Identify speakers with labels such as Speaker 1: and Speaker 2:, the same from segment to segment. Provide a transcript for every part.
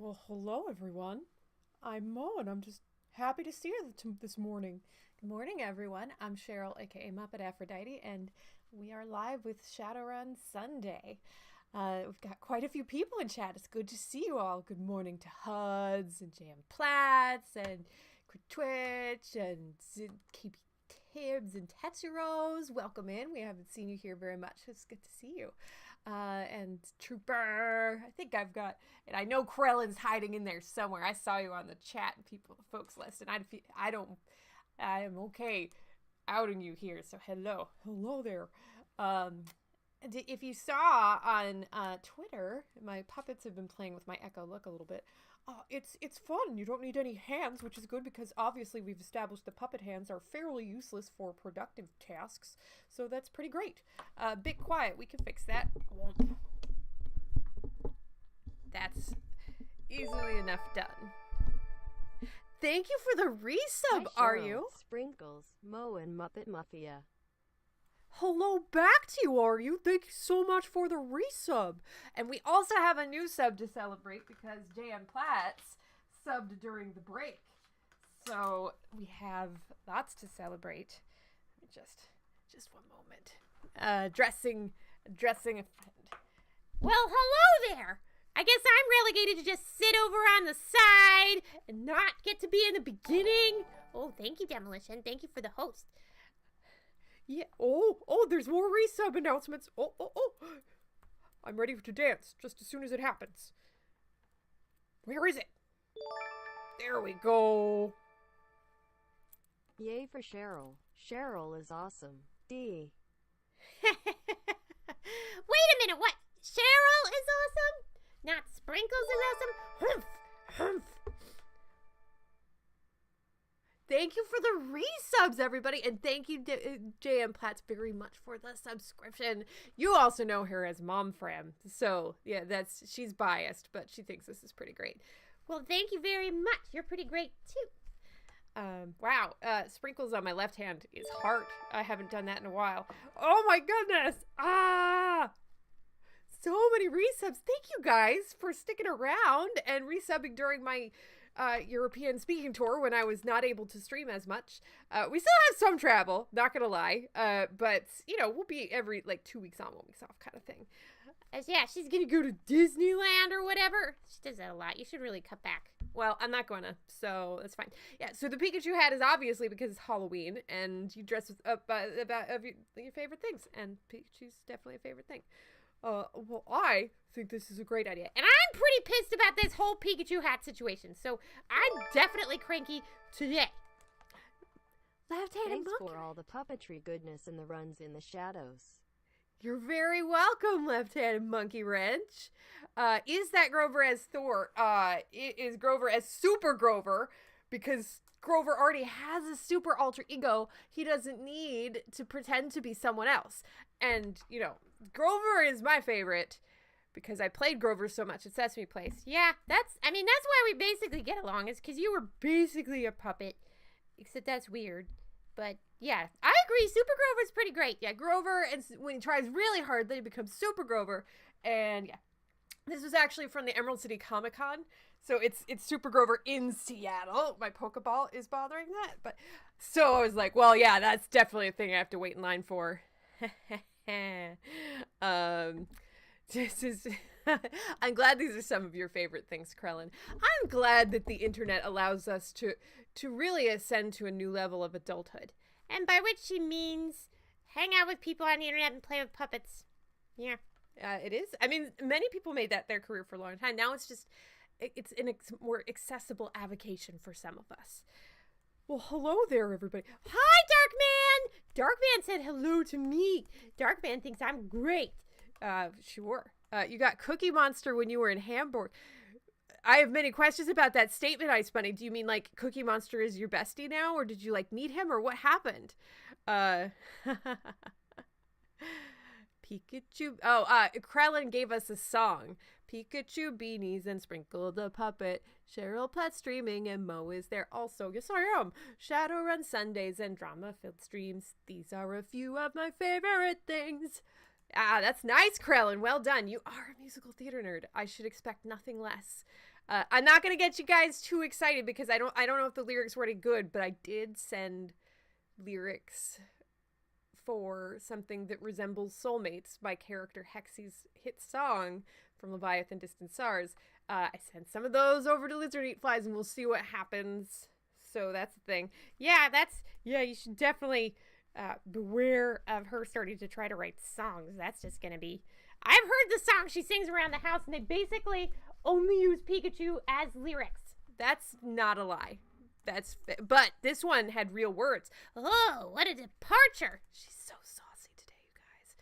Speaker 1: Well, hello everyone. I'm Mo, and I'm just happy to see you this morning.
Speaker 2: Good morning, everyone. I'm Cheryl, aka Muppet Aphrodite, and we are live with Shadowrun Sunday. We've got quite a few people in chat. It's good to see you all. Good morning to Huds and Jam Platts and Twitch and KP Tibbs and Tetsuros. Welcome in. We haven't seen you here very much. It's good to see you. And Trooper. I think I've got, and I know Krellin's hiding in there somewhere. I saw you on the chat, folks list, and I am okay outing you here. So hello there. If you saw on Twitter, my puppets have been playing with my Echo Look a little bit. It's fun. You don't need any hands, which is good because obviously we've established the puppet hands are fairly useless for productive tasks. So that's pretty great. Bit quiet. We can fix that. That's easily enough done. Thank you for the resub,
Speaker 3: Hi,
Speaker 2: are
Speaker 3: Cheryl,
Speaker 2: you?
Speaker 3: Sprinkles, Mo, and Muppet Mafia.
Speaker 1: Hello back to you, are you? Thank you so much for the resub.
Speaker 2: And we also have a new sub to celebrate because J.M. Platts subbed during the break. So we have lots to celebrate. Just one moment. Dressing a friend. Well, hello there. I guess I'm relegated to just sit over on the side and not get to be in the beginning. Oh, thank you, Demolition. Thank you for the host.
Speaker 1: Yeah. Oh, there's more resub announcements. Oh. I'm ready to dance just as soon as it happens. Where is it? There we go.
Speaker 3: Yay for Cheryl. Cheryl is awesome. D.
Speaker 2: Wait a minute, what? Cheryl is awesome? Not Sprinkles is awesome? Humph. Thank you for the resubs, everybody. And thank you, J.M. Platts, very much for the subscription. You also know her as Mom Fram. So, yeah, she's biased, but she thinks this is pretty great. Well, thank you very much. You're pretty great, too. Wow. Sprinkles on my left hand is heart. I haven't done that in a while. Oh, my goodness. So many resubs. Thank you guys for sticking around and resubbing during my European speaking tour when I was not able to stream as much. We still have some travel, not gonna lie, but we'll be every 2 weeks on, 1 week off kind of thing. Yeah, she's gonna go to Disneyland or whatever. She does that a lot. You should really cut back. Well, I'm not gonna, so that's fine. Yeah, so the Pikachu hat is obviously because it's Halloween and you dress up about your favorite things, and Pikachu's definitely a favorite thing. Well, I think this is a great idea. And I'm pretty pissed about this whole Pikachu hat situation. So I'm definitely cranky today. Left-handed
Speaker 3: Thanks
Speaker 2: monkey.
Speaker 3: for all the puppetry goodness in the runs in the shadows.
Speaker 2: You're very welcome, Left-handed Monkey Wrench. Is that Grover as Thor? Is Grover as Super Grover? Because Grover already has a super alter ego. He doesn't need to pretend to be someone else. And, Grover is my favorite because I played Grover so much at Sesame Place. Yeah, that's why we basically get along, is because you were basically a puppet. Except that's weird. But yeah, I agree. Super Grover's pretty great. Yeah, Grover, and when he tries really hard, then he becomes Super Grover. And yeah, this was actually from the Emerald City Comic Con. So it's Super Grover in Seattle. My Pokeball is bothering that. But so I was like, well, yeah, that's definitely a thing I have to wait in line for.
Speaker 1: This is. I'm glad these are some of your favorite things, Krellin. I'm glad that the internet allows us to really ascend to a new level of adulthood.
Speaker 4: And by which she means hang out with people on the internet and play with puppets. Yeah.
Speaker 1: It is. I mean, many people made that their career for a long time. Now it's just, it's a more accessible avocation for some of us. Well, hello there, everybody.
Speaker 4: Hi, Darkman! Darkman said hello to me. Darkman thinks I'm great.
Speaker 1: Sure. You got Cookie Monster when you were in Hamburg. I have many questions about that statement, Ice Bunny. Do you mean like Cookie Monster is your bestie now, or did you like meet him, or what happened? Pikachu. Krellin gave us a song. Pikachu beanies and Sprinkle the puppet. Cheryl Platt streaming and Mo is there also. Yes, I am. Shadowrun Sundays and drama-filled streams. These are a few of my favorite things. That's nice, Krellin. Well done. You are a musical theater nerd. I should expect nothing less. I'm not gonna get you guys too excited because I don't know if the lyrics were any good, but I did send lyrics for something that resembles Soulmates, my character Hexy's hit song from Leviathan Distant Stars. I sent some of those over to Lizard Eat Flies and we'll see what happens. So that's the thing. Yeah, you should definitely beware of her starting to try to write songs. That's just gonna be...
Speaker 4: I've heard the song she sings around the house and they basically only use Pikachu as lyrics.
Speaker 1: That's not a lie. But this one had real words.
Speaker 4: Oh, what a departure.
Speaker 1: She's so saucy today, you guys.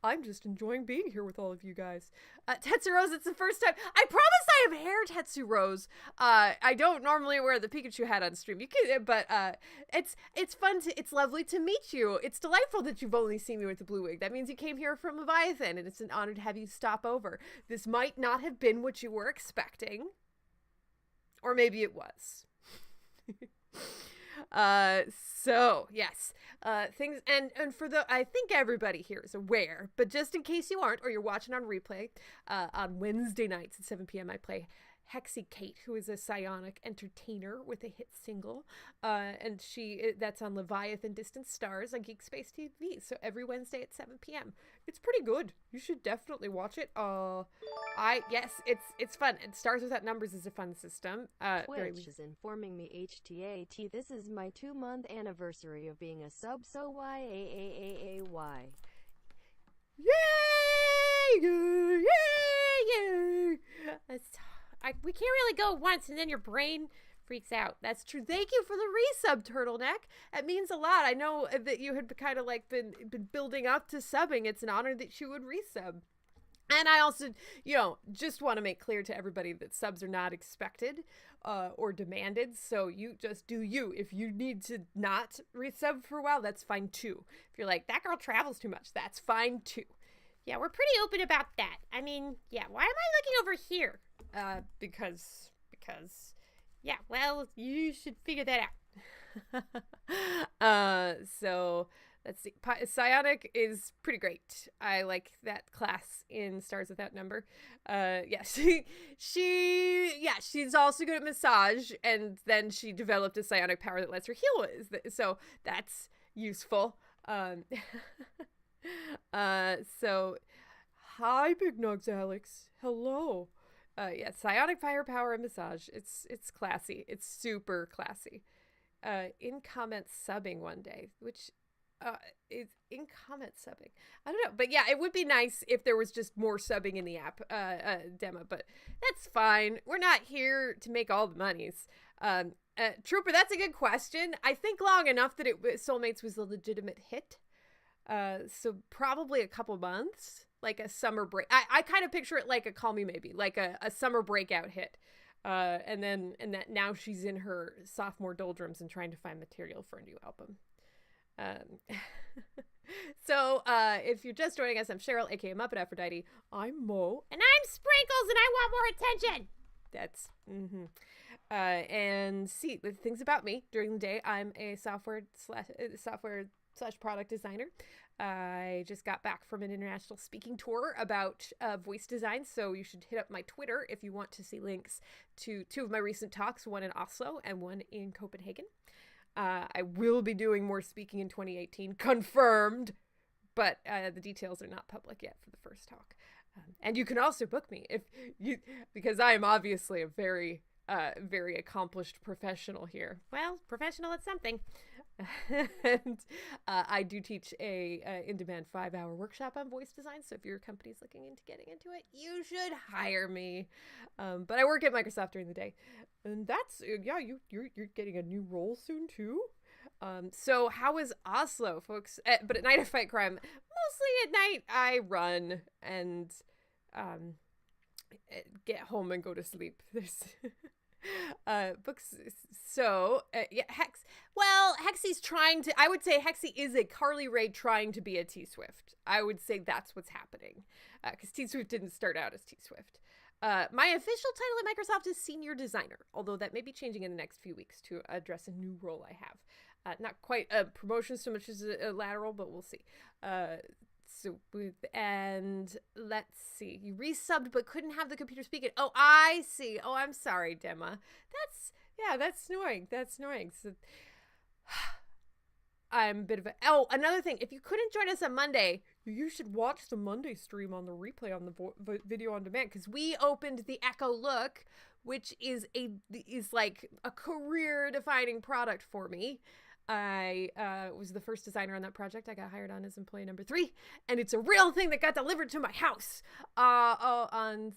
Speaker 1: I'm just enjoying being here with all of you guys. Tetsuro's, it's the first time. I promise I have hair, Tetsuro's. I don't normally wear the Pikachu hat on stream. You can, but it's fun it's lovely to meet you. It's delightful that you've only seen me with the blue wig. That means you came here from Leviathan, and it's an honor to have you stop over. This might not have been what you were expecting, or maybe it was. So yes, things and for the, I think everybody here is aware, but just in case you aren't, or you're watching on replay, on Wednesday nights at 7 p.m. I play Hexy Kate, who is a psionic entertainer with a hit single, and that's on Leviathan Distant Stars on Geek Space TV. So every Wednesday at 7 p.m. It's pretty good. You should definitely watch it. Yes, it's fun. And Stars Without Numbers is a fun system.
Speaker 3: Twitch is informing me HTAT this is my 2-month anniversary of being a sub, so YAAAAY.
Speaker 1: Yay! Yay! Yay!
Speaker 4: We can't really go once and then your brain freaks out.
Speaker 1: That's true. Thank you for the resub, Turtleneck. It means a lot. I know that you had kind of like been building up to subbing. It's an honor that you would resub. And I also, just want to make clear to everybody that subs are not expected or demanded. So you just do you. If you need to not resub for a while, that's fine too. If you're like, that girl travels too much, that's fine too.
Speaker 4: Yeah, we're pretty open about that. I mean, yeah, why am I looking over here?
Speaker 1: Because,
Speaker 4: yeah, well, you should figure that out.
Speaker 1: So let's see. Psionic is pretty great. I like that class in Stars Without Number. She's also good at massage, and then she developed a psionic power that lets her heal. So that's useful. So hi, Big Nugs Alex. Hello. Psionic firepower and massage. It's classy. It's super classy. In comment subbing one day, which is in comment subbing. I don't know, but yeah, it would be nice if there was just more subbing in the app demo, but that's fine. We're not here to make all the monies. Trooper, that's a good question. I think long enough that Soulmates was a legitimate hit. So probably a couple months. Like a summer break. I kind of picture it like a Call Me Maybe, like a summer breakout hit. And that now she's in her sophomore doldrums and trying to find material for a new album. So if you're just joining us, I'm Cheryl, aka Muppet Aphrodite. I'm Mo.
Speaker 4: And I'm Sprinkles, and I want more attention.
Speaker 1: That's, and see, the things about me during the day, I'm a software / product designer. I just got back from an international speaking tour about voice design, so you should hit up my Twitter if you want to see links to 2 of my recent talks, one in Oslo and one in Copenhagen. I will be doing more speaking in 2018, confirmed, but the details are not public yet for the first talk. And you can also book me because I am obviously a very, very accomplished professional here.
Speaker 4: Well, professional at something.
Speaker 1: And I do teach a in-demand 5-hour workshop on voice design. So if your company's looking into getting into it, you should hire me. But I work at Microsoft during the day, and that's you're getting a new role soon too. So how is Oslo, folks? But at night I fight crime. Mostly at night I run and get home and go to sleep. There's books. So yeah, Hexy's trying to. I would say Hexy is a Carly Rae trying to be a T Swift. I would say that's what's happening, because T Swift didn't start out as T Swift. My official title at Microsoft is senior designer, although that may be changing in the next few weeks to address a new role I have. Not quite a promotion so much as a lateral, but we'll see. And let's see. You resubbed but couldn't have the computer speak it. Oh, I see. Oh, I'm sorry, Dema. That's annoying. That's annoying. So, I'm a bit of a... Oh, another thing. If you couldn't join us on Monday, you should watch the Monday stream on the replay on the video on demand, because we opened the Echo Look, which is like a career-defining product for me. I was the first designer on that project. I got hired on as employee number 3, and it's a real thing that got delivered to my house on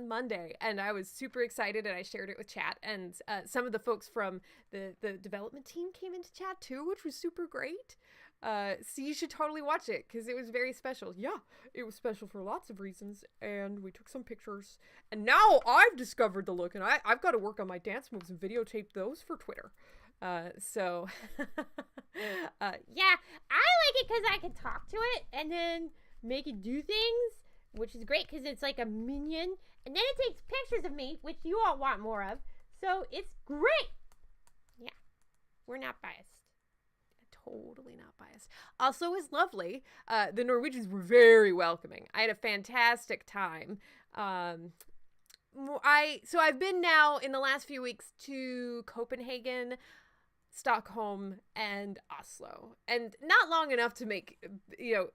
Speaker 1: Monday, and I was super excited, and I shared it with chat, and some of the folks from the development team came into chat too, which was super great. So you should totally watch it, because it was very special. Yeah, it was special for lots of reasons, and we took some pictures, and now I've discovered the look, and I've got to work on my dance moves and videotape those for Twitter. So
Speaker 4: Yeah, I like it because I can talk to it and then make it do things, which is great because it's like a minion, and then it takes pictures of me, which you all want more of, so it's great. Yeah, we're not biased.
Speaker 1: Totally not biased. Also, is lovely. The Norwegians were very welcoming. I had a fantastic time. I've been now in the last few weeks to Copenhagen, Stockholm, and Oslo, and not long enough to make,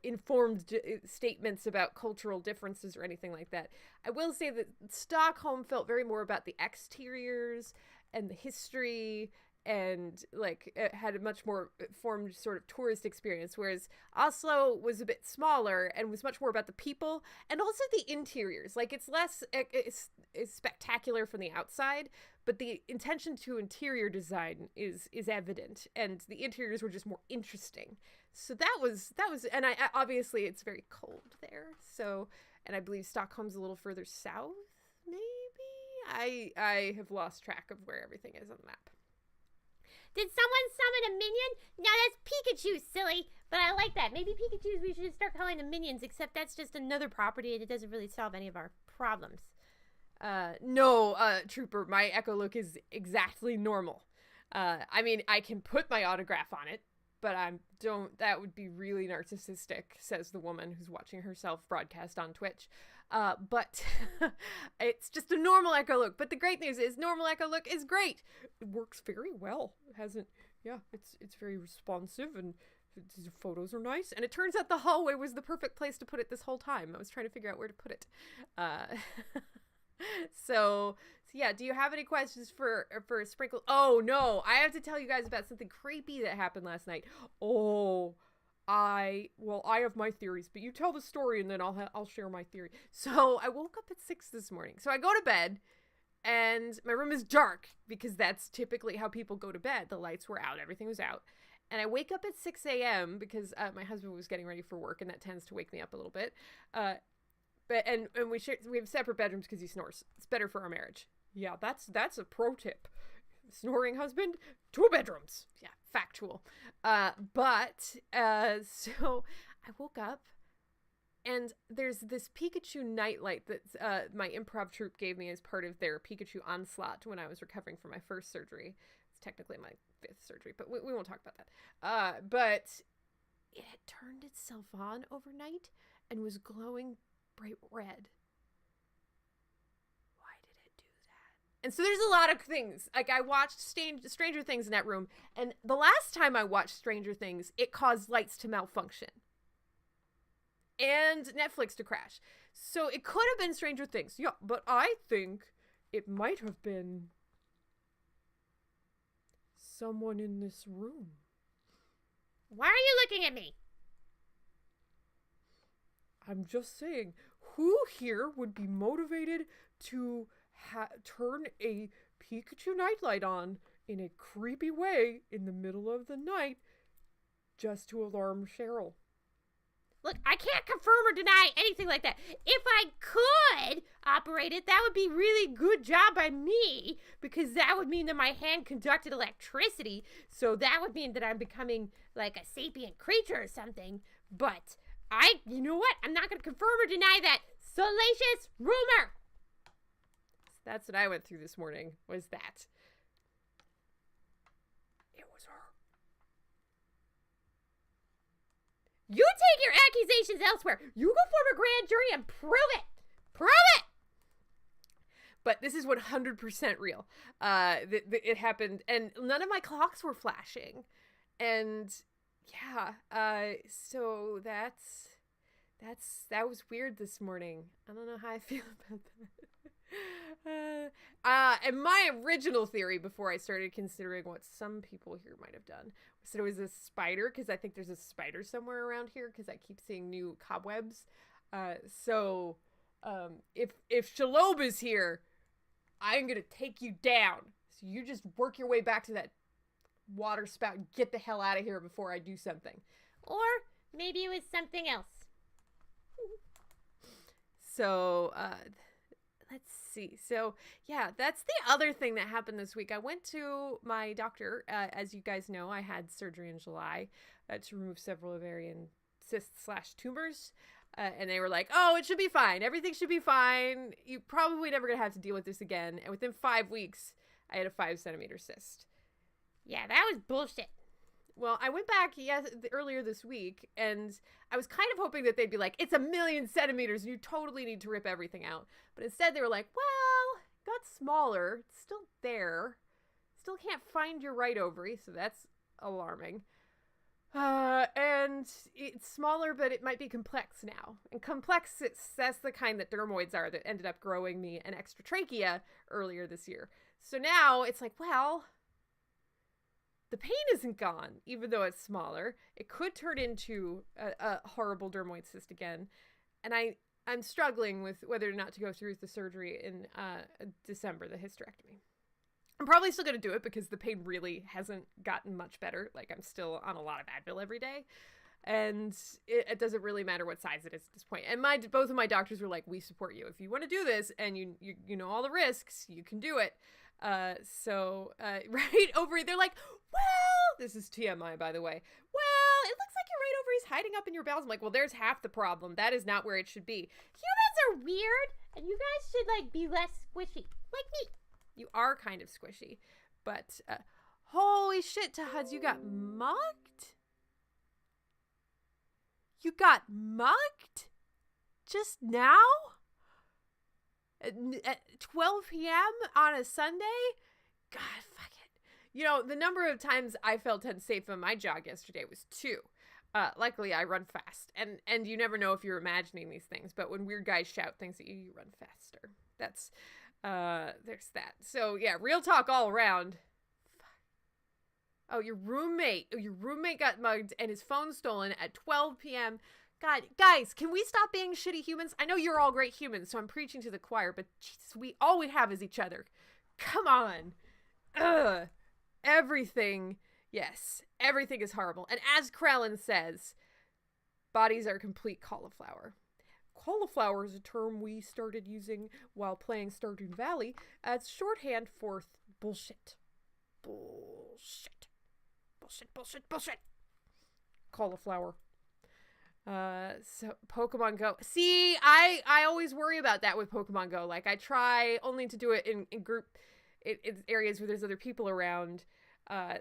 Speaker 1: informed statements about cultural differences or anything like that. I will say that Stockholm felt very more about the exteriors and the history, and like it had a much more formed sort of tourist experience, whereas Oslo was a bit smaller and was much more about the people and also the interiors. Like it's less it's spectacular from the outside, but the intention to interior design is evident, and the interiors were just more interesting. So that was and I obviously it's very cold there, so, and I believe Stockholm's a little further south, maybe. I have lost track of where everything is on the map.
Speaker 4: Did someone summon a minion? No, that's Pikachu, silly. But I like that. Maybe Pikachus, we should start calling them minions, except that's just another property and it doesn't really solve any of our problems.
Speaker 1: No, Trooper, my Echo Look is exactly normal. I mean, I can put my autograph on it, but that would be really narcissistic, says the woman who's watching herself broadcast on Twitch. But it's just a normal Echo Look. But the great news is normal Echo Look is great. It works very well. It's very responsive, and the photos are nice. And it turns out the hallway was the perfect place to put it this whole time. I was trying to figure out where to put it. So yeah, do you have any questions for Sprinkle? Oh no, I have to tell you guys about something creepy that happened last night. Oh, I have my theories, but you tell the story and then I'll share my theory. So I woke up at 6 this morning. So I go to bed and my room is dark because that's typically how people go to bed. The lights were out, everything was out. And I wake up at 6 a.m. because my husband was getting ready for work, and that tends to wake me up a little bit. But we have separate bedrooms because he snores. It's better for our marriage. Yeah, that's a pro tip. Snoring husband, 2 bedrooms. Yeah, factual. So I woke up and there's this Pikachu nightlight that my improv troupe gave me as part of their Pikachu onslaught when I was recovering from my first surgery. It's technically my 5th surgery, but we won't talk about that. But it had turned itself on overnight and was glowing bright red. Why did it do that? And so there's a lot of things. Like, I watched Stranger Things in that room, and the last time I watched Stranger Things, it caused lights to malfunction. and Netflix to crash. So it could have been Stranger Things. Yeah, but I think it might have been someone in this room.
Speaker 4: Why are you looking at me?
Speaker 1: I'm just saying, who here would be motivated to turn a Pikachu nightlight on in a creepy way in the middle of the night just to alarm Cheryl?
Speaker 4: Look, I can't confirm or deny anything like that. If I could operate it, that would be really good job by me, because that would mean that my hand conducted electricity, so that would mean that I'm becoming like a sapient creature or something. But you know what? I'm not going to confirm or deny that salacious rumor.
Speaker 1: That's what I went through this morning, was that. It was her.
Speaker 4: You take your accusations elsewhere. You go form a grand jury and prove it. Prove it.
Speaker 1: But this is 100% real. It happened, and none of my clocks were flashing. And yeah, so that was weird this morning. I don't know how I feel about that. And my original theory before I started considering what some people here might have done was that it was a spider, because I think there's a spider somewhere around here because I keep seeing new cobwebs. So if Shalob is here, I'm gonna take you down. So you just work your way back to that water spout and get the hell out of here before I do something.
Speaker 4: Or maybe it was something else.
Speaker 1: So, let's see. So, yeah, that's the other thing that happened this week. I went to my doctor. As you guys know, I had surgery in July to remove several ovarian cysts/tumors. And they were like, oh, it should be fine. Everything should be fine. You're probably never going to have to deal with this again. And within 5 weeks, I had a 5-centimeter cyst.
Speaker 4: Yeah, that was bullshit.
Speaker 1: Well, I went back earlier this week, and I was kind of hoping that they'd be like, it's 1,000,000 centimeters, and you totally need to rip everything out. But instead, they were like, well, it got smaller. It's still there. Still can't find your right ovary, so that's alarming. And it's smaller, but it might be complex now. And complex, that's the kind that dermoids are that ended up growing me an extra trachea earlier this year. So now it's like, well, the pain isn't gone, even though it's smaller. It could turn into a horrible dermoid cyst again. And I'm struggling with whether or not to go through with the surgery in December, the hysterectomy. I'm probably still going to do it because the pain really hasn't gotten much better. Like, I'm still on a lot of Advil every day. And it doesn't really matter what size it is at this point. And both of my doctors were like, we support you. If you want to do this and you know all the risks, you can do it. So right over, they're like, well, this is TMI, by the way. Well, it looks like your right ovary is hiding up in your bowels. I'm like, well, there's half the problem. That is not where it should be.
Speaker 4: Humans are weird, and you guys should, like, be less squishy. Like me.
Speaker 1: You are kind of squishy. But, holy shit, Tahads, you got mugged? You got mugged? Just now? At 12 p.m. on a Sunday? God, fuck it. You know, the number of times I felt unsafe on my jog yesterday was 2. Luckily, I run fast. And you never know if you're imagining these things, but when weird guys shout things at you, you run faster. That's, there's that. So, yeah, real talk all around. Oh, your roommate got mugged and his phone stolen at 12 p.m. God, guys, can we stop being shitty humans? I know you're all great humans, so I'm preaching to the choir, but Jesus, all we have is each other. Come on. Ugh. Everything is horrible. And as Krellin says, bodies are complete cauliflower. Cauliflower is a term we started using while playing Stardew Valley as shorthand for bullshit. Bullshit. Bullshit, bullshit, bullshit. Cauliflower. So Pokemon Go. See, I always worry about that with Pokemon Go. Like, I try only to do it in group, in areas where there's other people around,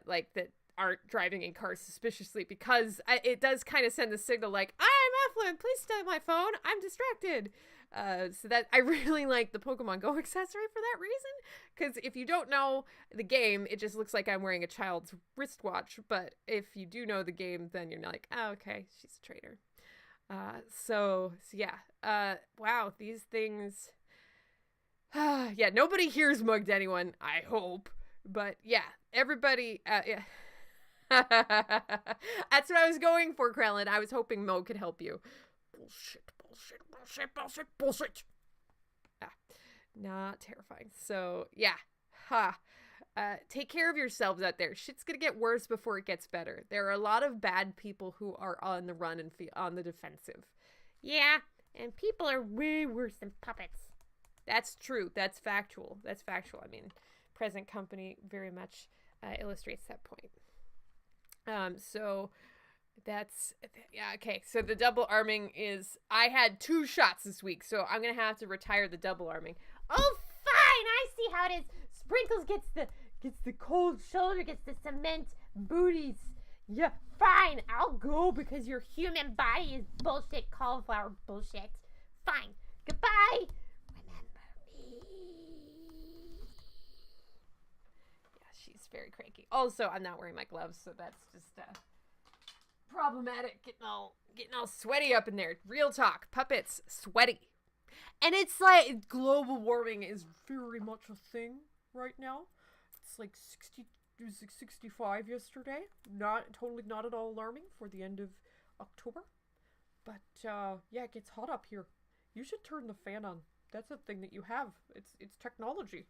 Speaker 1: like, that aren't driving in cars suspiciously, because it does kind of send the signal like, I'm affluent, please stay on my phone, I'm distracted. So that I really like the Pokemon Go accessory for that reason, because if you don't know the game, it just looks like I'm wearing a child's wristwatch, but if you do know the game, then you're like, oh, okay, she's a traitor. So yeah. Wow, these things. Yeah, nobody here's mugged anyone, I hope. But yeah, everybody. Yeah. That's what I was going for, Krellin. I was hoping Mo could help you. Bullshit. Ah, not terrifying. So yeah. Ha. Take care of yourselves out there. Shit's gonna get worse before it gets better. There are a lot of bad people who are on the run and on the defensive.
Speaker 4: Yeah, and people are way worse than puppets.
Speaker 1: That's true. That's factual. I mean, present company very much illustrates that point. So that's, yeah, okay. So the double arming is, I had 2 shots this week, so I'm going to have to retire the double arming.
Speaker 4: Oh, fine. I see how it is. Sprinkles gets the cold shoulder, gets the cement booties. Yeah, fine. I'll go because your human body is bullshit, cauliflower bullshit. Fine. Goodbye. Remember me.
Speaker 1: Yeah, she's very cranky. Also, I'm not wearing my gloves, so that's just problematic. Getting all sweaty up in there. Real talk. Puppets, sweaty. And it's like global warming is very much a thing right now. It's like 60, it was like 65 yesterday. Not at all alarming for the end of October. But yeah, it gets hot up here. You should turn the fan on. That's a thing that you have. It's technology.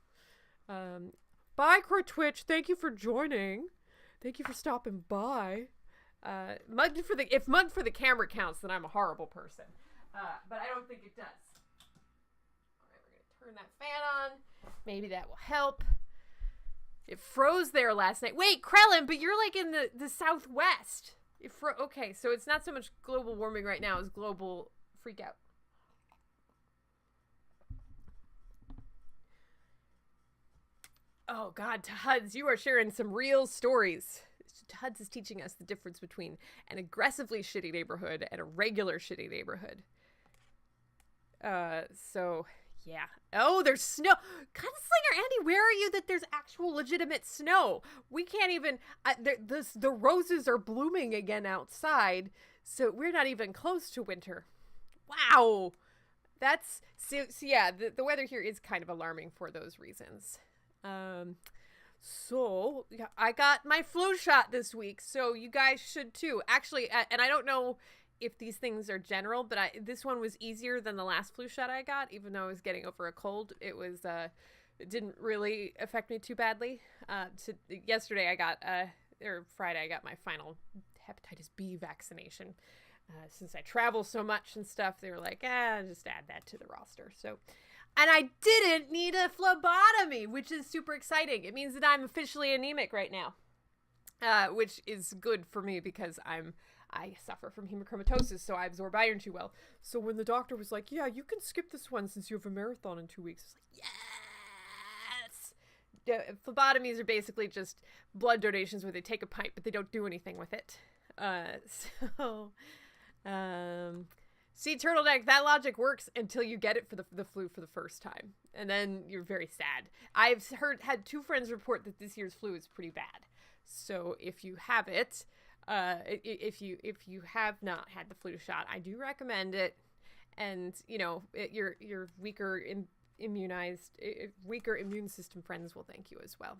Speaker 1: Bye, Twitch. Thank you for joining. Thank you for stopping by. If mugged for the camera counts, then I'm a horrible person. But I don't think it does. Alright, we're gonna turn that fan on. Maybe that will help. It froze there last night. Wait, Krellin, but you're like in the southwest. Okay, so it's not so much global warming right now as global freak out. Oh God, Tuds, you are sharing some real stories. Tuds is teaching us the difference between an aggressively shitty neighborhood and a regular shitty neighborhood. So yeah. Oh, there's snow. Gunslinger Andy, where are you that there's actual legitimate snow? We can't even, the roses are blooming again outside, so we're not even close to winter. Wow. That's, so yeah, the weather here is kind of alarming for those reasons. So yeah, I got my flu shot this week, so you guys should too. Actually, and I don't know if these things are general, but this one was easier than the last flu shot I got, even though I was getting over a cold. It didn't really affect me too badly. Yesterday I got, or Friday I got my final hepatitis B vaccination. Since I travel so much and stuff, they were like, just add that to the roster. So, and I didn't need a phlebotomy, which is super exciting. It means that I'm officially anemic right now, which is good for me because I suffer from hemochromatosis, so I absorb iron too well. So when the doctor was like, yeah, you can skip this one since you have a marathon in 2 weeks, I was like, yes! Phlebotomies are basically just blood donations where they take a pint, but they don't do anything with it. See, Turtleneck, that logic works until you get it for the flu for the first time. And then you're very sad. I've had 2 friends report that this year's flu is pretty bad. So if you have it, if you have not had the flu shot, I do recommend it. And your weaker immune system friends will thank you as well.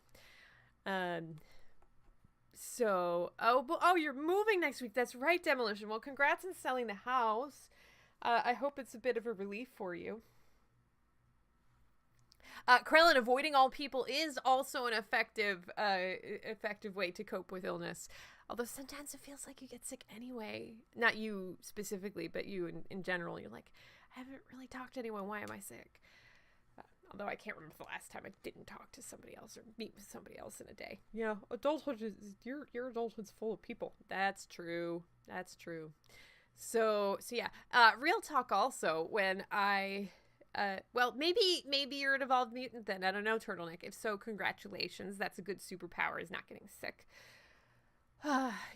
Speaker 1: So you're moving next week. That's right, Demolition. Well, congrats on selling the house. I hope it's a bit of a relief for you. Krellin, avoiding all people is also an effective way to cope with illness. Although sometimes it feels like you get sick anyway. Not you specifically, but you in general. You're like, I haven't really talked to anyone. Why am I sick? Although I can't remember the last time I didn't talk to somebody else or meet with somebody else in a day. Yeah, adulthood is, your adulthood's full of people. That's true. So yeah. Real talk also, when I... well, maybe you're an evolved mutant then. I don't know, Turtleneck. If so, congratulations. That's a good superpower, is not getting sick.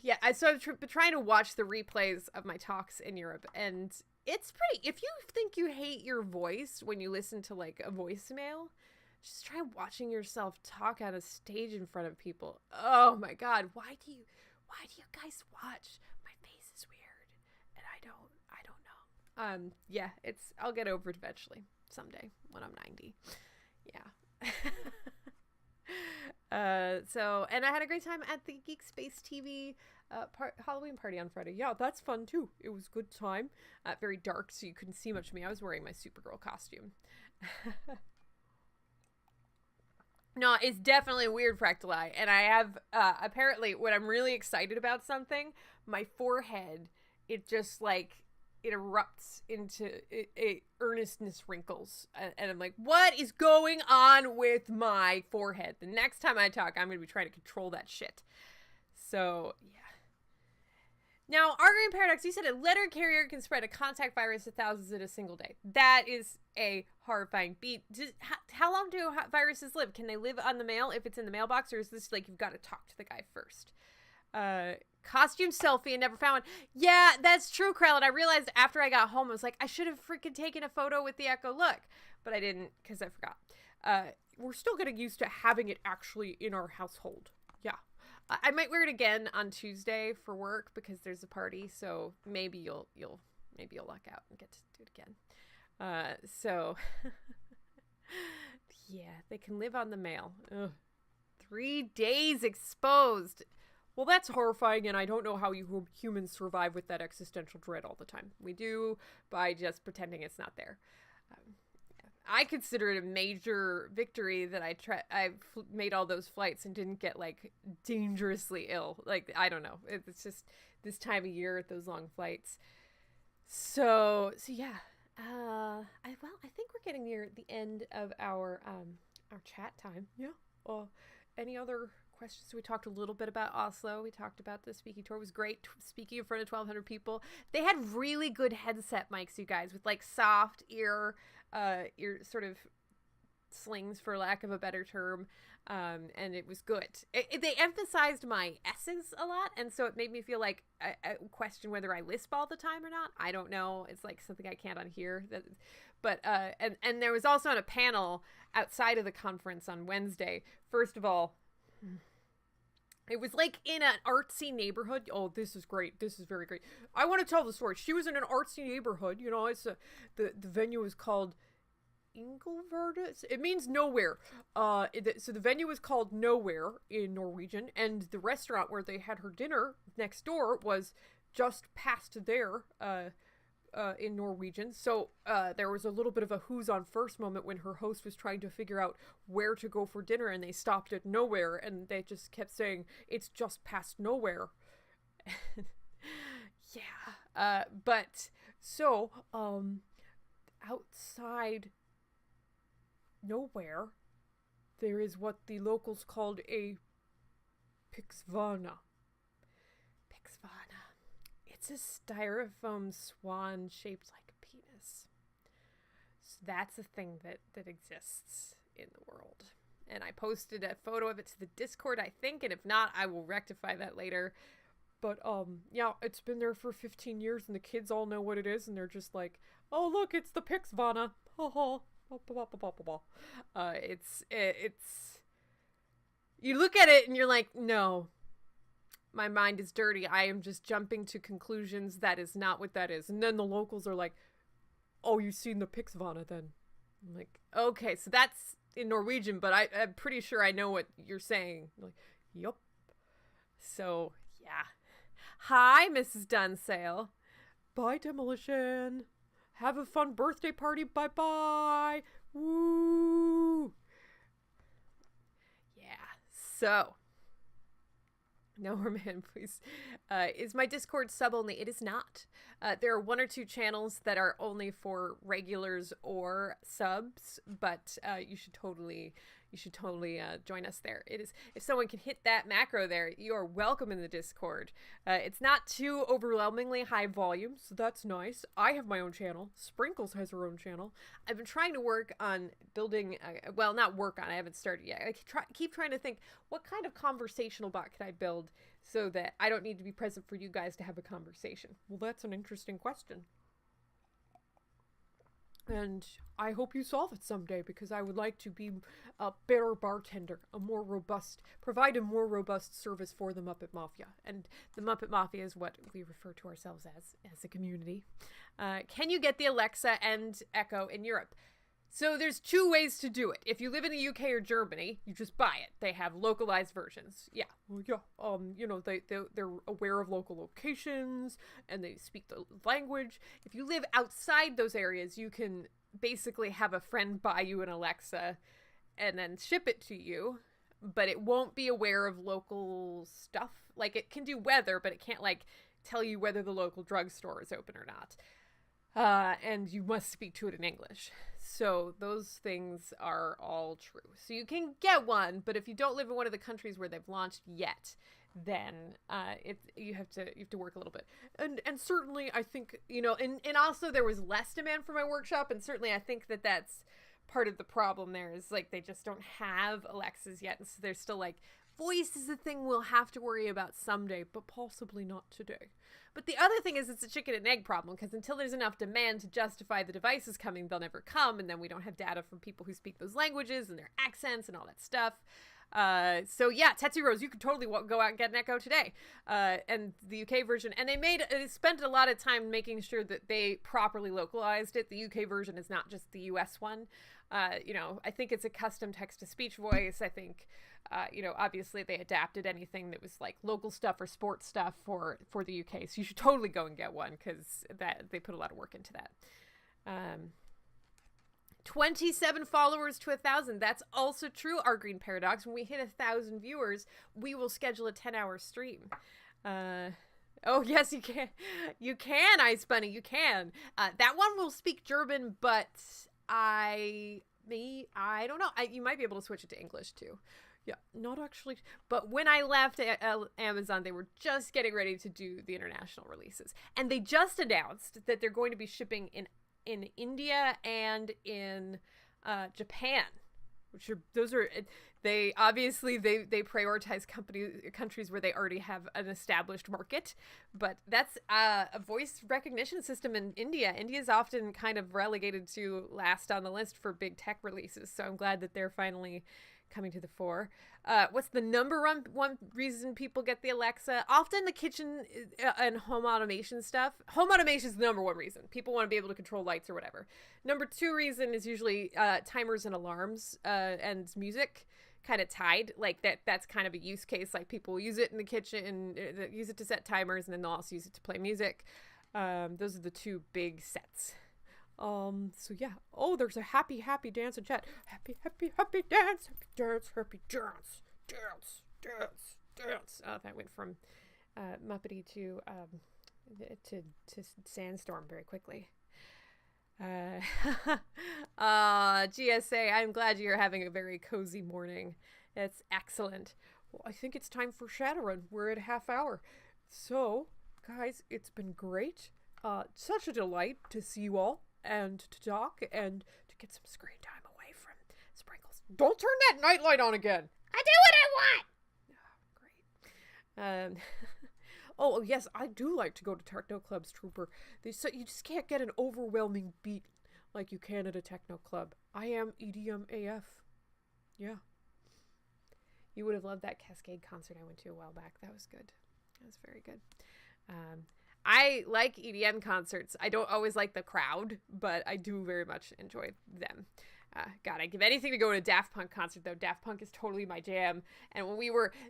Speaker 1: Yeah, so I've been trying to watch the replays of my talks in Europe, and it's pretty... If you think you hate your voice when you listen to, like, a voicemail, just try watching yourself talk on a stage in front of people. Oh my god, why do you guys watch? My face is weird, and I don't know. Yeah, I'll get over it eventually someday when I'm 90. Yeah. And I had a great time at the Geek Space TV Halloween party on Friday. Yeah, that's fun too. It was a good time. Very dark, so you couldn't see much of me. I was wearing my Supergirl costume. No, it's definitely a weird fractal eye. And I have, apparently, when I'm really excited about something, my forehead, it just, like, it erupts into earnestness wrinkles. And I'm like, what is going on with my forehead? The next time I talk, I'm going to be trying to control that shit. So, yeah. Now, Argream Paradox, you said a letter carrier can spread a contact virus to thousands in a single day. That is a horrifying beat. How long do viruses live? Can they live on the mail if it's in the mailbox, or is this like you've got to talk to the guy first? Costume selfie and never found one. Yeah, that's true, Krell. I realized after I got home, I was like, I should have freaking taken a photo with the Echo Look, but I didn't because I forgot. We're still getting used to having it actually in our household. Yeah. I might wear it again on Tuesday for work because there's a party, so maybe you'll luck out and get to do it again. So yeah, they can live on the mail. Ugh. 3 days exposed. Well, that's horrifying, and I don't know how you humans survive with that existential dread all the time. We do by just pretending it's not there. I consider it a major victory that I made all those flights and didn't get like dangerously ill. Like, I don't know. It's just this time of year with those long flights. So yeah. I think we're getting near the end of our chat time. Yeah. Any other questions? We talked a little bit about Oslo. We talked about the speaking tour. It was great speaking in front of 1,200 people. They had really good headset mics, you guys, with like soft ear sort of slings, for lack of a better term, and it was good. They emphasized my S's a lot, and so it made me feel like I question whether I lisp all the time or not. I don't know. It's like something I can't unhear. But there was also on a panel outside of the conference on Wednesday. First of all, it was like in an artsy neighborhood. Oh, this is great. This is very great. I want to tell the story. She was in an artsy neighborhood. You know, it's the venue is called Ingleverdes. It means nowhere. So the venue was called Nowhere in Norwegian, and the restaurant where they had her dinner next door was just past there. In Norwegian. So there was a little bit of a who's on first moment when her host was trying to figure out where to go for dinner, and they stopped at Nowhere, and they just kept saying, it's just past Nowhere. Yeah. But so outside Nowhere, there is what the locals called a Pixvana. It's a styrofoam swan shaped like a penis. So that's a thing that exists in the world. And I posted a photo of it to the Discord, I think, and if not, I will rectify that later. But yeah, it's been there for 15 years, and the kids all know what it is, and they're just like, oh look, it's the Pixvana. It's you look at it and you're like, no. My mind is dirty. I am just jumping to conclusions. That is not what that is. And then the locals are like, oh, you've seen the Pixvana then. I'm like, okay, so that's in Norwegian, but I'm pretty sure I know what you're saying. I'm like, yup. So, yeah. Hi, Mrs. Dunsale. Bye, Demolition. Have a fun birthday party. Bye-bye. Woo. Yeah, so... Norman, please. Is my Discord sub only? It is not. There are 1 or 2 channels that are only for regulars or subs, but you should totally join us there. It is, if someone can hit that macro there, you are welcome in the Discord. It's not too overwhelmingly high volume, so that's nice. I have my own channel. Sprinkles has her own channel. I've been trying to work on building, well, not work on, I haven't started yet. I keep trying to think, what kind of conversational bot can I build so that I don't need to be present for you guys to have a conversation? Well, that's an interesting question. And I hope you solve it someday, because I would like to be a better bartender, provide a more robust service for the Muppet Mafia. And the Muppet Mafia is what we refer to ourselves as a community. Can you get the Alexa and Echo in Europe? So there's two ways to do it. If you live in the UK or Germany, you just buy it. They have localized versions. Yeah. Well, yeah. You know, they're aware of local locations and they speak the language. If you live outside those areas, you can basically have a friend buy you an Alexa and then ship it to you, but it won't be aware of local stuff. Like, it can do weather, but it can't, like, tell you whether the local drugstore is open or not. And you must speak to it in English. So those things are all true. So you can get one, but if you don't live in one of the countries where they've launched yet, then you have to work a little bit. And certainly I think, you know, and also there was less demand for my workshop, and certainly I think that's part of the problem there, is like they just don't have Alexas yet, and so they're still like, voice is a thing we'll have to worry about someday, but possibly not today. But the other thing is, it's a chicken and egg problem, because until there's enough demand to justify the devices coming, they'll never come, and then we don't have data from people who speak those languages and their accents and all that stuff. So yeah, Tetsu Rose, you could totally go out and get an Echo today. And the UK version, and they spent a lot of time making sure that they properly localized it. The UK version is not just the US one. You know, I think it's a custom text-to-speech voice. I think, you know, obviously they adapted anything that was like local stuff or sports stuff for the UK. So you should totally go and get one, because they put a lot of work into that. 27 followers to 1,000. That's also true, Our Green Paradox. When we hit 1,000 viewers, we will schedule a 10-hour stream. Oh, yes, you can. You can, Ice Bunny, you can. That one will speak German, but I don't know. You might be able to switch it to English too. Yeah, not actually. But when I left Amazon, they were just getting ready to do the international releases. And they just announced that they're going to be shipping in India and in Japan, they obviously prioritize countries where they already have an established market. But that's a voice recognition system in India. India's often kind of relegated to last on the list for big tech releases, so I'm glad that they're finally coming to the fore. What's the number one reason people get the Alexa? Often the kitchen and home automation stuff. Home automation is the number one reason. People want to be able to control lights or whatever. Number two reason is usually timers and alarms and music, kind of tied. Like that's kind of a use case. Like people use it in the kitchen, use it to set timers, and then they'll also use it to play music. Those are the two big sets. So yeah. Oh, there's a happy dance in chat. Happy dance, happy dance. Oh, that went from Muppety to Sandstorm very quickly. GSA, I'm glad you're having a very cozy morning. It's excellent. Well, I think it's time for Shadowrun. We're at a half hour. So, guys, it's been great. Such a delight to see you all and to talk and to get some screen time away from Sprinkles. Don't turn that nightlight on again.
Speaker 4: I do what I want.
Speaker 1: Oh, great. Oh, yes, I do like to go to techno clubs, Trooper. You just can't get an overwhelming beat like you can at a techno club. I am EDM AF. Yeah. You would have loved that Cascade concert I went to a while back. That was good. That was very good. I like EDM concerts. I don't always like the crowd, but I do very much enjoy them. God, I'd give anything to go to a Daft Punk concert, though. Daft Punk is totally my jam. And when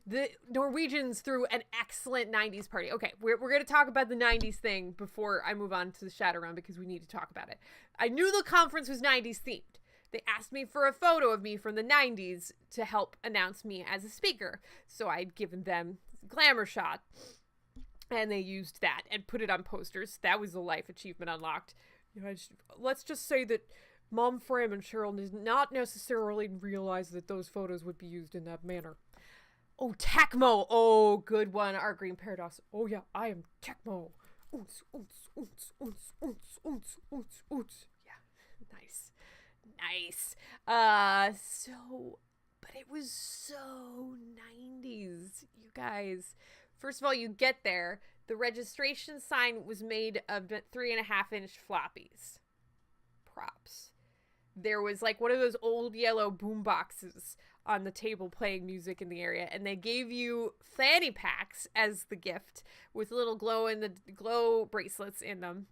Speaker 1: the Norwegians threw an excellent 90s party. Okay, we're going to talk about the 90s thing before I move on to the Shadowrun, because we need to talk about it. I knew the conference was 90s themed. They asked me for a photo of me from the 90s to help announce me as a speaker. So I'd given them a glamour shot. And they used that and put it on posters. That was a life achievement unlocked. Let's just say that Mom Fram and Cheryl did not necessarily realize that those photos would be used in that manner. Oh, Tecmo. Oh, good one. Our Green Paradox. Oh, yeah, I am Tecmo. Oons, oons, oons, oons, oons, oons, oons, oons. Yeah, nice. But it was so 90s, you guys. First of all, you get there. The registration sign was made of 3.5-inch floppies. props. There was like one of those old yellow boom boxes on the table playing music in the area, and they gave you fanny packs as the gift with little glow bracelets in them.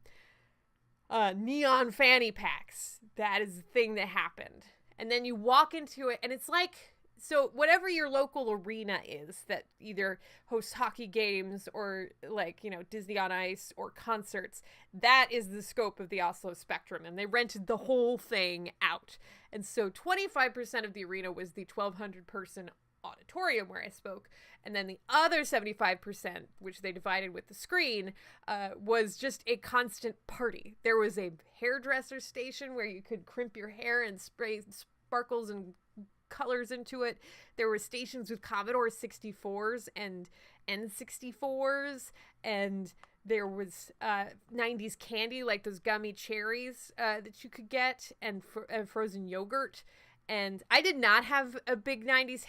Speaker 1: Neon fanny packs. That is the thing that happened. And then you walk into it, and it's like, so whatever your local arena is that either hosts hockey games or like, you know, Disney on Ice or concerts, that is the scope of the Oslo Spectrum. And they rented the whole thing out. And so 25% of the arena was the 1,200 person auditorium where I spoke. And then the other 75%, which they divided with the screen, was just a constant party. There was a hairdresser station where you could crimp your hair and spray sparkles and colors into it. There were stations with Commodore 64s and N64s, and there was 90s candy like those gummy cherries that you could get, and frozen yogurt. And I did not have a big 90s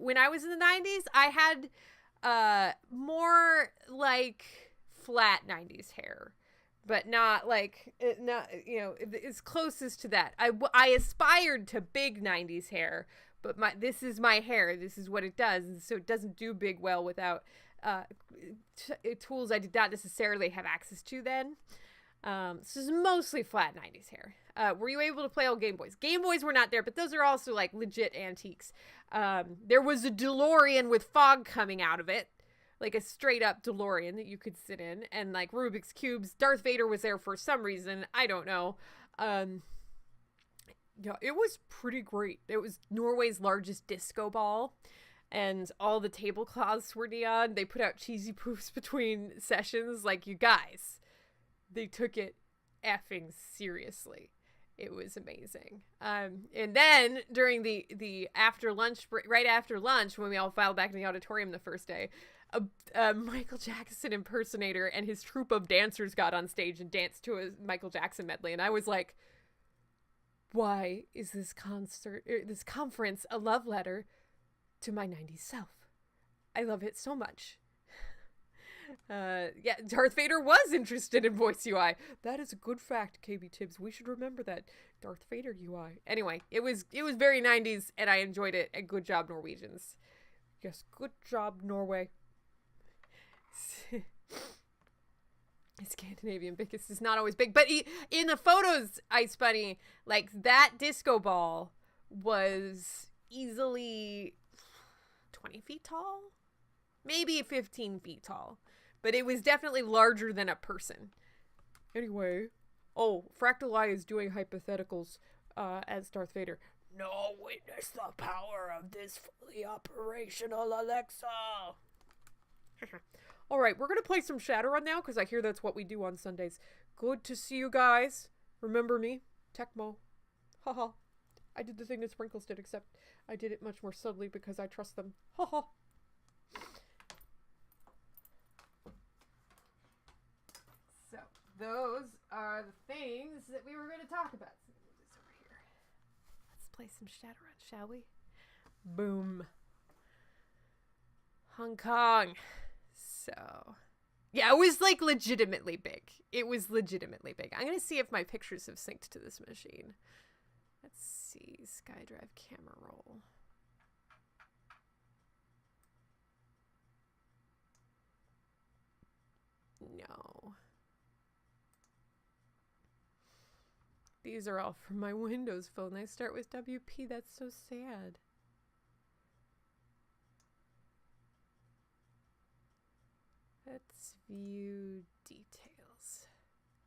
Speaker 1: when I was in the 90s, I had more like flat 90s hair, but not like, not, you know, as closest to that. I aspired to big 90s hair, but this is my hair. This is what it does. And so it doesn't do big well without tools I did not necessarily have access to then. So this is mostly flat 90s hair. Were you able to play old Game Boys? Game Boys were not there, but those are also like legit antiques. There was a DeLorean with fog coming out of it. Like a straight up DeLorean that you could sit in, and like Rubik's Cubes. Darth Vader was there for some reason. I don't know. Yeah, it was pretty great. It was Norway's largest disco ball, and all the tablecloths were neon. They put out cheesy poofs between sessions. Like, you guys, they took it effing seriously. It was amazing. And then during the after lunch, right after lunch, when we all filed back in the auditorium the first day, a Michael Jackson impersonator and his troupe of dancers got on stage and danced to a Michael Jackson medley. And I was like, why is this conference a love letter to my 90s self? I love it so much. Yeah, Darth Vader was interested in voice UI. That is a good fact, KB Tibbs. We should remember that. Darth Vader UI. Anyway, it was very 90s, and I enjoyed it. And good job, Norwegians. Yes, good job, Norway. Scandinavian biggest is not always big, but in the photos, Ice Bunny, like, that disco ball was easily 20 feet tall, maybe 15 feet tall, but it was definitely larger than a person. Anyway, Fractal Eye is doing hypotheticals as Darth Vader. No, witness the power of this fully operational Alexa. All right, we're going to play some Shadowrun now, because I hear that's what we do on Sundays. Good to see you guys. Remember me? Tecmo. Haha. I did the thing that Sprinkles did, except I did it much more subtly because I trust them. Haha. So, those are the things that we were going to talk about. So, let me move this over here. Let's play some Shadowrun, shall we? Boom. Hong Kong. So, yeah, it was like legitimately big. It was legitimately big. I'm going to see if my pictures have synced to this machine. Let's see. SkyDrive camera roll. No. These are all from my Windows phone. They start with WP. That's so sad. Let's view details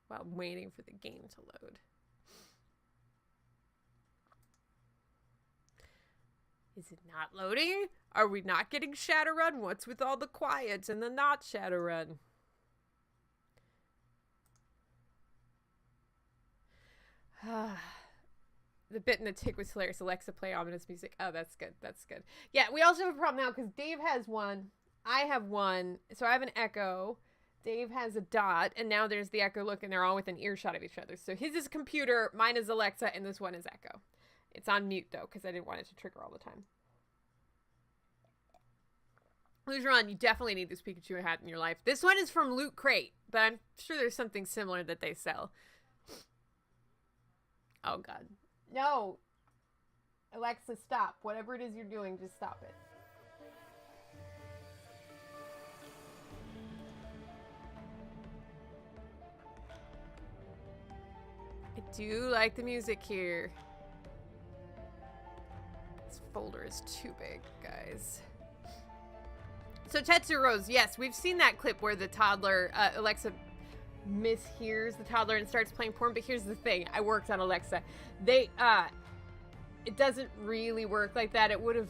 Speaker 1: while I'm waiting for the game to load. Is it not loading? Are we not getting Shadowrun? What's with all the quiet and the not Shadowrun? The bit in the tick was hilarious. Alexa, play ominous music. Oh, that's good. That's good. Yeah, we also have a problem now because Dave has one. I have one, so I have an Echo. Dave has a Dot, and now there's the Echo Look, and they're all within earshot of each other. So his is computer, mine is Alexa, and this one is Echo. It's on mute, though, because I didn't want it to trigger all the time. Lugeron, you definitely need this Pikachu hat in your life. This one is from Loot Crate, but I'm sure there's something similar that they sell.
Speaker 2: Oh, God. No. Alexa, stop. Whatever it is you're doing, just stop it. I do like the music here. This folder is too big, guys. So Tetsuro's, yes, we've seen that clip where the toddler, Alexa mishears the toddler and starts playing porn, but here's the thing. I worked on Alexa. It doesn't really work like that. It would have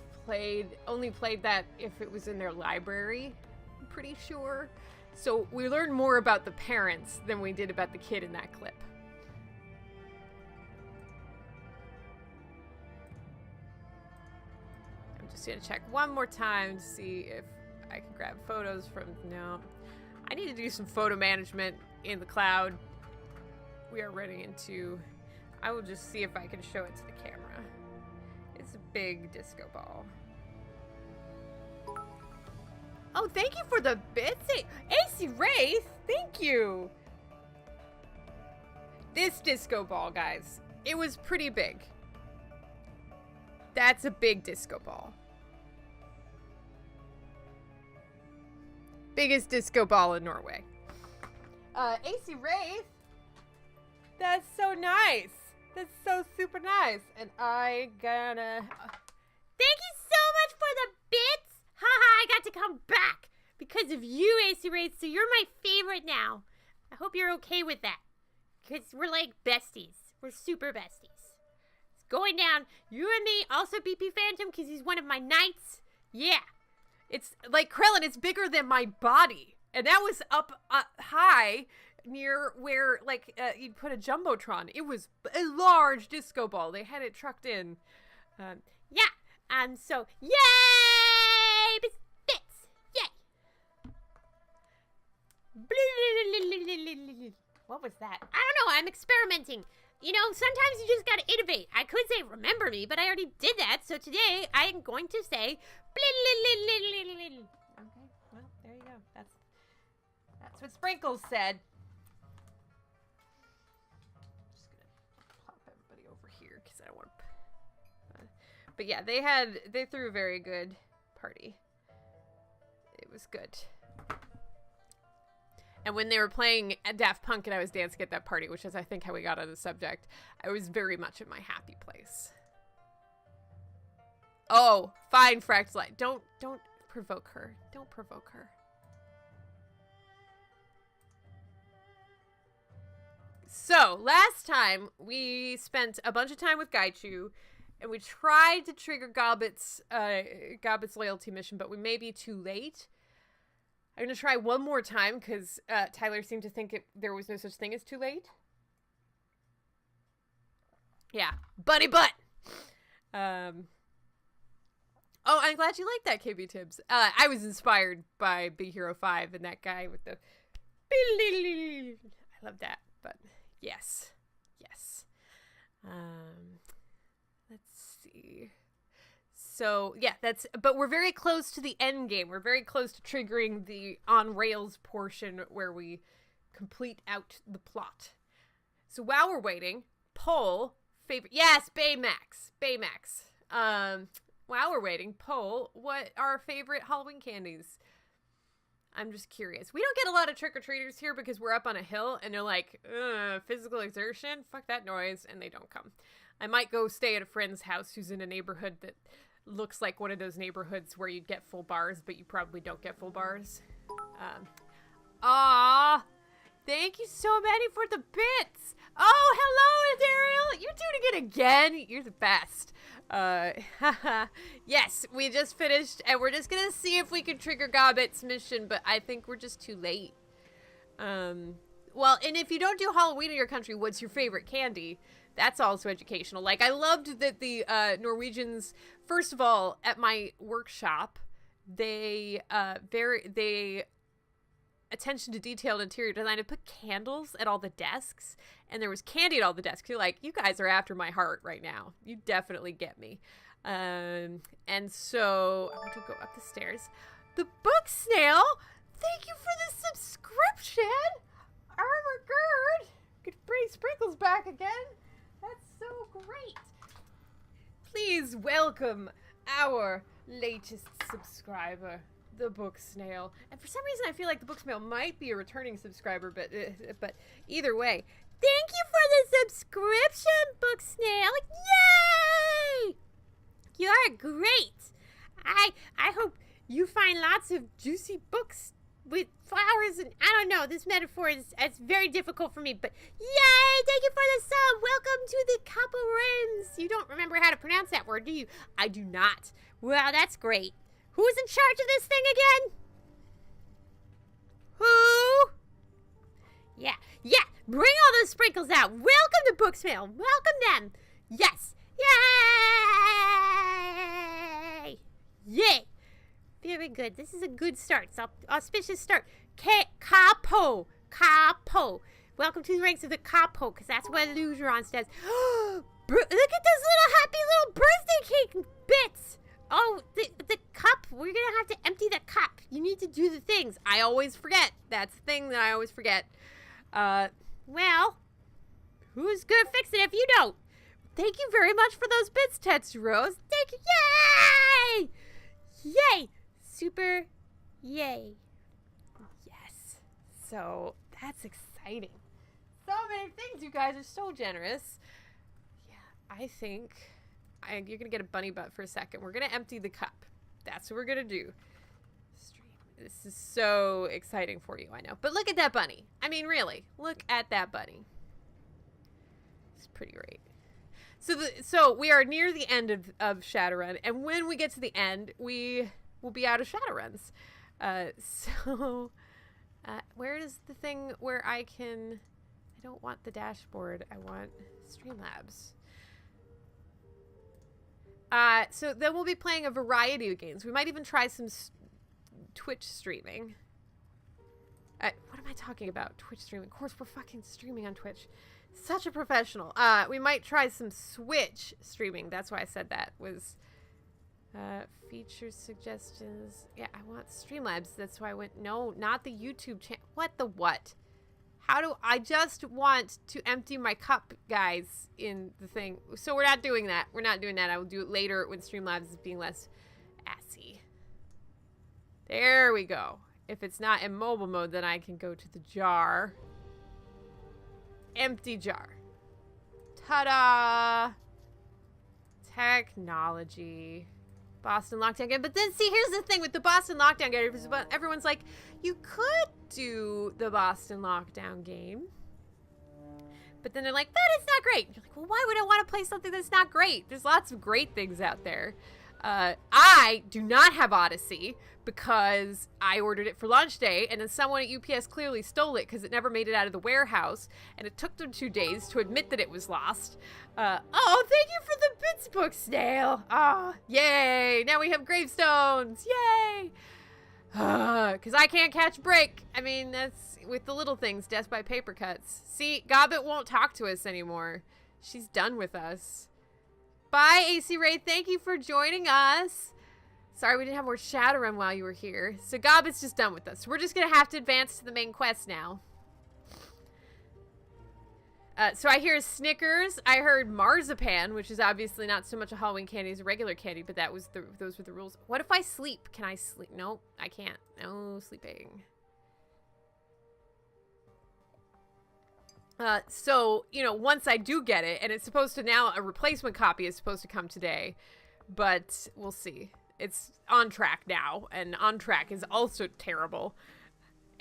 Speaker 2: only played that if it was in their library, I'm pretty sure. So we learned more about the parents than we did about the kid in that clip. I'm just gonna check one more time to see if I can grab photos from, no. I need to do some photo management in the cloud. We are running into, I will just see if I can show it to the camera. It's a big disco ball. Oh, thank you for the bits. AC Wraith, thank you. This disco ball, guys, it was pretty big. That's a big disco ball. Biggest disco ball in Norway. AC Wraith, that's so nice. That's so super nice. And I gonna...
Speaker 4: Thank you so much for the bits. Haha, I got to come back because of you, AC Wraith, so you're my favorite now. I hope you're okay with that. Because we're like besties. We're super besties. It's going down. You and me, also BP Phantom, because he's one of my knights. Yeah.
Speaker 2: It's like Krellin, it's bigger than my body. And that was up high near where, like, you'd put a Jumbotron. It was a large disco ball. They had it trucked in.
Speaker 4: Yeah. So, yay! Bits! Yay! What was that? I don't know. I'm experimenting. You know, sometimes you just gotta innovate. I could say remember me, but I already did that. So today, I am going to say... Okay,
Speaker 2: well, there you go. That's what Sprinkles said. Just gonna pop everybody over here because I don't want to. But yeah, they threw a very good party. It was good. And when they were playing Daft Punk and I was dancing at that party, which is I think how we got on the subject, I was very much in my happy place. Oh, fine, Fractalite. Don't provoke her. Don't provoke her. So, last time, we spent a bunch of time with Gaichu, and we tried to trigger Gobbet's loyalty mission, but we may be too late. I'm going to try one more time, because Tyler seemed to think there was no such thing as too late. Yeah, buddy butt! Oh, I'm glad you like that, KB Tibbs. I was inspired by Big Hero 5 and that guy with the... I love that, but yes. Yes. Let's see. So, yeah, but we're very close to the end game. We're very close to triggering the on-rails portion where we complete out the plot. So while we're waiting, poll, favorite... Yes, Baymax. While we're waiting, poll, what are our favorite Halloween candies? I'm just curious. We don't get a lot of trick-or-treaters here because we're up on a hill, and they're like, physical exertion? Fuck that noise, and they don't come. I might go stay at a friend's house who's in a neighborhood that looks like one of those neighborhoods where you'd get full bars, but you probably don't get full bars. Thank you so many for the bits! Oh, hello, Dariel! You're doing it again! You're the best. Yes, we just finished, and we're just gonna see if we can trigger Gobbet's mission, but I think we're just too late. Well, and if you don't do Halloween in your country, what's your favorite candy? That's also educational. Like, I loved that the Norwegians, first of all, at my workshop, they attention to detailed interior design. I put candles at all the desks, and there was candy at all the desks. You're like, you guys are after my heart right now. You definitely get me. And so I want to go up the stairs. The book snail, thank you for the subscription. Armor Gird, could bring Sprinkles back again. That's so
Speaker 1: Please welcome our latest subscriber, the Book Snail. And for some reason, I feel like the Book Snail might be a returning subscriber, but either way,
Speaker 4: Thank you for the subscription, Book Snail. Yay! You're great. I hope you find lots of juicy books with flowers, and I don't know, this metaphor is it's very difficult for me, but yay! Thank you for the sub. Welcome to the couple rooms. You don't remember how to pronounce that word, do you? I do not. Well, that's great. Who's in charge of this thing again? Who? Yeah. Bring all those sprinkles out. Welcome to Booksmail. Welcome them. Yes. Yay! Yay! Very good. This is a good start. It's an auspicious start. Capo. Welcome to the ranks of the capo, because that's what Lugeron says. Look at those little happy little birthday cake bits. Oh, the cup. We're going to have to empty the cup. You need to do the things. I always forget. That's the thing that I always forget. Well, who's going to fix it if you don't? Thank you very much for those bits, Tetsuros. Thank you. Yay! Yay! Super yay. Yes.
Speaker 1: so that's exciting. So many things. You guys are so generous. Yeah, I think you're going to get a bunny butt for a second. We're going to empty the cup. That's what we're going to do. Stream. This is so exciting for you, I know. But look at that bunny. I mean, really, look at that bunny. It's pretty great. So we are near the end of Shadowrun, and when we get to the end, we will be out of Shadowruns. Where is the thing where I don't want the dashboard. I want Streamlabs. So then we'll be playing a variety of games. We might even try some Twitch streaming. What am I talking about? Twitch streaming. Of course, we're fucking streaming on Twitch. Such a professional. We might try some Switch streaming. That's why I said that. Was features, suggestions. Yeah, I want Streamlabs. That's why I went, no, not the YouTube channel. What the what? How do I just want to empty my cup, guys, in the thing. So we're not doing that. We're not doing that. I will do it later when Streamlabs is being less assy. There we go. If it's not in mobile mode, then I can go to the jar. Empty jar. Ta-da! Technology. Boston Lockdown game. But then, see, here's the thing with the Boston Lockdown game. Everyone's like, you could do the Boston Lockdown game. But then they're like, that is not great. You're like, well, why would I want to play something that's not great? There's lots of great things out there. I do not have Odyssey because I ordered it for launch day, and then someone at UPS clearly stole it because it never made it out of the warehouse, and it took them 2 days to admit that it was lost. Oh, thank you for the bits, Book Snail. Ah, yay. Now we have gravestones. Yay. Because I can't catch a break. I mean, that's with the little things, death by paper cuts. See, Gobbet won't talk to us anymore. She's done with us. Bye, AC Ray. Thank you for joining us. Sorry we didn't have more Shadowrun while you were here. So Gobbet's just done with us. We're just going to have to advance to the main quest now. So I hear Snickers. I heard marzipan, which is obviously not so much a Halloween candy as a regular candy, but those were the rules. What if I sleep? Can I sleep? No, I can't. No sleeping. So, you know, once I do get it, and it's supposed to now, a replacement copy is supposed to come today, but we'll see. It's on track now, and on track is also terrible.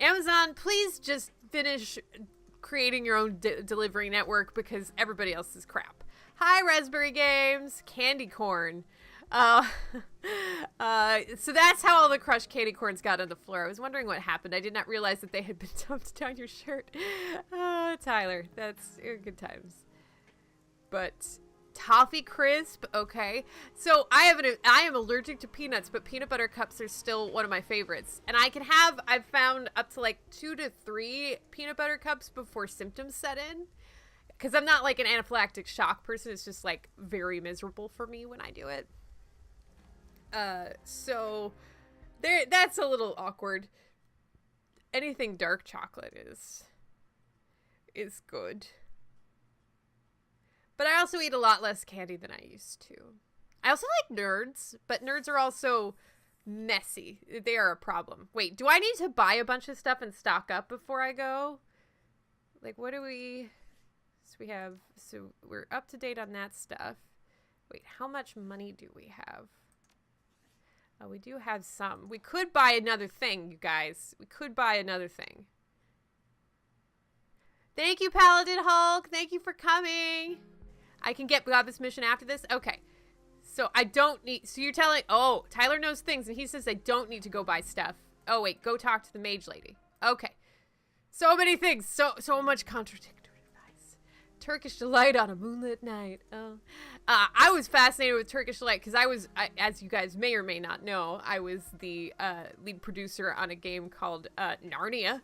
Speaker 1: Amazon, please just finish creating your own delivery network because everybody else is crap. Hi, Raspberry Games, candy corn. So that's how all the crushed candy corns got on the floor. I was wondering what happened. I did not realize that they had been dumped down your shirt. Tyler, that's good times. But toffee crisp, okay. So I am allergic to peanuts, but peanut butter cups are still one of my favorites. And I've found up to like 2 to 3 peanut butter cups before symptoms set in. Because I'm not like an anaphylactic shock person. It's just like very miserable for me when I do it. So that's a little awkward. Anything dark chocolate is good. But I also eat a lot less candy than I used to. I also like nerds, but nerds are also messy. They are a problem. Wait, do I need to buy a bunch of stuff and stock up before I go? Like, what do we... So we're up to date on that stuff. Wait, how much money do we have? Oh, we do have some. We could buy another thing, you guys. We could buy another thing. Thank you, Paladin Hulk. Thank you for coming. I can get this mission after this? Okay. So I don't need... So you're telling... Oh, Tyler knows things, and he says I don't need to go buy stuff. Oh, wait. Go talk to the mage lady. Okay. So many things. So much contradictory advice. Turkish delight on a moonlit night. Oh. I was fascinated with Turkish delight because as you guys may or may not know, I was the lead producer on a game called Narnia,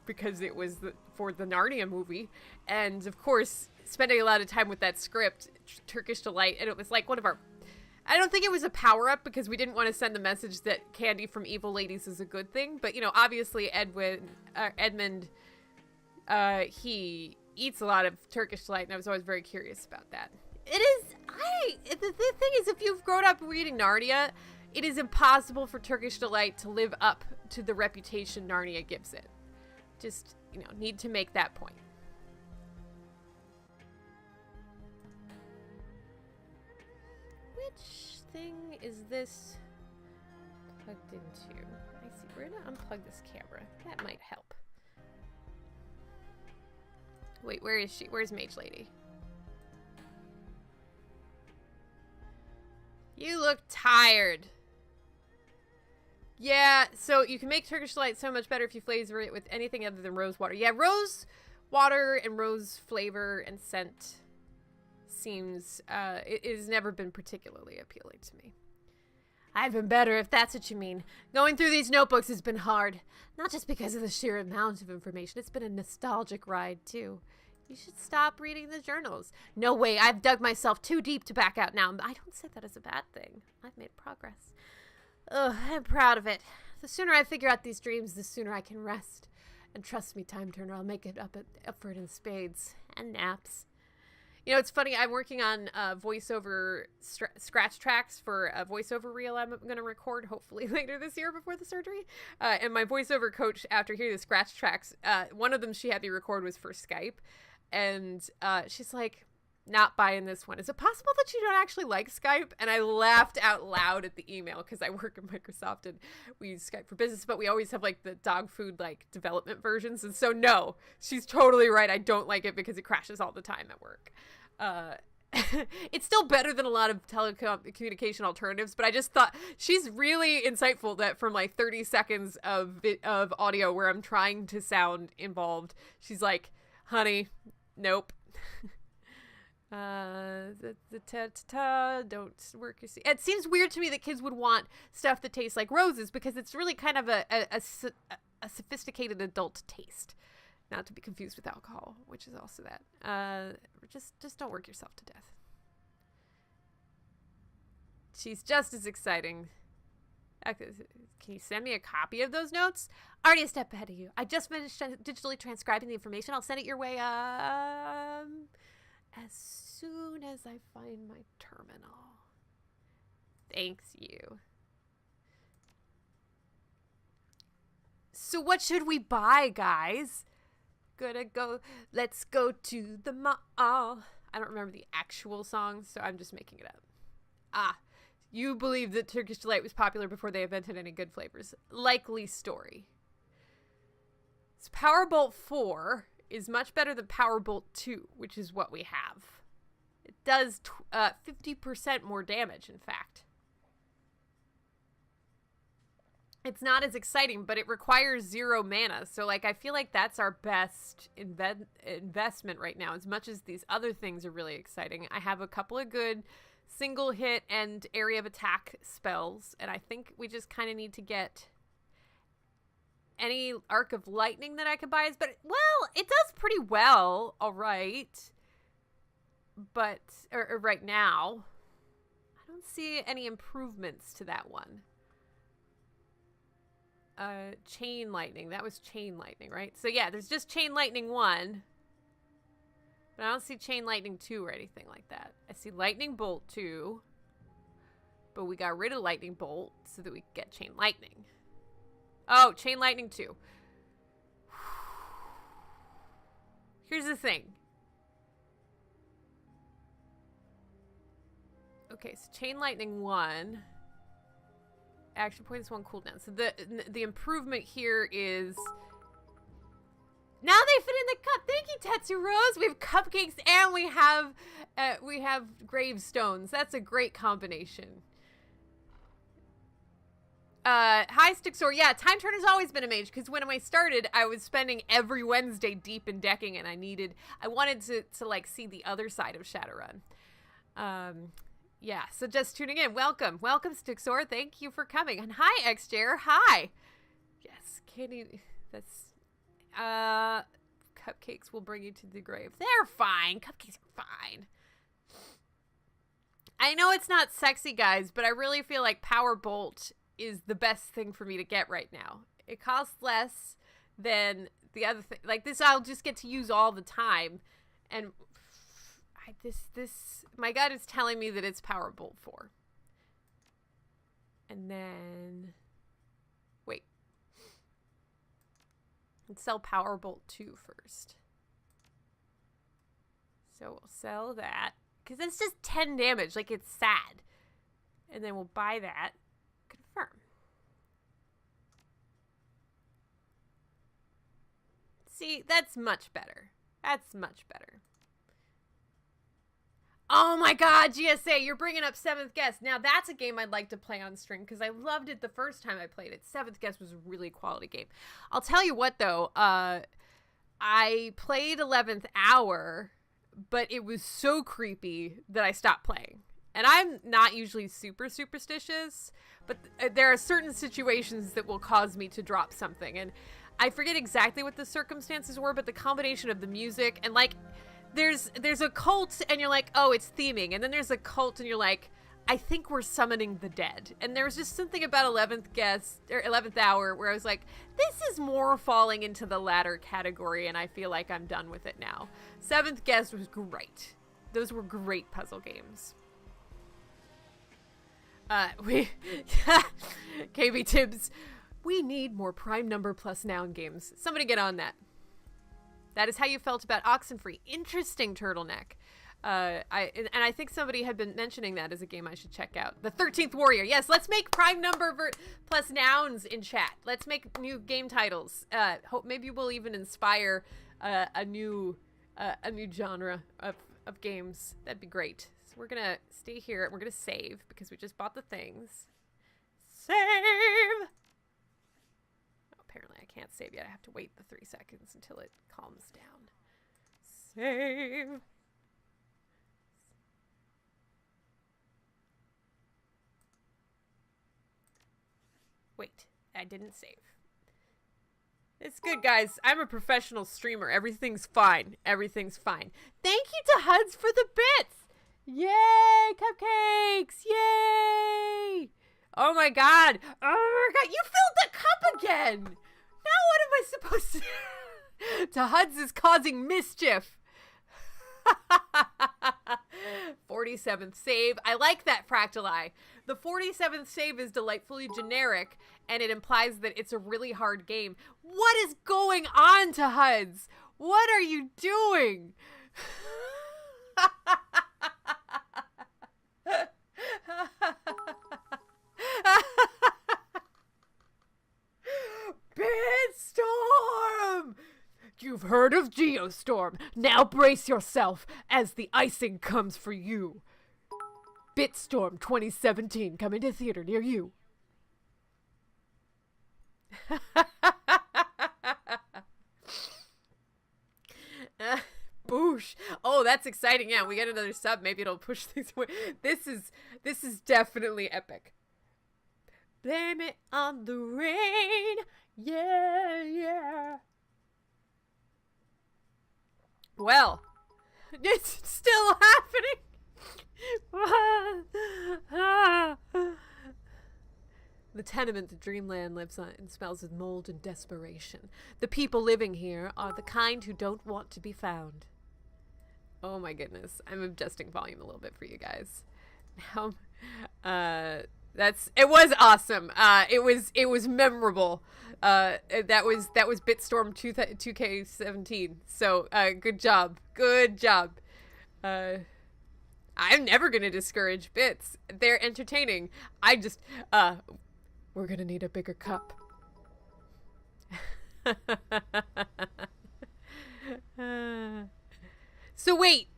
Speaker 1: because it was for the Narnia movie. And, of course, spending a lot of time with that script, Turkish delight, and it was like one of our... I don't think it was a power-up because we didn't want to send the message that candy from evil ladies is a good thing. But, you know, obviously Edmund, he eats a lot of Turkish delight, and I was always very curious about that. It is... The thing is, if you've grown up reading Narnia, it is impossible for Turkish delight to live up to the reputation Narnia gives it. Just, you know, need to make that point. Which thing is this plugged into? I see. We're gonna unplug this camera. That might help. Wait, where is she? Where's Mage Lady? You look tired. Yeah, so you can make Turkish delight so much better if you flavor it with anything other than rose water. Yeah, rose water and rose flavor and scent seems, it has never been particularly appealing to me. I've been better, if that's what you mean. Going through these notebooks has been hard. Not just because of the sheer amount of information. It's been a nostalgic ride, too. You should stop reading the journals. No way, I've dug myself too deep to back out now. I don't say that as a bad thing. I've made progress. Ugh, I'm proud of it. The sooner I figure out these dreams, the sooner I can rest. And trust me, Time Turner, I'll make it up for it in spades. And naps. You know, it's funny, I'm working on voiceover scratch tracks for a voiceover reel I'm going to record, hopefully later this year before the surgery. And my voiceover coach, after hearing the scratch tracks, one of them she had me record was for Skype. And she's like, not buying this one. Is it possible that you don't actually like Skype? And I laughed out loud at the email because I work at Microsoft and we use Skype for business, but we always have like the dog food like development versions. And so no, she's totally right. I don't like it because it crashes all the time at work. It's still better than a lot of telecommunication alternatives, but I just thought she's really insightful that from like 30 seconds of audio where I'm trying to sound involved, she's like, honey, nope. Don't work your seat. It seems weird to me that kids would want stuff that tastes like roses because it's really kind of a sophisticated adult taste. Not to be confused with alcohol, which is also that. Just don't work yourself to death. She's just as exciting. Can you send me a copy of those notes? Already a step ahead of you. I just finished digitally transcribing the information. I'll send it your way as soon as I find my terminal. Thanks, you. So what should we buy, guys? Let's go to the mall. I don't remember the actual song, so I'm just making it up. Ah, you believe that Turkish Delight was popular before they invented any good flavors. Likely story. So Powerbolt 4 is much better than Powerbolt 2, which is what we have. It does 50% more damage, in fact. It's not as exciting, but it requires 0 mana. So, like, I feel like that's our best investment right now. As much as these other things are really exciting, I have a couple of good single hit and area of attack spells, and I think we just kind of need to get any Arc of Lightning that I could buy. But, well, it does pretty well, all right. But, or right now, I don't see any improvements to that one. Chain Lightning. That was Chain Lightning, right? So yeah, there's just Chain Lightning 1. But I don't see Chain Lightning 2 or anything like that. I see Lightning Bolt 2. but we got rid of lightning bolt so that we could get chain lightning. Oh, chain lightning 2. Here's the thing. Okay, so chain lightning 1. Action points 1 cooldown. So the improvement here is now they fit in the cup. Thank you, Tetsu Rose. We have cupcakes and we have gravestones. That's a great combination. Hi, Stixor. Yeah, Time Turner's always been a mage, because when I started, I was spending every Wednesday deep in decking, and I wanted to like, see the other side of Shadowrun. Yeah, so just tuning in. Welcome. Welcome, Stixor. Thank you for coming. And hi, XJR. Hi. Yes, Katie, that's, cupcakes will bring you to the grave. They're fine. Cupcakes are fine. I know it's not sexy, guys, but I really feel like Power Bolt is the best thing for me to get right now. It costs less than the other thing. Like this, I'll just get to use all the time. And my gut is telling me that it's Power Bolt 4. And then, wait. Let's sell Power Bolt 2 first. So we'll sell that, because it's just 10 damage. Like, it's sad. And then we'll buy that. Confirm. See, that's much better. That's much better. Oh my god, GSA, you're bringing up 7th Guest. Now, that's a game I'd like to play on stream, because I loved it the first time I played it. 7th Guest was a really quality game. I'll tell you what, though. I played 11th Hour, but it was so creepy that I stopped playing. And I'm not usually super superstitious, but there are certain situations that will cause me to drop something. And I forget exactly what the circumstances were, but the combination of the music and, like, there's a cult and you're like, oh, it's theming. And then there's a cult and you're like, I think we're summoning the dead. And there was just something about 11th Hour where I was like, this is more falling into the latter category, and I feel like I'm done with it now. 7th Guest was great. Those were great puzzle games. KB Tibbs, we need more prime number plus noun games. Somebody get on that. That is how you felt about Oxenfree. Interesting, Turtleneck. I think somebody had been mentioning that as a game I should check out. The 13th Warrior. Yes, let's make prime number plus nouns in chat. Let's make new game titles. Hope maybe we'll even inspire a new genre of games. That'd be great. So we're gonna stay here. We're gonna save because we just bought the things. Save. Apparently I can't save yet. I have to wait the 3 seconds until it calms down. Save. Wait, I didn't save. It's good, guys. I'm a professional streamer. Everything's fine. Everything's fine. Thank you to HUDs for the bits. Yay, cupcakes. Yay. Oh my god. Oh my god. You filled the cup again. Now what am I supposed to do? To HUDs is causing mischief. 47th save. I like that, Fractal Eye. The 47th save is delightfully generic, and it implies that it's a really hard game. What is going on to HUDs? What are you doing? Bitstorm! You've heard of Geostorm. Now brace yourself as the icing comes for you. Bitstorm 2017 coming to theater near you. Boosh. Oh, that's exciting. Yeah, we get another sub. Maybe it'll push things away. This is definitely epic. Blame it on the rain. Yeah, yeah. Well, it's still happening. The tenement that Dreamland lives on and smells of mold and desperation. The people living here are the kind who don't want to be found. Oh my goodness. I'm adjusting volume a little bit for you guys. Now, It was awesome. It was memorable. That was Bitstorm 2K17. So, good job. Good job. I'm never gonna discourage bits. They're entertaining. We're gonna need a bigger cup. So wait,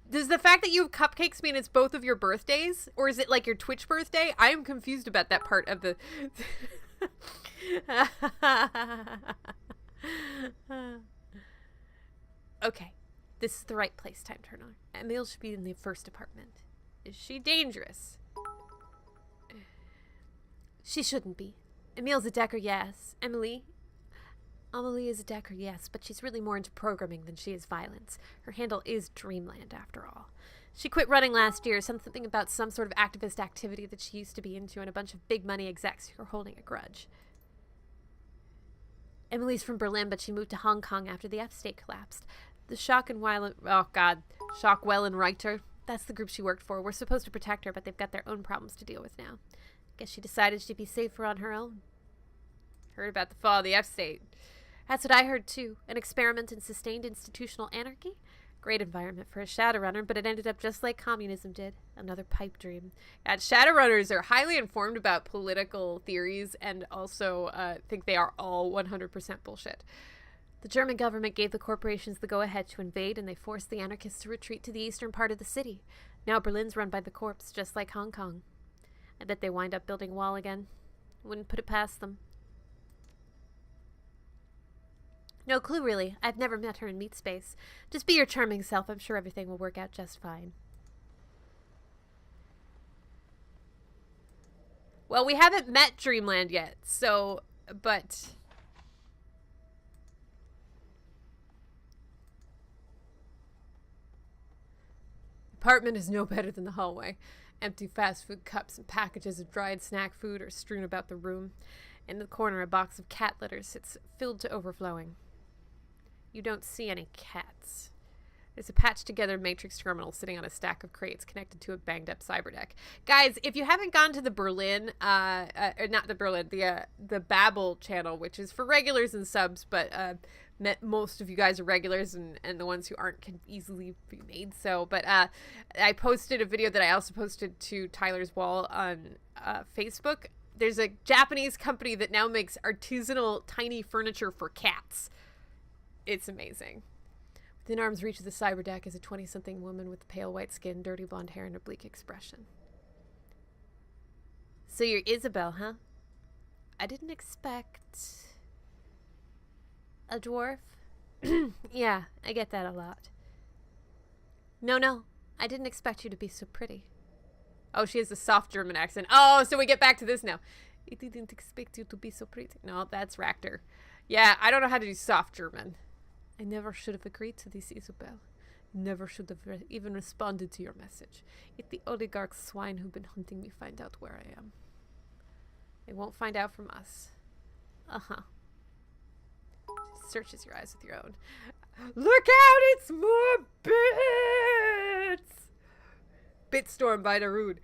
Speaker 1: does the fact that you have cupcakes mean it's both of your birthdays? Or is it like your Twitch birthday? I am confused about that part of the... Okay, this is the right place, Time Turner. Emil should be in the first apartment. Is she dangerous? She shouldn't be. Emil's a Decker, yes. Amelie is a Decker, yes, but she's really more into programming than she is violence. Her handle is Dreamland, after all. She quit running last year, something about some sort of activist activity that she used to be into, and a bunch of big money execs who are holding a grudge. Emily's from Berlin, but she moved to Hong Kong after the F-state collapsed. The Schockwellenreiter. That's the group she worked for. We're supposed to protect her, but they've got their own problems to deal with now. Guess she decided she'd be safer on her own. Heard about the fall of the F-state. That's what I heard, too. An experiment in sustained institutional anarchy? Great environment for a Shadowrunner, but it ended up just like communism did. Another pipe dream. And Shadowrunners are highly informed about political theories and also think they are all 100% bullshit. The German government gave the corporations the go-ahead to invade, and they forced the anarchists to retreat to the eastern part of the city. Now Berlin's run by the corps, just like Hong Kong. I bet they wind up building a wall again. Wouldn't put it past them. No clue, really. I've never met her in meat space. Just be your charming self. I'm sure everything will work out just fine. Well, we haven't met Dreamland yet, so... But... Apartment is no better than the hallway. Empty fast food cups and packages of dried snack food are strewn about the room. In the corner, a box of cat litter sits filled to overflowing. You don't see any cats. There's a patched-together Matrix terminal sitting on a stack of crates connected to a banged-up cyberdeck. Guys, if you haven't gone to the Berlin, not the Berlin, the Babel channel, which is for regulars and subs, but most of you guys are regulars, and the ones who aren't can easily be made so. But I posted a video that I also posted to Tyler's wall on Facebook. There's a Japanese company that now makes artisanal tiny furniture for cats. It's amazing. Within arm's reach of the cyberdeck is a 20-something woman with pale white skin, dirty blonde hair, and a bleak expression. So you're Isabel, huh? I didn't expect... A dwarf? Yeah, I get that a lot. No, I didn't expect you to be so pretty. Oh, she has a soft German accent. Oh, so we get back to this now. I didn't expect you to be so pretty. No, that's Ractor. Yeah, I don't know how to do soft German. I never should have agreed to this, Isabel. Never should have even responded to your message. If the oligarch swine who've been hunting me find out where I am. They won't find out from us. Uh-huh. Searches your eyes with your own. Look out, it's more bits! Bitstorm by Darude.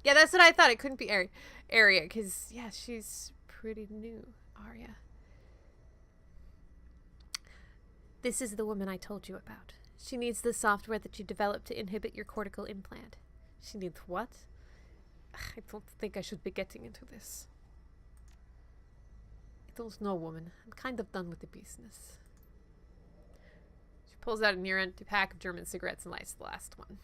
Speaker 1: Yeah, that's what I thought. It couldn't be Arya, because, yeah, she's pretty new, Arya. This is the woman I told you about. She needs the software that you developed to inhibit your cortical implant. She needs what? I don't think I should be getting into this. I don't know, woman. I'm kind of done with the business. She pulls out a near-empty pack of German cigarettes and lights the last one.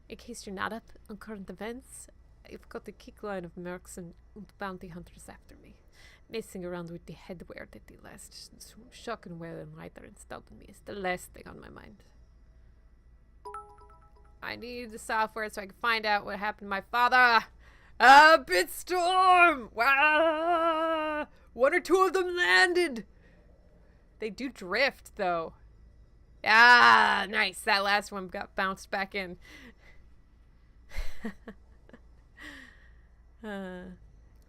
Speaker 1: In case you're not up on current events, I've got a kick line of mercs and bounty hunters after me. Messing around with the headwear that the last Schockwellenreiter installed on me is the last thing on my mind. I need the software so I can find out what happened to my father. Bitstorm! Wow! One or two of them landed. They do drift, though. Ah, nice. That last one got bounced back in. Your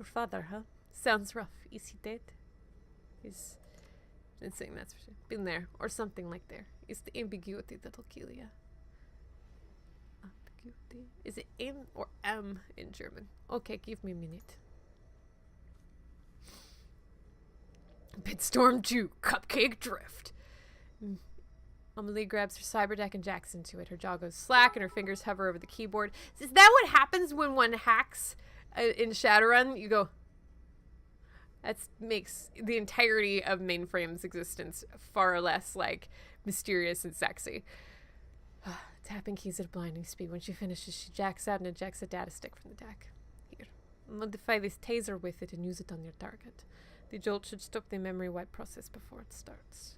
Speaker 1: father, huh? Sounds rough. Is he dead? He's missing, that's for sure. Been there, or something like there.
Speaker 2: It's the ambiguity that'll kill you. Ambiguity. Is it M or M in German? Okay, give me a minute. Bitstorm 2, Cupcake Drift. Amelie grabs her cyberdeck and jacks into it. Her jaw goes slack and her fingers hover over the keyboard. Is that what happens when one hacks in Shadowrun? You go... That makes the entirety of Mainframe's existence far less, like, mysterious and sexy. Tapping keys at a blinding speed. When she finishes, she jacks out and ejects a data stick from the deck. Here. Modify this taser with it and use it on your target. The jolt should stop the memory wipe process before it starts.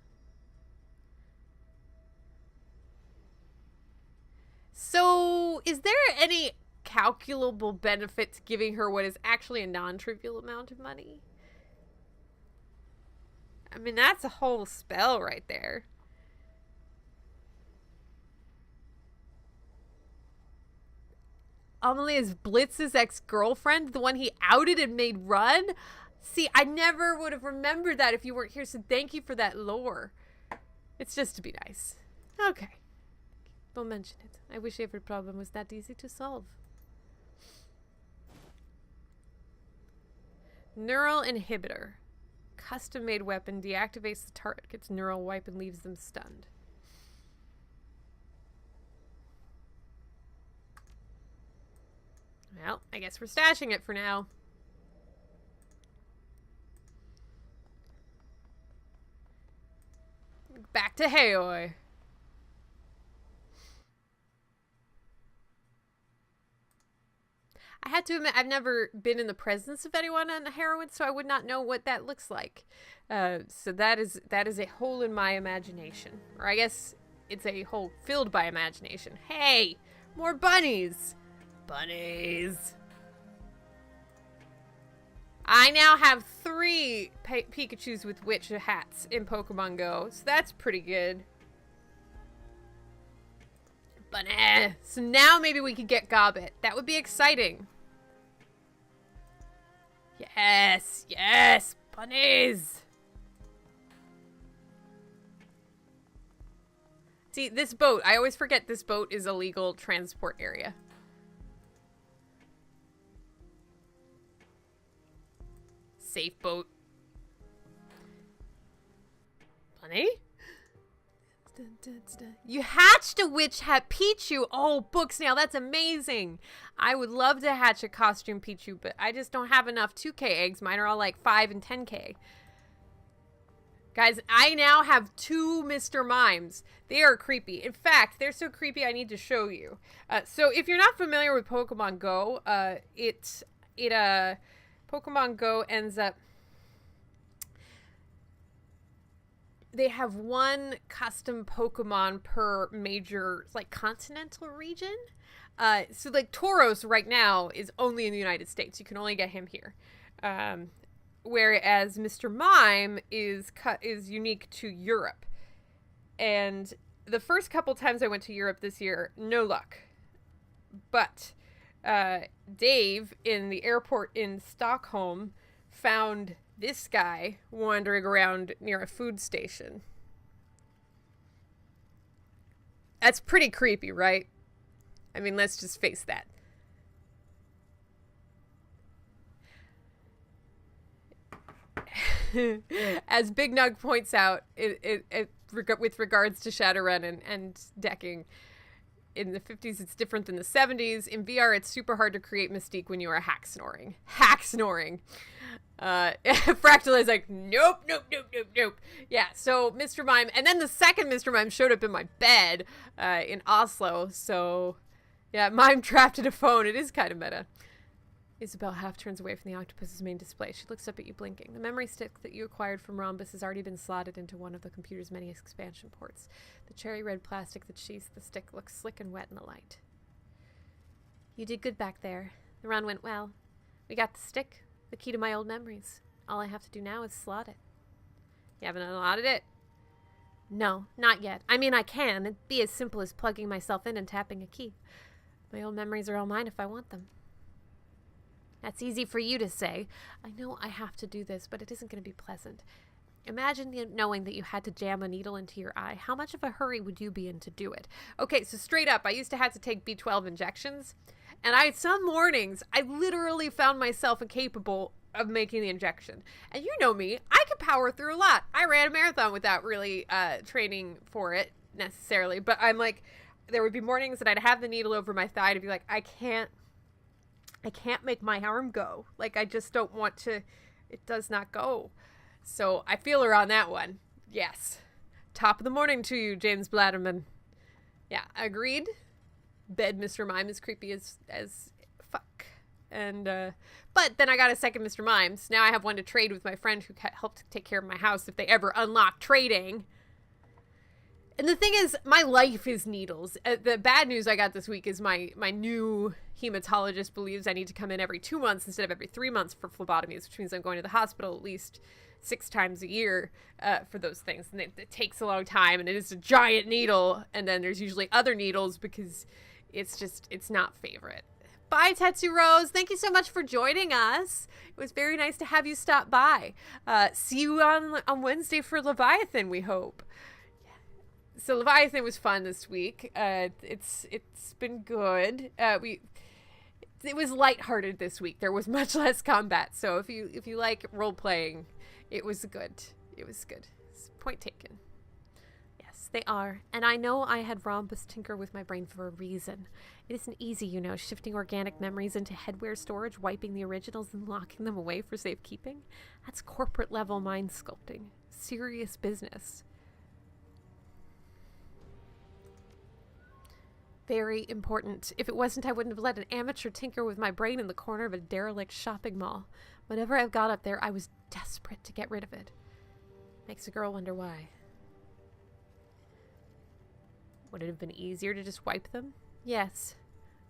Speaker 2: So, is there any calculable benefit to giving her what is actually a non-trivial amount of money? I mean, that's a whole spell right there. Amelie is Blitz's ex-girlfriend, the one he outed and made run? See, I never would have remembered that if you weren't here, so thank you for that lore. It's just to be nice. Okay. Don't mention it. I wish every problem was that easy to solve. Neural inhibitor. Custom-made weapon deactivates the target's neural wipe and leaves them stunned. Well, I guess we're stashing it for now. Back to Heoi. I had to admit, I've never been in the presence of anyone on heroin, so I would not know what that looks like. So that is a hole in my imagination. Or I guess it's a hole filled by imagination. Hey! More bunnies! Bunnies! I now have 3 Pikachus with witch hats in Pokemon Go, so that's pretty good. Bunny! So now maybe we could get Gobbit. That would be exciting. Yes! Yes! Bunnies! See, this boat, I always forget this boat is a legal transport area. Safe boat. Bunny? You hatched a witch hat Pichu. Oh, books now. That's amazing. I would love to hatch a costume Pichu, but I just don't have enough 2K eggs. Mine are all like 5 and 10K. Guys, I now have 2 Mr. Mimes. They are creepy. In fact, they're so creepy I need to show you. So if you're not familiar with Pokemon Go, Pokemon Go ends up... They have 1 custom Pokemon per major, like, continental region. So, like, Tauros right now is only in the United States. You can only get him here. Whereas Mr. Mime is unique to Europe. And the first couple times I went to Europe this year, no luck. But Dave in the airport in Stockholm found this guy wandering around near a food station. That's pretty creepy, right? I mean, let's just face that. As Big Nug points out, with regards to Shadowrun and decking, in the 50s it's different than the 70s. In VR, it's super hard to create mystique when you are hack snoring. Hack snoring! Fractal is like, nope. Yeah, so Mr. Mime, and then the second Mr. Mime showed up in my bed in Oslo, so yeah, Mime trapped in a phone. It is kind of meta. Isabel half turns away from the octopus's main display. She looks up at you, blinking. The memory stick that you acquired from Rhombus has already been slotted into one of the computer's many expansion ports. The cherry red plastic that sheathes the stick looks slick and wet in the light. You did good back there. The run went well. We got the stick, the key to my old memories. All I have to do now is slot it. You haven't unlocked it? No, not yet. I mean, I can. It'd be as simple as plugging myself in and tapping a key. My old memories are all mine if I want them. That's easy for you to say. I know I have to do this, but it isn't going to be pleasant. Imagine knowing that you had to jam a needle into your eye. How much of a hurry would you be in to do it? Okay, so straight up, I used to have to take B12 injections. And some mornings, I literally found myself incapable of making the injection. And you know me, I could power through a lot. I ran a marathon without really training for it necessarily. But I'm like, there would be mornings that I'd have the needle over my thigh to be like, I can't make my arm go. Like, I just don't want to. It does not go. So I feel her on that one. Yes. Top of the morning to you, James Blatterman. Yeah, agreed. Bed Mr. Mime is creepy as fuck. And but then I got a second Mr. Mimes. Now I have one to trade with my friend who helped take care of my house if they ever unlock trading. And the thing is, my life is needles. The bad news I got this week is my new hematologist believes I need to come in every 2 months instead of every 3 months for phlebotomies, which means I'm going to the hospital at least 6 times a year for those things. And it takes a long time, and it is a giant needle. And then there's usually other needles because it's not favorite. Bye, Tetsu Rose. Thank you so much for joining us. It was very nice to have you stop by. See you on Wednesday for Leviathan, we hope. So Leviathan was fun this week. It's been good. It was lighthearted this week. There was much less combat. So if you like role playing, it was good. It was good. Point taken. Yes, they are. And I know I had Rhombus tinker with my brain for a reason. It isn't easy, shifting organic memories into headwear storage, wiping the originals, and locking them away for safekeeping. That's corporate level mind sculpting. Serious business. Very important. If it wasn't, I wouldn't have let an amateur tinker with my brain in the corner of a derelict shopping mall. Whenever I've got up there, I was desperate to get rid of it. Makes a girl wonder why. Would it have been easier to just wipe them? Yes,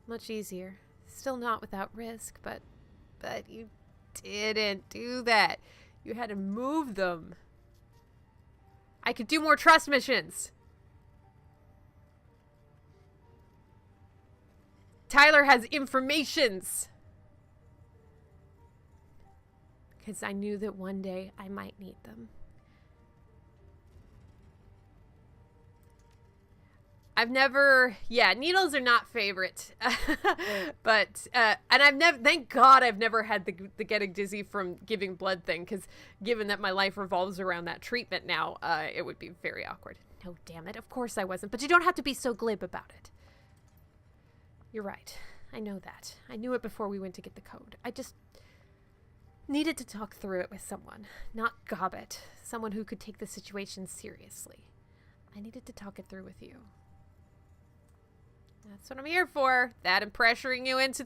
Speaker 2: much easier. Still not without risk, but you didn't do that. You had to move them. I could do more trust missions. Tyler has informations. Because I knew that one day I might need them. Needles are not favorite. But, and thank God I've never had the getting dizzy from giving blood thing, because given that my life revolves around that treatment now, it would be very awkward. No, damn it. Of course I wasn't. But you don't have to be so glib about it. You're right. I know that. I knew it before we went to get the code. I just needed to talk through it with someone. Not Gobbet. Someone who could take the situation seriously. I needed to talk it through with you. That's what I'm here for. That and pressuring you into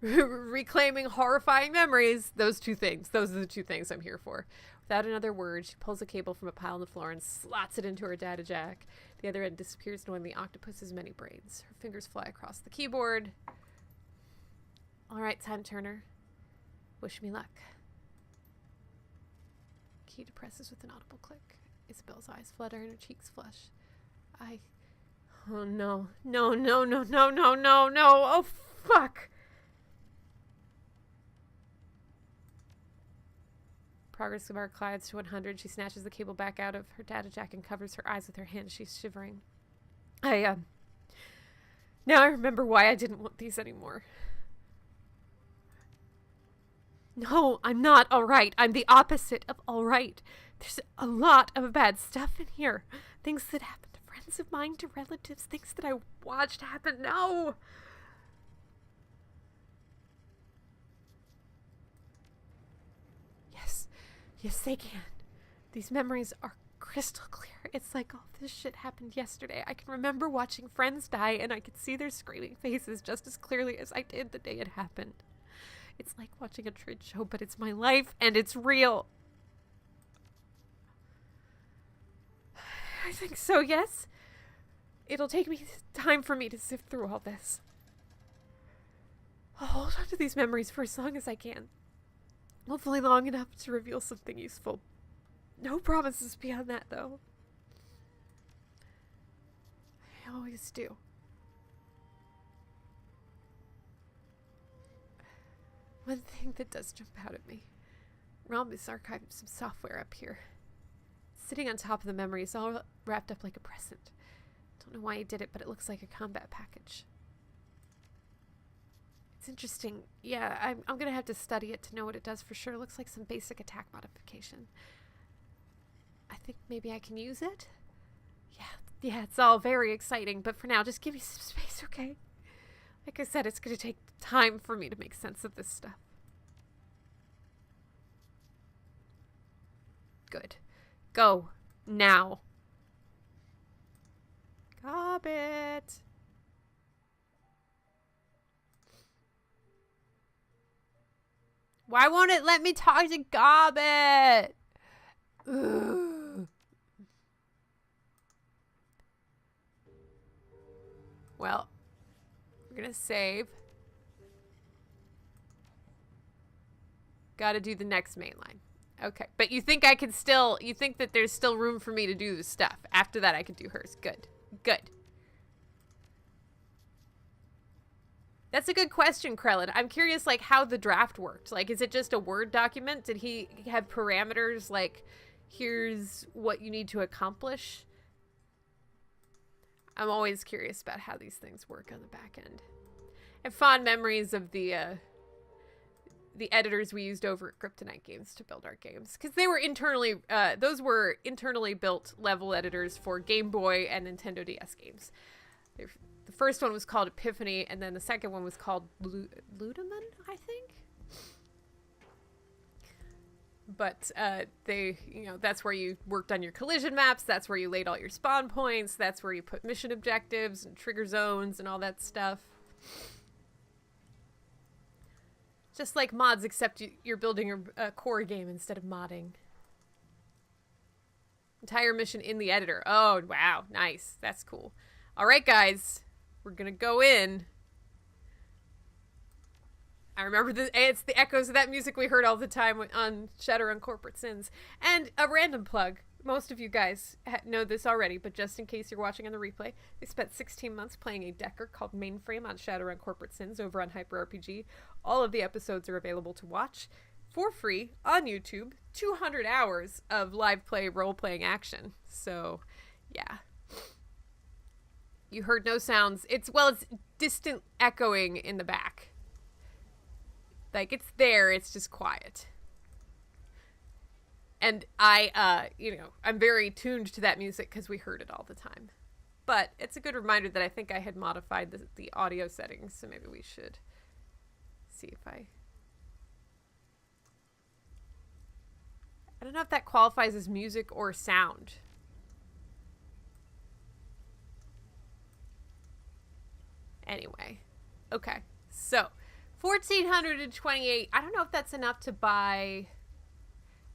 Speaker 2: reclaiming horrifying memories. Those two things. Those are the two things I'm here for. Without another word, she pulls a cable from a pile on the floor and slots it into her data jack. The other end disappears knowing the octopus's many brains. Her fingers fly across the keyboard. All right, time turner. Wish me luck. Key depresses with an audible click. Isabel's eyes flutter and her cheeks flush. Oh no. No. Oh fuck. Progress bar glides to 100. She snatches the cable back out of her data jack and covers her eyes with her hand. She's shivering. Now I remember why I didn't want these anymore. No, I'm not all right. I'm the opposite of all right. There's a lot of bad stuff in here. Things that happen to friends of mine, to relatives, things that I watched happen. No! Yes, they can. These memories are crystal clear. It's like all this shit happened yesterday. I can remember watching friends die, and I could see their screaming faces just as clearly as I did the day it happened. It's like watching a Trid show, but it's my life, and it's real. I think so, yes. It'll take me time for me to sift through all this. I'll hold on to these memories for as long as I can. Hopefully long enough to reveal something useful. No promises beyond that, though. I always do. One thing that does jump out at me. Realm is archiving some software up here. It's sitting on top of the memories, all wrapped up like a present. Don't know why he did it, but it looks like a combat package. It's interesting. Yeah, I'm gonna have to study it to know what it does for sure. It looks like some basic attack modification. I think maybe I can use it? Yeah, it's all very exciting, but for now, just give me some space, okay? Like I said, it's gonna take time for me to make sense of this stuff. Good. Go. Now. Gobbit. Why won't it let me talk to Gobbit? Ugh. Well, we're gonna save. Gotta do the next main line. Okay, but you think I can still, you think that there's still room for me to do the stuff. After that, I can do hers. Good. Good. That's a good question, Krellin. I'm curious, like, how the draft worked. Like, is it just a Word document? Did he have parameters, like, here's what you need to accomplish? I'm always curious about how these things work on the back end. I have fond memories of the editors we used over at Kryptonite Games to build our games. Because they were internally, those were internally built level editors for Game Boy and Nintendo DS games. The first one was called Epiphany, and then the second one was called Ludeman, I think? But they, you know, that's where you worked on your collision maps, that's where you laid all your spawn points, that's where you put mission objectives and trigger zones and all that stuff. Just like mods, except you're building a core game instead of modding. Entire mission in the editor. Oh, wow. Nice. That's cool. All right, guys. We're going to go in. I remember it's the echoes of that music we heard all the time on Shadowrun Corporate Sins. And a random plug. Most of you guys know this already, but just in case you're watching on the replay, they spent 16 months playing a Decker called Mainframe on Shadowrun Corporate Sins over on HyperRPG. All of the episodes are available to watch for free on YouTube. 200 hours of live play role-playing action. So, yeah. You heard no sounds. It's distant echoing in the back. Like, it's there, it's just quiet. And I'm very tuned to that music because we heard it all the time. But it's a good reminder that I think I had modified the audio settings, so maybe we should see if I don't know if that qualifies as music or sound. Anyway. Okay. So, 1,428. I don't know if that's enough to buy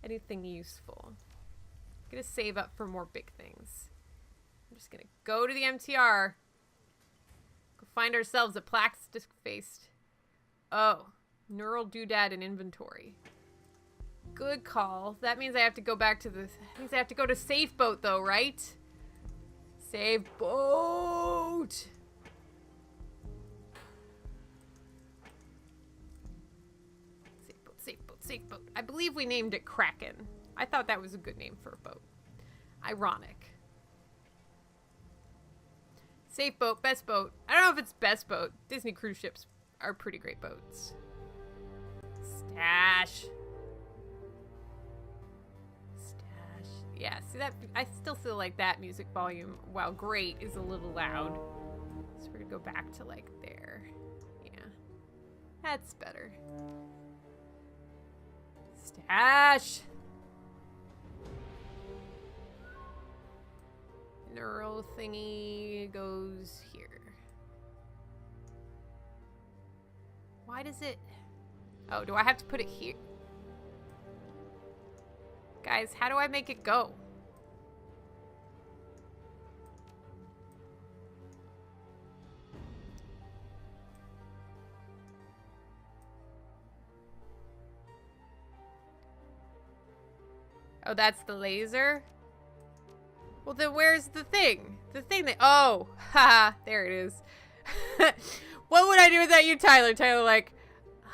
Speaker 2: anything useful. I'm going to save up for more big things. I'm just going to go to the MTR. Go find ourselves a plastic-faced. Oh. Neural doodad in inventory. Good call. That means I have to go back to I have to go to Safe Boat, though, right? Safe Boat! Safe boat. I believe we named it Kraken. I thought that was a good name for a boat. Ironic. Safe boat, best boat. I don't know if it's best boat. Disney cruise ships are pretty great boats. Stash. Yeah, see that? I still feel like that music volume, while great, is a little loud. So we're gonna go back to like there. Yeah. That's better. Stash! Neural thingy goes here. Why does it... Oh, do I have to put it here? Guys, how do I make it go? Oh, that's the laser? Well, then where's the thing? The thing that... Oh! Haha, there it is. What would I do without you, Tyler? Tyler like...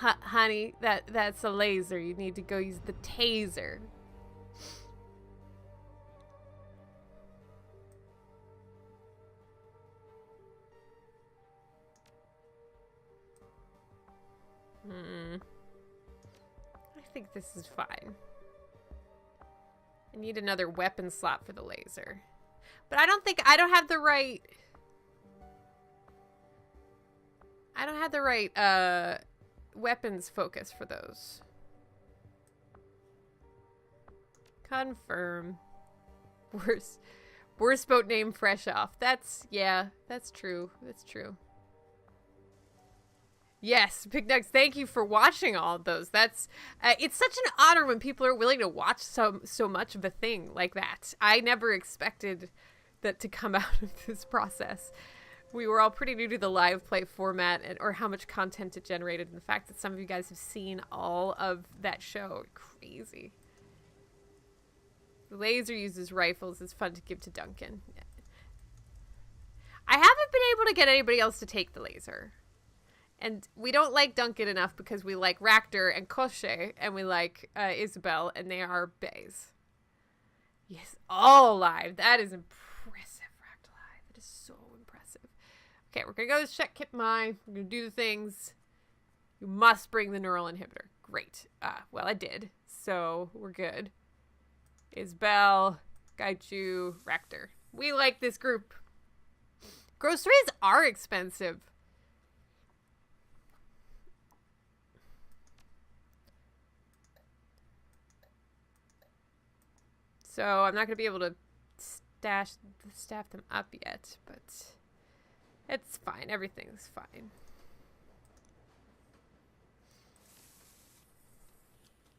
Speaker 2: Honey, that's a laser. You need to go use the taser. I think this is fine. I need another weapon slot for the laser. But I don't have the right... I don't have the right, weapons focus for those. Confirm. Worst boat name fresh off. Yeah, that's true. That's true. Yes, Big Nugs, thank you for watching all of those. That's it's such an honor when people are willing to watch so much of a thing like that. I never expected that to come out of this process. We were all pretty new to the live play format or how much content it generated, and the fact that some of you guys have seen all of that show. Crazy. The laser uses rifles. It's fun to give to Duncan. Yeah. I haven't been able to get anybody else to take the laser. And we don't like Duncan enough because we like Ractor and Koshe, and we like Isabel, and they are bays. Yes, all alive. That is impressive, Ractor. That is so impressive. Okay, we're going to go to check Kip Mai. We're going to do the things. You must bring the neural inhibitor. Great. Well, I did. So, we're good. Isabel, Gaichu, Ractor. We like this group. Groceries are expensive. So I'm not going to be able to staff them up yet, but it's fine. Everything's fine.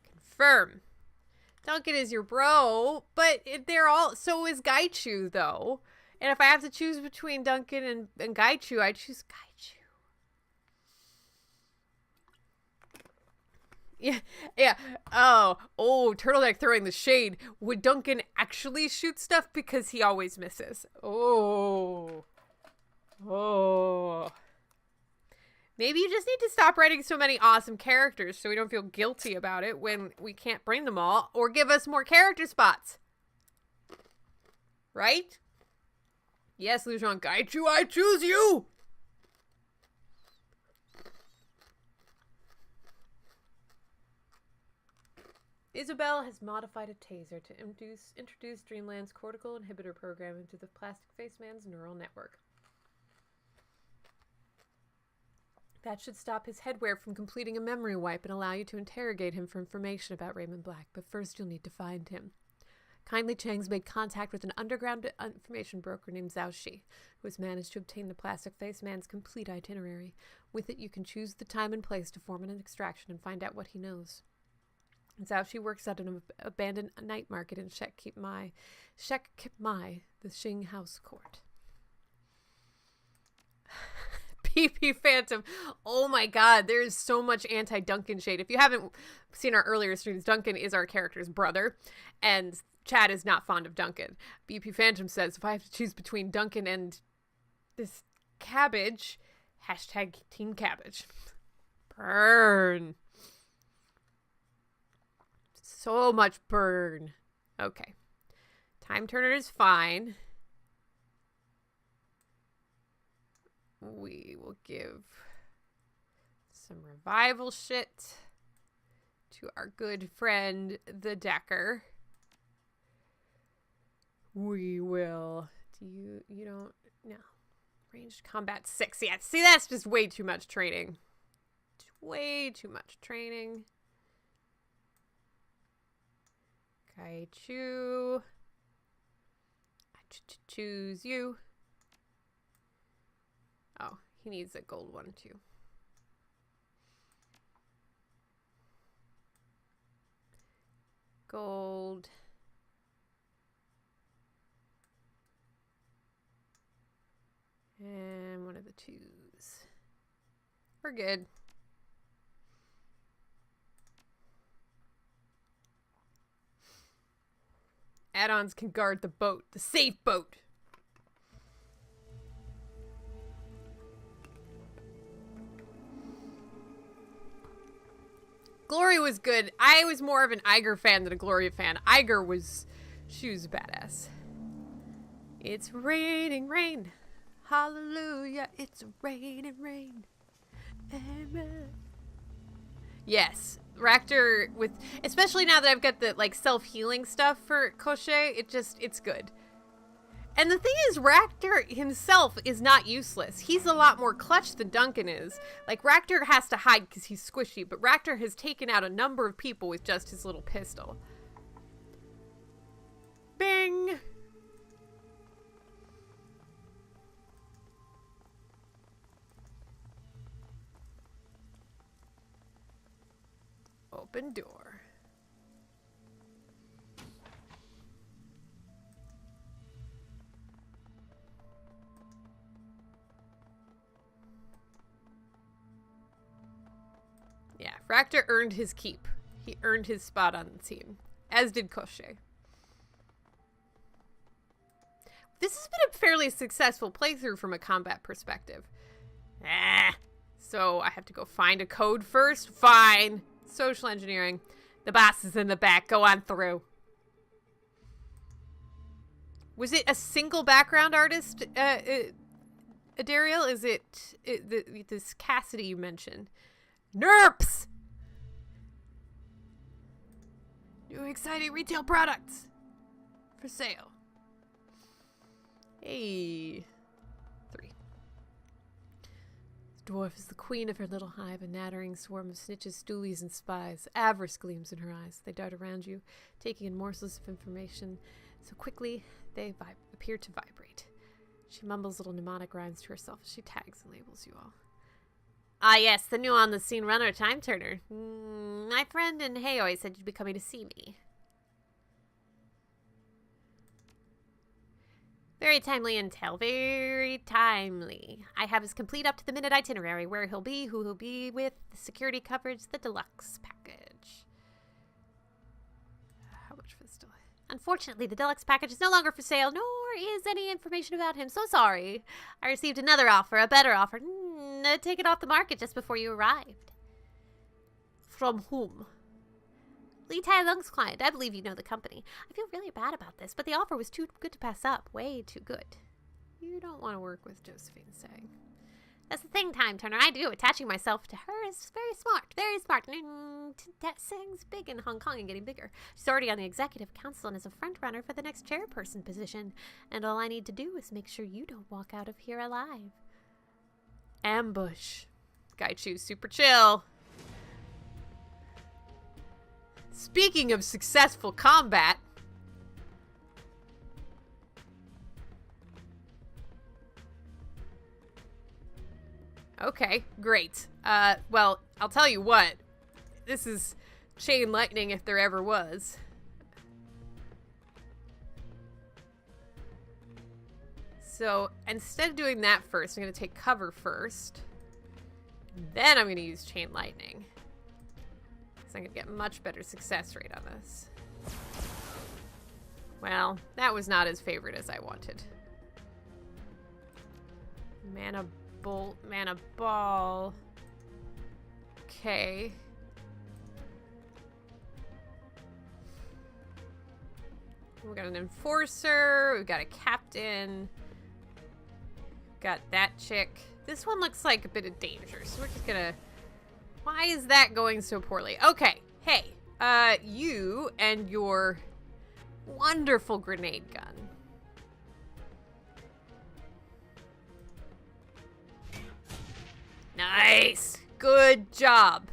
Speaker 2: Confirm. Duncan is your bro, but they're all... So is Gaichu, though. And if I have to choose between Duncan and Gaichu, I choose Gaichu. Yeah. Oh, Turtleneck throwing the shade. Would Duncan actually shoot stuff because he always misses? Oh. Maybe you just need to stop writing so many awesome characters so we don't feel guilty about it when we can't bring them all, or give us more character spots. Right? Yes, Lujan Gaichu, I choose you! Isabel has modified a taser to introduce Dreamland's cortical inhibitor program into the Plastic Face Man's neural network. That should stop his headwear from completing a memory wipe and allow you to interrogate him for information about Raymond Black, but first you'll need to find him. Kindly Chang's made contact with an underground information broker named Zhao Shi, who has managed to obtain the Plastic Face Man's complete itinerary. With it, you can choose the time and place to form an extraction and find out what he knows. Zhao Shi works at an abandoned night market in Shek Kip Mai, the Xing House Court. PP Phantom. Oh my god, there is so much anti-Duncan shade. If you haven't seen our earlier streams, Duncan is our character's brother, and Chad is not fond of Duncan. BP Phantom says, if I have to choose between Duncan and this cabbage, hashtag Team Cabbage. Burn. So much burn. Okay. Time Turner is fine. We will give some revival shit to our good friend, the Decker. We will... You don't... No. Ranged combat 6. Yeah, see, that's just way too much training. Way too much training. Gaichu. I choose you. Oh, he needs a gold one too. Gold. And one of the twos. We're good. Add-ons can guard the boat, the safe boat.
Speaker 1: Gloria was good. I was more of an Iger fan than a Gloria fan. Iger was... She was badass. It's raining rain. Hallelujah. It's raining rain. Amen. Yes. Raktor with... Especially now that I've got the, like, self-healing stuff for Koshé, it's good. And the thing is, Raktor himself is not useless. He's a lot more clutch than Duncan is. Like, Raktor has to hide because he's squishy, but Raktor has taken out a number of people with just his little pistol. Bing! Open door. Yeah, Raktor earned his keep. He earned his spot on the team, as did Koshé. This has been a fairly successful playthrough from a combat perspective. So I have to go find a code first? Fine. Social engineering. The boss is in the back. Go on through. Was it a single background artist, Adariel? Is it this Cassidy you mentioned? NERPs! New exciting retail products for sale. Hey. 3. The dwarf is the queen of her little hive, a nattering swarm of snitches, stoolies, and spies. Avarice gleams in her eyes. They dart around you, taking in morsels of information. So quickly, they appear to vibrate. She mumbles little mnemonic rhymes to herself as she tags and labels you all. Ah, yes, the new on-the-scene runner, Time Turner. My friend in Hayoi said you'd be coming to see me. Very timely intel, very timely. I have his complete up-to-the-minute itinerary, where he'll be, who he'll be with, the security coverage, the deluxe package. How much for this deluxe? Unfortunately, the deluxe package is no longer for sale, nor is any information about him. So sorry. I received another offer, a better offer. Take it off the market just before you arrived. From whom? Lee Tai Lung's client. I believe you know the company. I feel really bad about this, but the offer was too good to pass up. Way too good. You don't want to work with Josephine Sang. That's the thing, Time Turner. I do. Attaching myself to her is very smart. Very smart. Sang's big in Hong Kong and getting bigger. She's already on the executive council and is a front runner for the next chairperson position. And all I need to do is make sure you don't walk out of here alive. Ambush. Gaichu's super chill. Speaking of successful combat. Okay, great. Well, I'll tell you what. This is chain lightning if there ever was. So, instead of doing that first, I'm going to take cover first. Then I'm going to use chain lightning. So I'm going to get much better success rate on this. Well, that was not as favorite as I wanted. Mana bolt, mana ball. Okay. We got an enforcer. We've got a captain. Got that chick. This one looks like a bit of danger, so we're just gonna... Why is that going so poorly? Okay, hey, you and your wonderful grenade gun. Nice! Good job.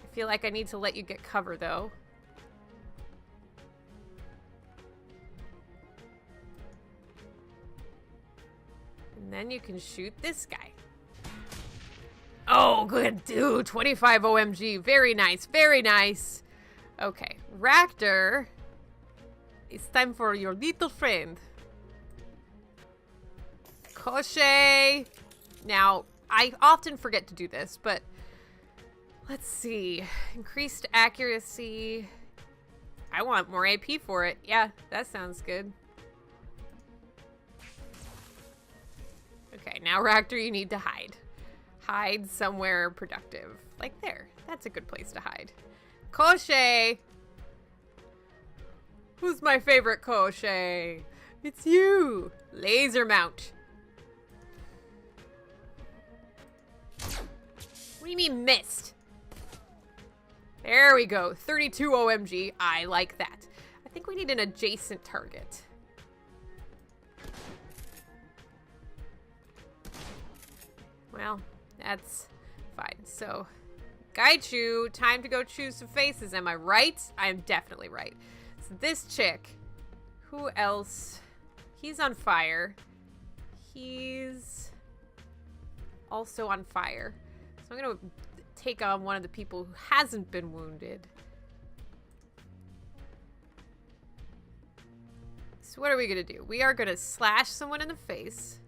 Speaker 1: I feel like I need to let you get cover, though. And then you can shoot this guy. Oh, good dude. 25 OMG. Very nice. Very nice. Okay. Raktor. It's time for your little friend. Koshé. Now, I often forget to do this, but let's see. Increased accuracy. I want more AP for it. Yeah, that sounds good. Okay, now Raktor, you need to hide. hide somewhere productive. Like there. That's a good place to hide. Koshei! Who's my favorite Koshei? It's you! Laser mount. What do you mean missed? There we go. 32 OMG. I like that. I think we need an adjacent target. Well, that's fine. So, Gaichu, time to go choose some faces. Am I right? I am definitely right. So this chick, who else? He's on fire. He's also on fire. So I'm going to take on one of the people who hasn't been wounded. So what are we going to do? We are going to slash someone in the face.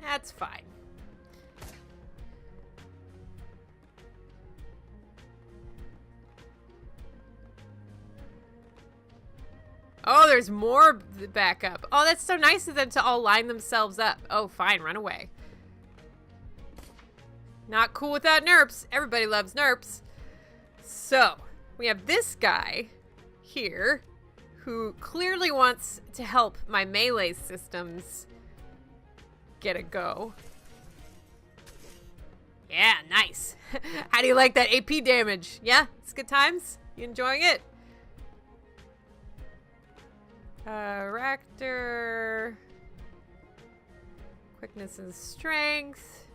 Speaker 1: That's fine. Oh, there's more backup. Oh, that's so nice of them to all line themselves up. Oh, fine, run away. Not cool without NERPs. Everybody loves NERPs. So, we have this guy here who clearly wants to help my melee systems get a go. Yeah, nice. How do you like that AP damage? Yeah, it's good times? You enjoying it? Raptor. Quickness and strength.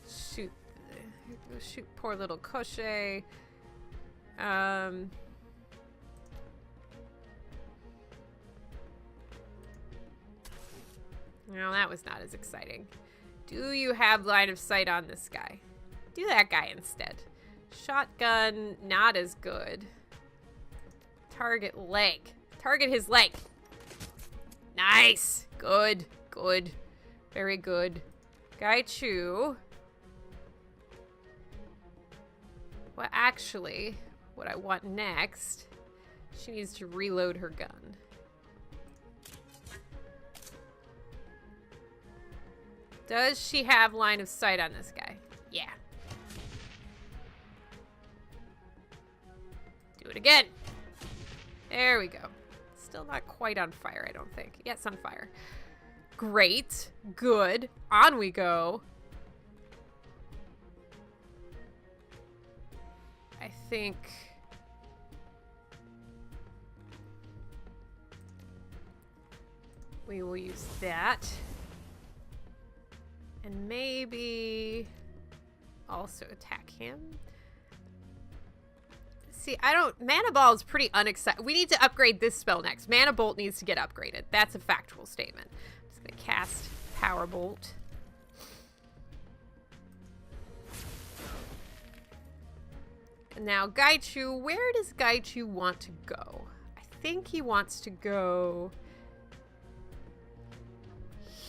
Speaker 1: Shoot poor little Koshei. No, that was not as exciting. Do you have line of sight on this guy? Do that guy instead. Shotgun, not as good. Target leg. Target his leg. Nice. Good. Good. Very good. Gaichu. Well, actually, what I want next, she needs to reload her gun. Does she have line of sight on this guy? Yeah. Do it again. There we go. Still not quite on fire, I don't think. Yeah, it's on fire. Great. Good. On we go. I think... we will use that. And maybe also attack him. See, Mana Ball is pretty unexciting. We need to upgrade this spell next. Mana Bolt needs to get upgraded. That's a factual statement. I'm just going to cast Power Bolt. And now Gaichu, where does Gaichu want to go? I think he wants to go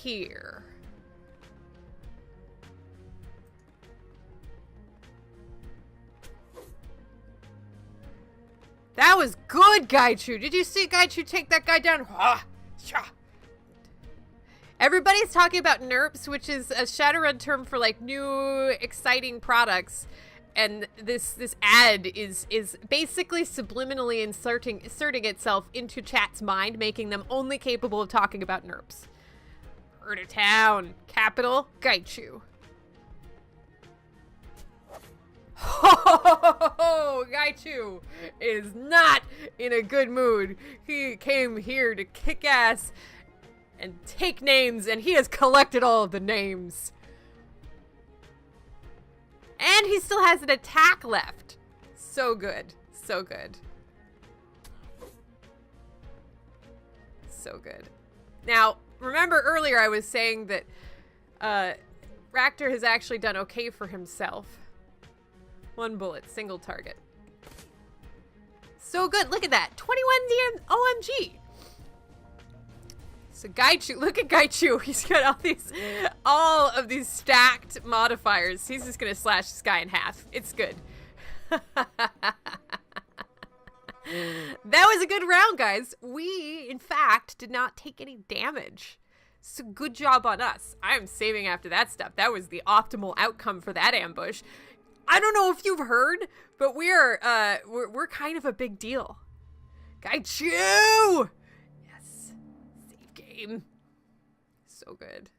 Speaker 1: here. That was good, Gaichu. Did you see Gaichu take that guy down? Everybody's talking about NERPs, which is a Shadowrun term for like new exciting products. And this ad is basically subliminally inserting itself into chat's mind, making them only capable of talking about NERPs. Murder Town. Capital, Gaichu. Ho! Gaichu is not in a good mood. He came here to kick ass and take names, and he has collected all of the names. And he still has an attack left. So good. So good. So good. Now, remember earlier I was saying that Raptor has actually done okay for himself. 1 bullet, single target. So good. Look at that. 21 OMG. So Gaichu, look at Gaichu. He's got all of these stacked modifiers. He's just gonna slash this guy in half. It's good. That was a good round, guys. We, in fact, did not take any damage. So good job on us. I am saving after that stuff. That was the optimal outcome for that ambush. I don't know if you've heard, but we're kind of a big deal. Gaichu! Yes. Save game. So good.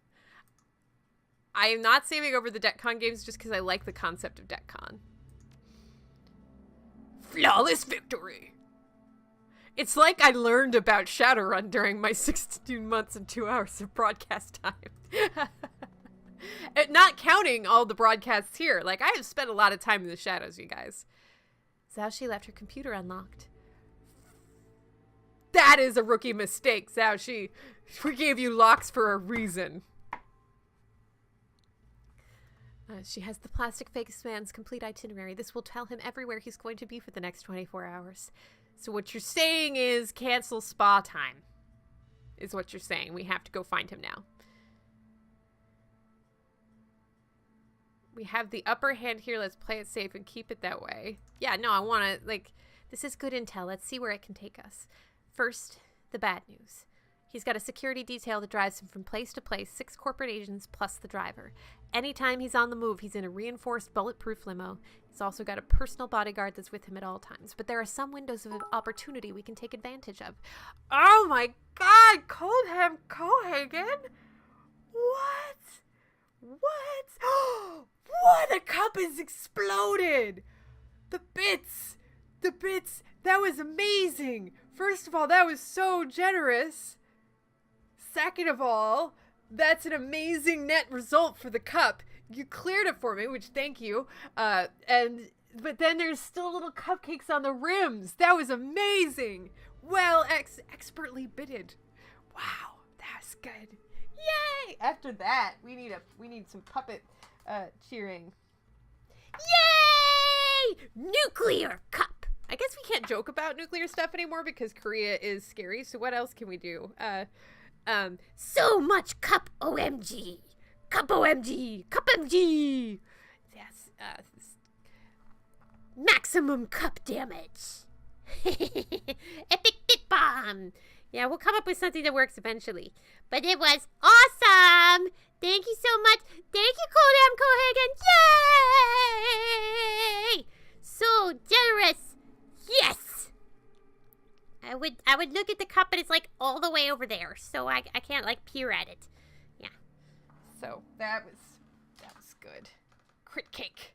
Speaker 1: I am not saving over the DECCON games just because I like the concept of DECCON. Flawless victory! It's like I learned about Shadowrun during my 16 months and 2 hours of broadcast time. Not counting all the broadcasts here. Like, I have spent a lot of time in the shadows, you guys.
Speaker 2: Xiaoxi left her computer unlocked.
Speaker 1: That is a rookie mistake, Xiaoxi. We gave you locks for a reason.
Speaker 2: She has the plastic face man's complete itinerary. This will tell him everywhere he's going to be for the next 24 hours.
Speaker 1: So what you're saying is cancel spa time. Is what you're saying. We have to go find him now. We have the upper hand here. Let's play it safe and keep it that way. Yeah, no, I want to, like,
Speaker 2: this is good intel. Let's see where it can take us. First, the bad news. He's got a security detail that drives him from place to place, 6 corporate agents plus the driver. Anytime he's on the move, he's in a reinforced bulletproof limo. He's also got a personal bodyguard that's with him at all times. But there are some windows of opportunity we can take advantage of.
Speaker 1: Oh my god, Coldham Cohagen? What? What? What? The cup has exploded! The bits! That was amazing! First of all, that was so generous. Second of all, that's an amazing net result for the cup. You cleared it for me, which thank you. But then there's still little cupcakes on the rims. That was amazing. Well, expertly bitted. Wow, that's good. Yay! After that, we need some puppet cheering. Yay! Nuclear cup. I guess we can't joke about nuclear stuff anymore because Korea is scary. So what else can we do? So much cup OMG. Cup OMG. Cup MG. Yes. Maximum cup damage. Epic bit bomb. Yeah, we'll come up with something that works eventually. But it was awesome. Thank you so much. Thank you, Coldham Cohagen. Yay! So generous. Yes. I would look at the cup and it's like all the way over there, so I can't like peer at it. Yeah. So that was good. Crit cake.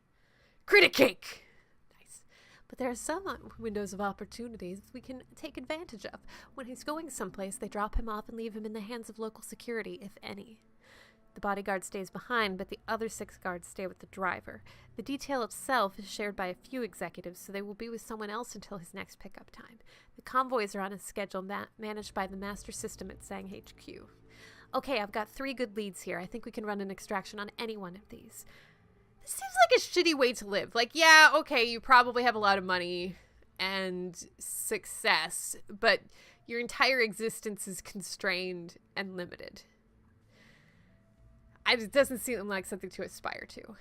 Speaker 1: Nice.
Speaker 2: But there are some windows of opportunities we can take advantage of. When he's going someplace, they drop him off and leave him in the hands of local security, if any. The bodyguard stays behind, but the other 6 guards stay with the driver. The detail itself is shared by a few executives, so they will be with someone else until his next pickup time. The convoys are on a schedule managed by the master system at Sang HQ. Okay, I've got 3 good leads here. I think we can run an extraction on any one of these.
Speaker 1: This seems like a shitty way to live. Like, yeah, okay, you probably have a lot of money and success, but your entire existence is constrained and limited. It doesn't seem like something to aspire to.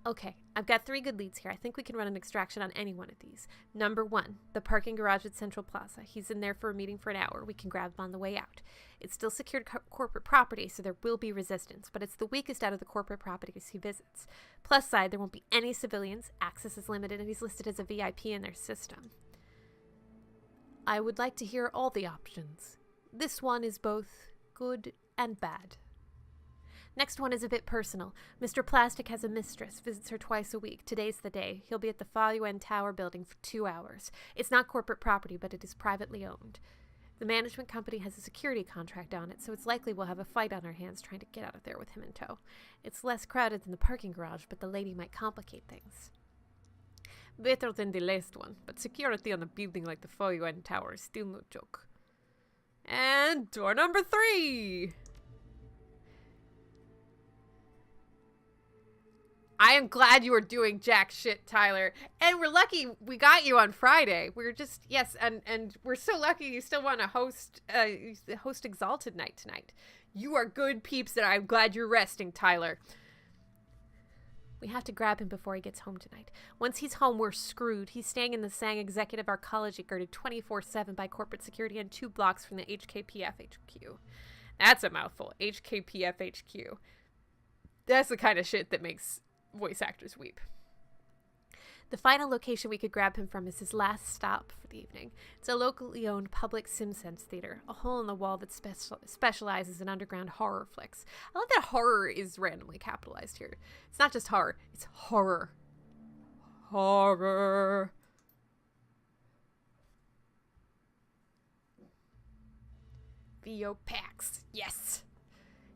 Speaker 2: Okay, I've got 3 good leads here. I think we can run an extraction on any one of these. Number 1, the parking garage at Central Plaza. He's in there for a meeting for an hour. We can grab him on the way out. It's still secured corporate property, so there will be resistance, but it's the weakest out of the corporate properties he visits. Plus side, there won't be any civilians, access is limited, and he's listed as a VIP in their system. I would like to hear all the options. This one is both good and bad. Next one is a bit personal. Mr. Plastic has a mistress, visits her twice a week. Today's the day. He'll be at the Fa Yuen Tower building for 2 hours. It's not corporate property, but it is privately owned. The management company has a security contract on it, so it's likely we'll have a fight on our hands trying to get out of there with him in tow. It's less crowded than the parking garage, but the lady might complicate things.
Speaker 1: Better than the last one, but security on a building like the Fa Yuen Tower is still no joke. And door number 3!
Speaker 2: I am glad you are doing jack shit, Tyler. And we're lucky we got you on Friday. We're just, yes, and we're so lucky you still want to host Exalted Night tonight. You are good peeps, and I'm glad you're resting, Tyler. We have to grab him before he gets home tonight. Once he's home, we're screwed. He's staying in the Sang Executive Arcology, guarded 24/7 by corporate security and 2 blocks from the HKPF HQ. That's a mouthful. HKPF HQ. That's the kind of shit that makes voice actors weep. The final location we could grab him from is his last stop for the evening. It's a locally owned public SimSense theater, a hole in the wall that specializes in underground horror flicks. I love that horror is randomly capitalized here. It's not just horror, it's horror. Horror. VO Pax. Yes.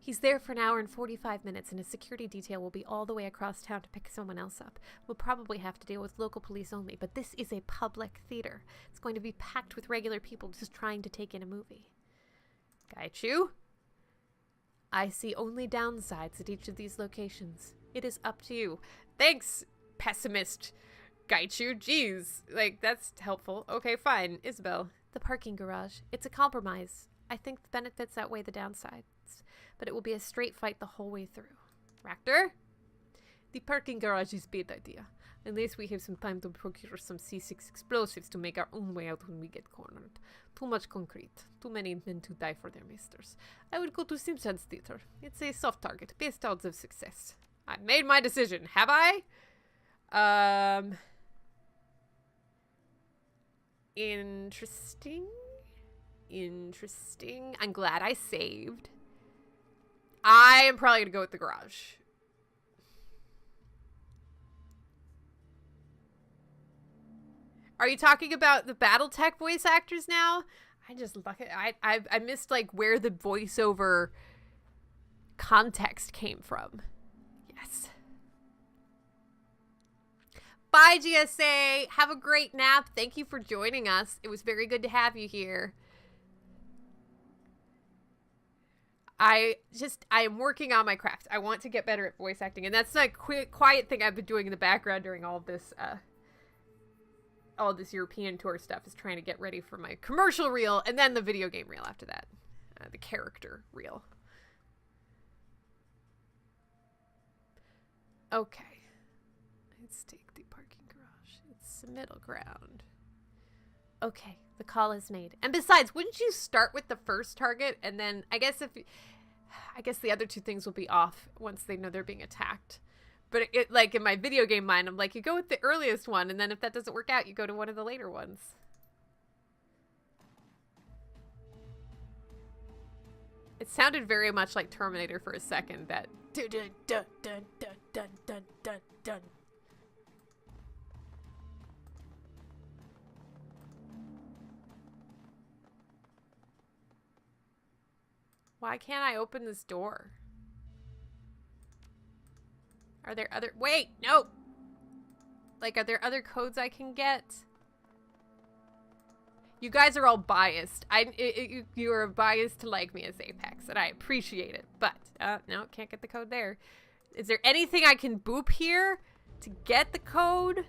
Speaker 2: He's there for an hour and 45 minutes, and his security detail will be all the way across town to pick someone else up. We'll probably have to deal with local police only, but this is a public theater. It's going to be packed with regular people just trying to take in a movie. Gaichu? I see only downsides at each of these locations. It is up to you. Thanks, pessimist Gaichu. Jeez, like, that's helpful. Okay, fine. Isabel. The parking garage. It's a compromise. I think the benefits outweigh the downsides, but it will be a straight fight the whole way through. Ractor? The parking garage is a bad idea, unless we have some time to procure some C6 explosives to make our own way out when we get cornered. Too much concrete. Too many men to die for their masters. I would go to Simpsons Theater. It's a soft target. Best odds of success. I've made my decision. Have I? Interesting. Interesting. I'm glad I saved. I am probably going to go with the garage. Are you talking about the BattleTech voice actors now? I just look at I missed like where the voiceover context came from. Yes. Bye, GSA. Have a great nap. Thank you for joining us. It was very good to have you here. I am working on my craft. I want to get better at voice acting, and that's a quiet thing I've been doing in the background during all this European tour stuff, is trying to get ready for my commercial reel and then the video game reel after that, the character reel. Okay, let's take the parking garage. It's the middle ground. Okay, the call is made. And besides, wouldn't you start with the first target, and then I guess the other two things will be off once they know they're being attacked. But it like in my video game mind, I'm like, you go with the earliest one, and then if that doesn't work out, you go to one of the later ones. It sounded very much like Terminator for a second, that dun dun dun dun dun dun dun dun. Why can't I open this door? Are there other... Wait! No! Like, are there other codes I can get? You guys are all biased. You are biased to like me as Apex, and I appreciate it. But, no, can't get the code there. Is there anything I can boop here to get the code?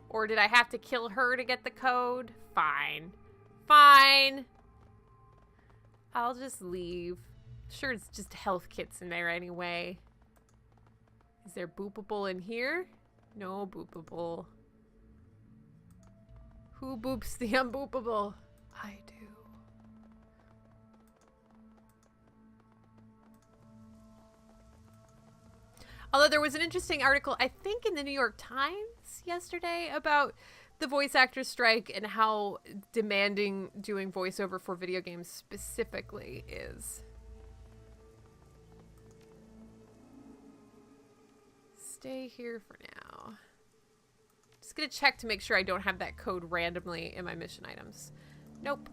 Speaker 2: Or did I have to kill her to get the code? Fine. Fine. I'll just leave. Sure, it's just health kits in there anyway. Is there boopable in here? No boopable. Who boops the unboopable? I do. Although there was an interesting article, I think in the New York Times yesterday, about the voice actor strike and how demanding doing voiceover for video games specifically is. Stay here for now. Just gonna check to make sure I don't have that code randomly in my mission items. Nope.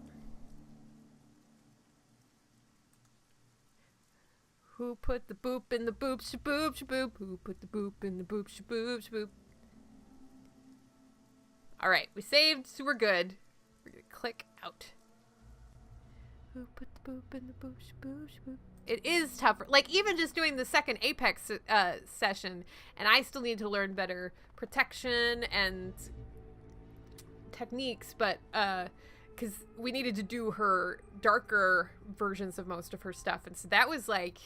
Speaker 2: Who put the boop in the boop shaboop shaboop? Who put the boop in the boop shaboop shaboop? Alright, we saved, so we're good. We're gonna click out. Who put the boop in the boop shaboop shaboop? it is tougher. Like, even just doing the second Apex session, and I still need to learn better protection and techniques, but because we needed to do her darker versions of most of her stuff, and so that was like,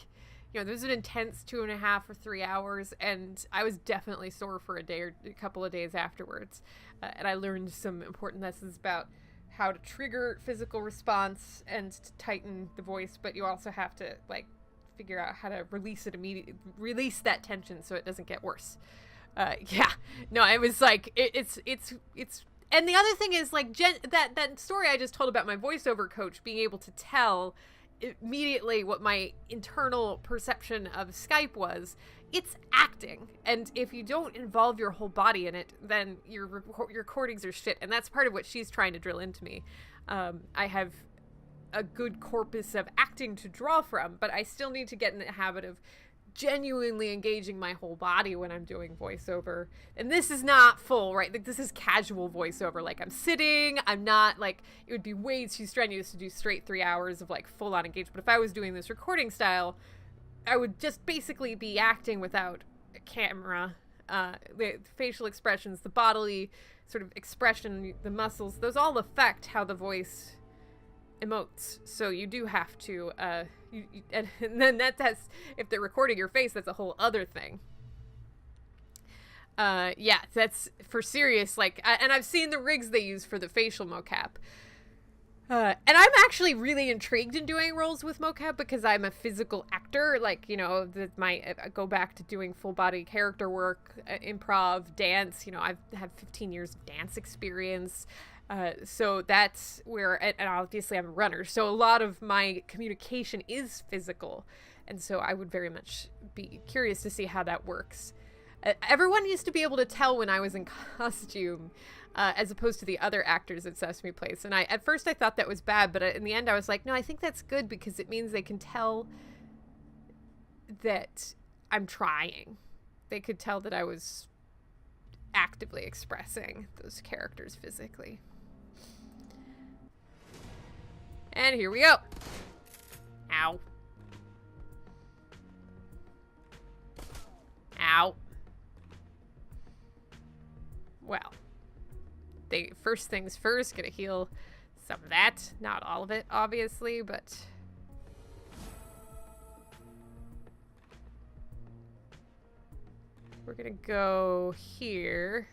Speaker 2: you know, there was an intense 2.5 or 3 hours, and I was definitely sore for a day or a couple of days afterwards, and I learned some important lessons about how to trigger physical response and to tighten the voice, but you also have to like figure out how to release it immediately, release that tension so it doesn't get worse. Yeah, no, it was like it's and the other thing is like that story I just told about my voiceover coach being able to tell immediately what my internal perception of Skype was. It's acting, and if you don't involve your whole body in it, then your recordings are shit, and that's part of what she's trying to drill into me. I have a good corpus of acting to draw from, but I still need to get in the habit of genuinely engaging my whole body when I'm doing voiceover. And this is not full, right? Like, this is casual voiceover. Like, I'm sitting, I'm not, like, it would be way too strenuous to do straight 3 hours of, like, full-on engagement. But if I was doing this recording style, I would just basically be acting without a camera. The facial expressions, the bodily sort of expression, the muscles, those all affect how the voice emotes. So you do have to, and then that's, if they're recording your face, that's a whole other thing. Yeah, that's for serious, like, and I've seen the rigs they use for the facial mocap. And I'm actually really intrigued in doing roles with mocap because I'm a physical actor. Like, you know, I go back to doing full body character work, improv, dance. You know, I've had 15 years of dance experience. So that's where, and obviously I'm a runner. So a lot of my communication is physical. And so I would very much be curious to see how that works. Everyone used to be able to tell when I was in costume, as opposed to the other actors at Sesame Place. And at first I thought that was bad, but in the end I was like, no, I think that's good because it means they can tell that I'm trying. They could tell that I was actively expressing those characters physically. And here we go. Ow. Ow. Well, first things first, gonna heal some of that. Not all of it, obviously, but we're gonna go here.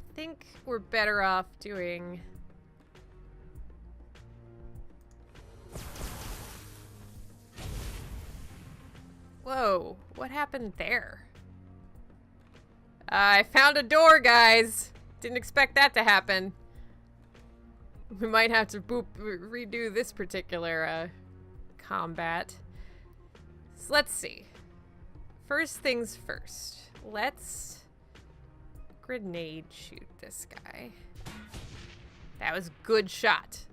Speaker 2: I think we're better off doing Whoa, what happened there? I found a door, guys. Didn't expect that to happen. We might have to redo this particular combat. So let's see. First things first. Let's grenade shoot this guy. That was a good shot.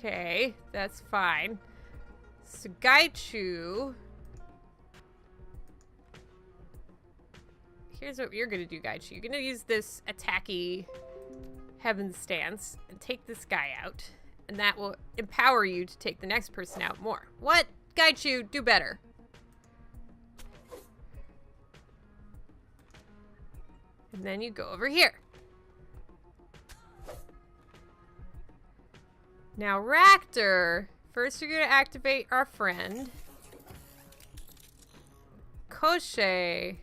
Speaker 2: Okay, that's fine. So Gaichu. Here's what you're gonna do, Gaichu. You're gonna use this attacky Heaven's Stance and take this guy out. And that will empower you to take the next person out more. What? Gaichu, do better. And then you go over here. Now, Raptor, first you're going to activate our friend. Koshei.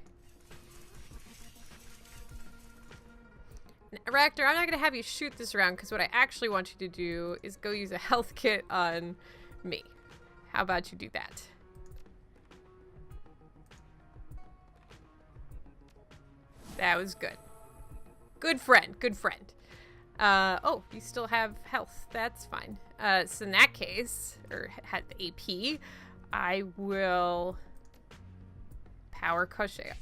Speaker 2: Raptor, I'm not going to have you shoot this round because what I actually want you to do is go use a health kit on me. How about you do that? That was good. Good friend, good friend. Oh, you still have health. That's fine.
Speaker 1: So in that case, or had the AP, I will power Koshei up.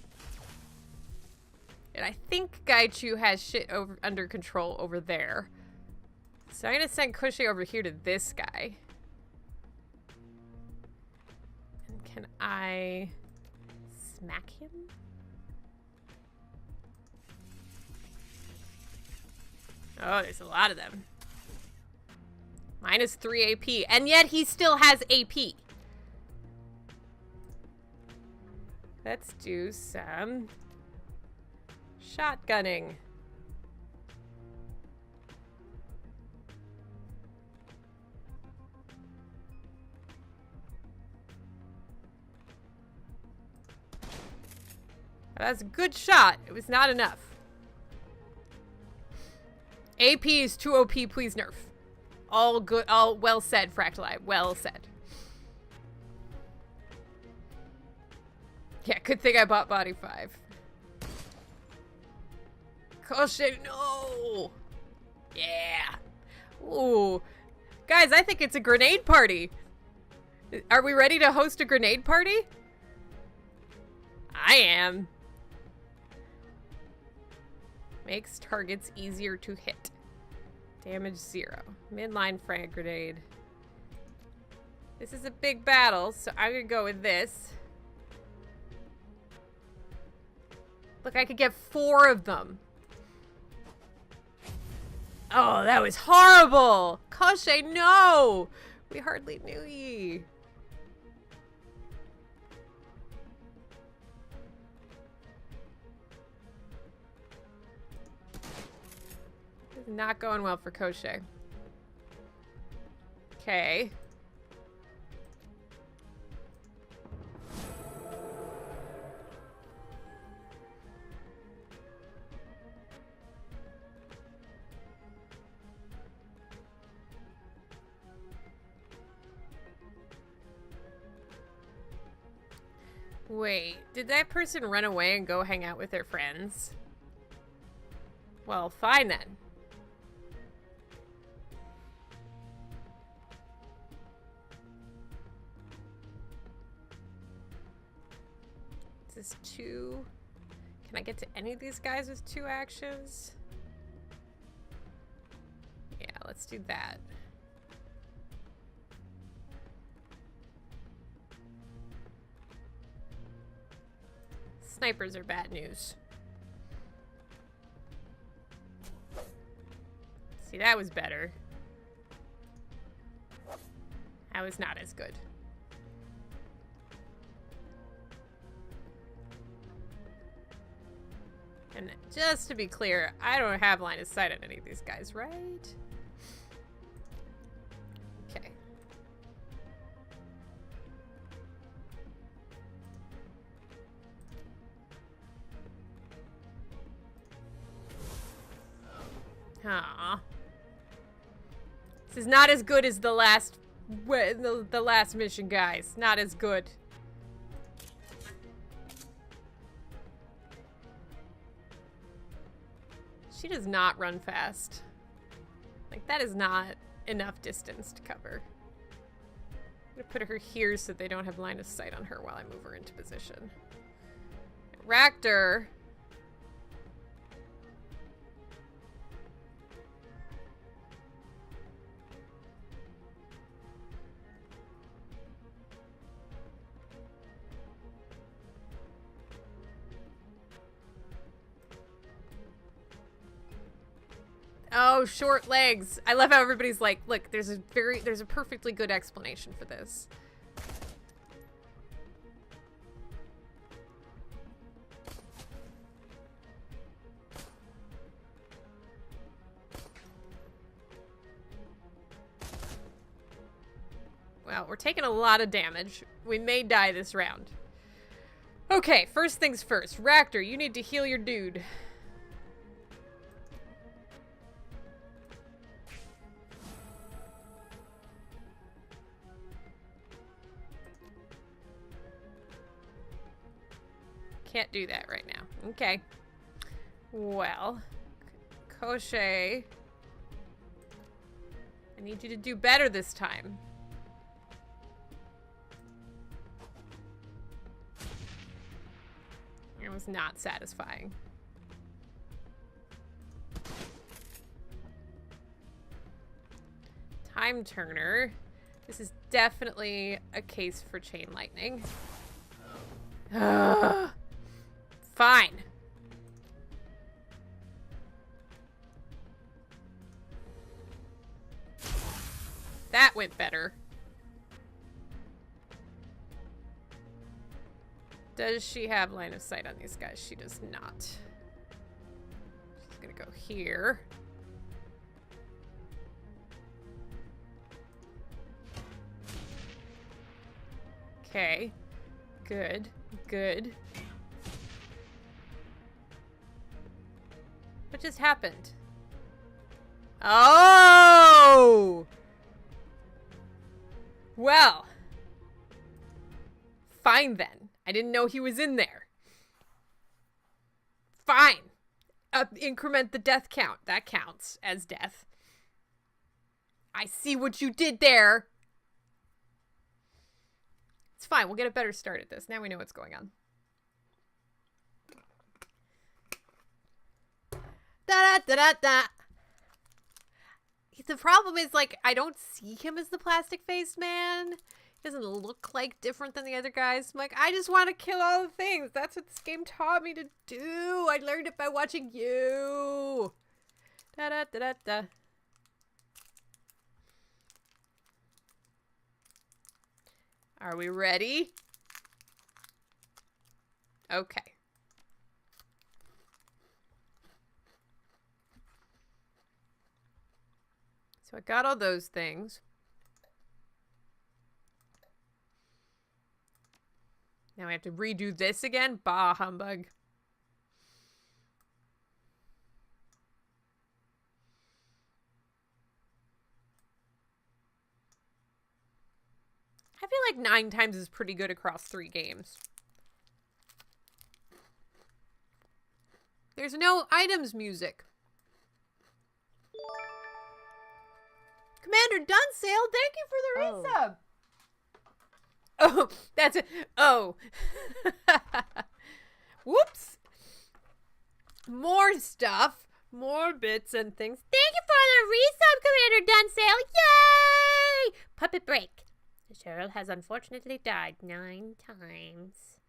Speaker 1: And I think Gaichu has shit under control over there. So I'm gonna send Koshei over here to this guy. And can I smack him? Oh, there's a lot of them. -3 AP, and yet he still has AP. Let's do some shotgunning. That's a good shot. It was not enough. AP is too OP, please nerf. All good, all well said, Fractali. Well said. Yeah, good thing I bought Body 5. Koshei, no! Yeah. Ooh. Guys, I think it's a grenade party. Are we ready to host a grenade party? I am. Makes targets easier to hit. Damage 0. Midline frag grenade. This is a big battle, so I'm gonna go with this. Look, I could get 4 of them. Oh, that was horrible! Koshei, no! We hardly knew ye. This is not going well for Koshei. Okay. Wait, did that person run away and go hang out with their friends? Well, fine then. Is this 2? Can I get to any of these guys with 2 actions? Yeah, let's do that. Snipers are bad news. See, that was better. That was not as good. And just to be clear, I don't have line of sight on any of these guys, right? Okay. Aw. This is not as good as the last mission, guys. Not as good. She does not run fast. Like, that is not enough distance to cover. I'm gonna put her here so they don't have line of sight on her while I move her into position. Raptor. Oh, short legs. I love how everybody's like, look, there's a perfectly good explanation for this. Well, we're taking a lot of damage. We may die this round. Okay, first things first. Raptor, you need to heal your dude. Can't do that right now. Okay. Well, Koshei
Speaker 2: I need you to do better this time. It was not satisfying. Time turner. This is definitely a case for chain lightning. Fine. That went better. Does she have line of sight on these guys? She does not. She's gonna go here. Okay. Good. Good. What just happened? Oh! Well. Fine then. I didn't know he was in there. Fine. Increment the death count. That counts as death. I see what you did there. It's fine. We'll get a better start at this. Now we know what's going on. Da-da-da-da-da. The problem is, like, I don't see him as the plastic-faced man. He doesn't look, like, different than the other guys. I'm like, I just want to kill all the things. That's what this game taught me to do. I learned it by watching you. Da-da-da-da-da. Are we ready? Okay. So I got all those things. Now I have to redo this again? Bah, humbug. I feel like 9 times is pretty good across 3 games. There's no items music. Commander Dunsale, thank you for the resub. Oh, that's it. Oh. Whoops. More stuff. More bits and things.
Speaker 4: Thank you for the resub, Commander Dunsale. Yay! Puppet break. Cheryl has unfortunately died 9 times.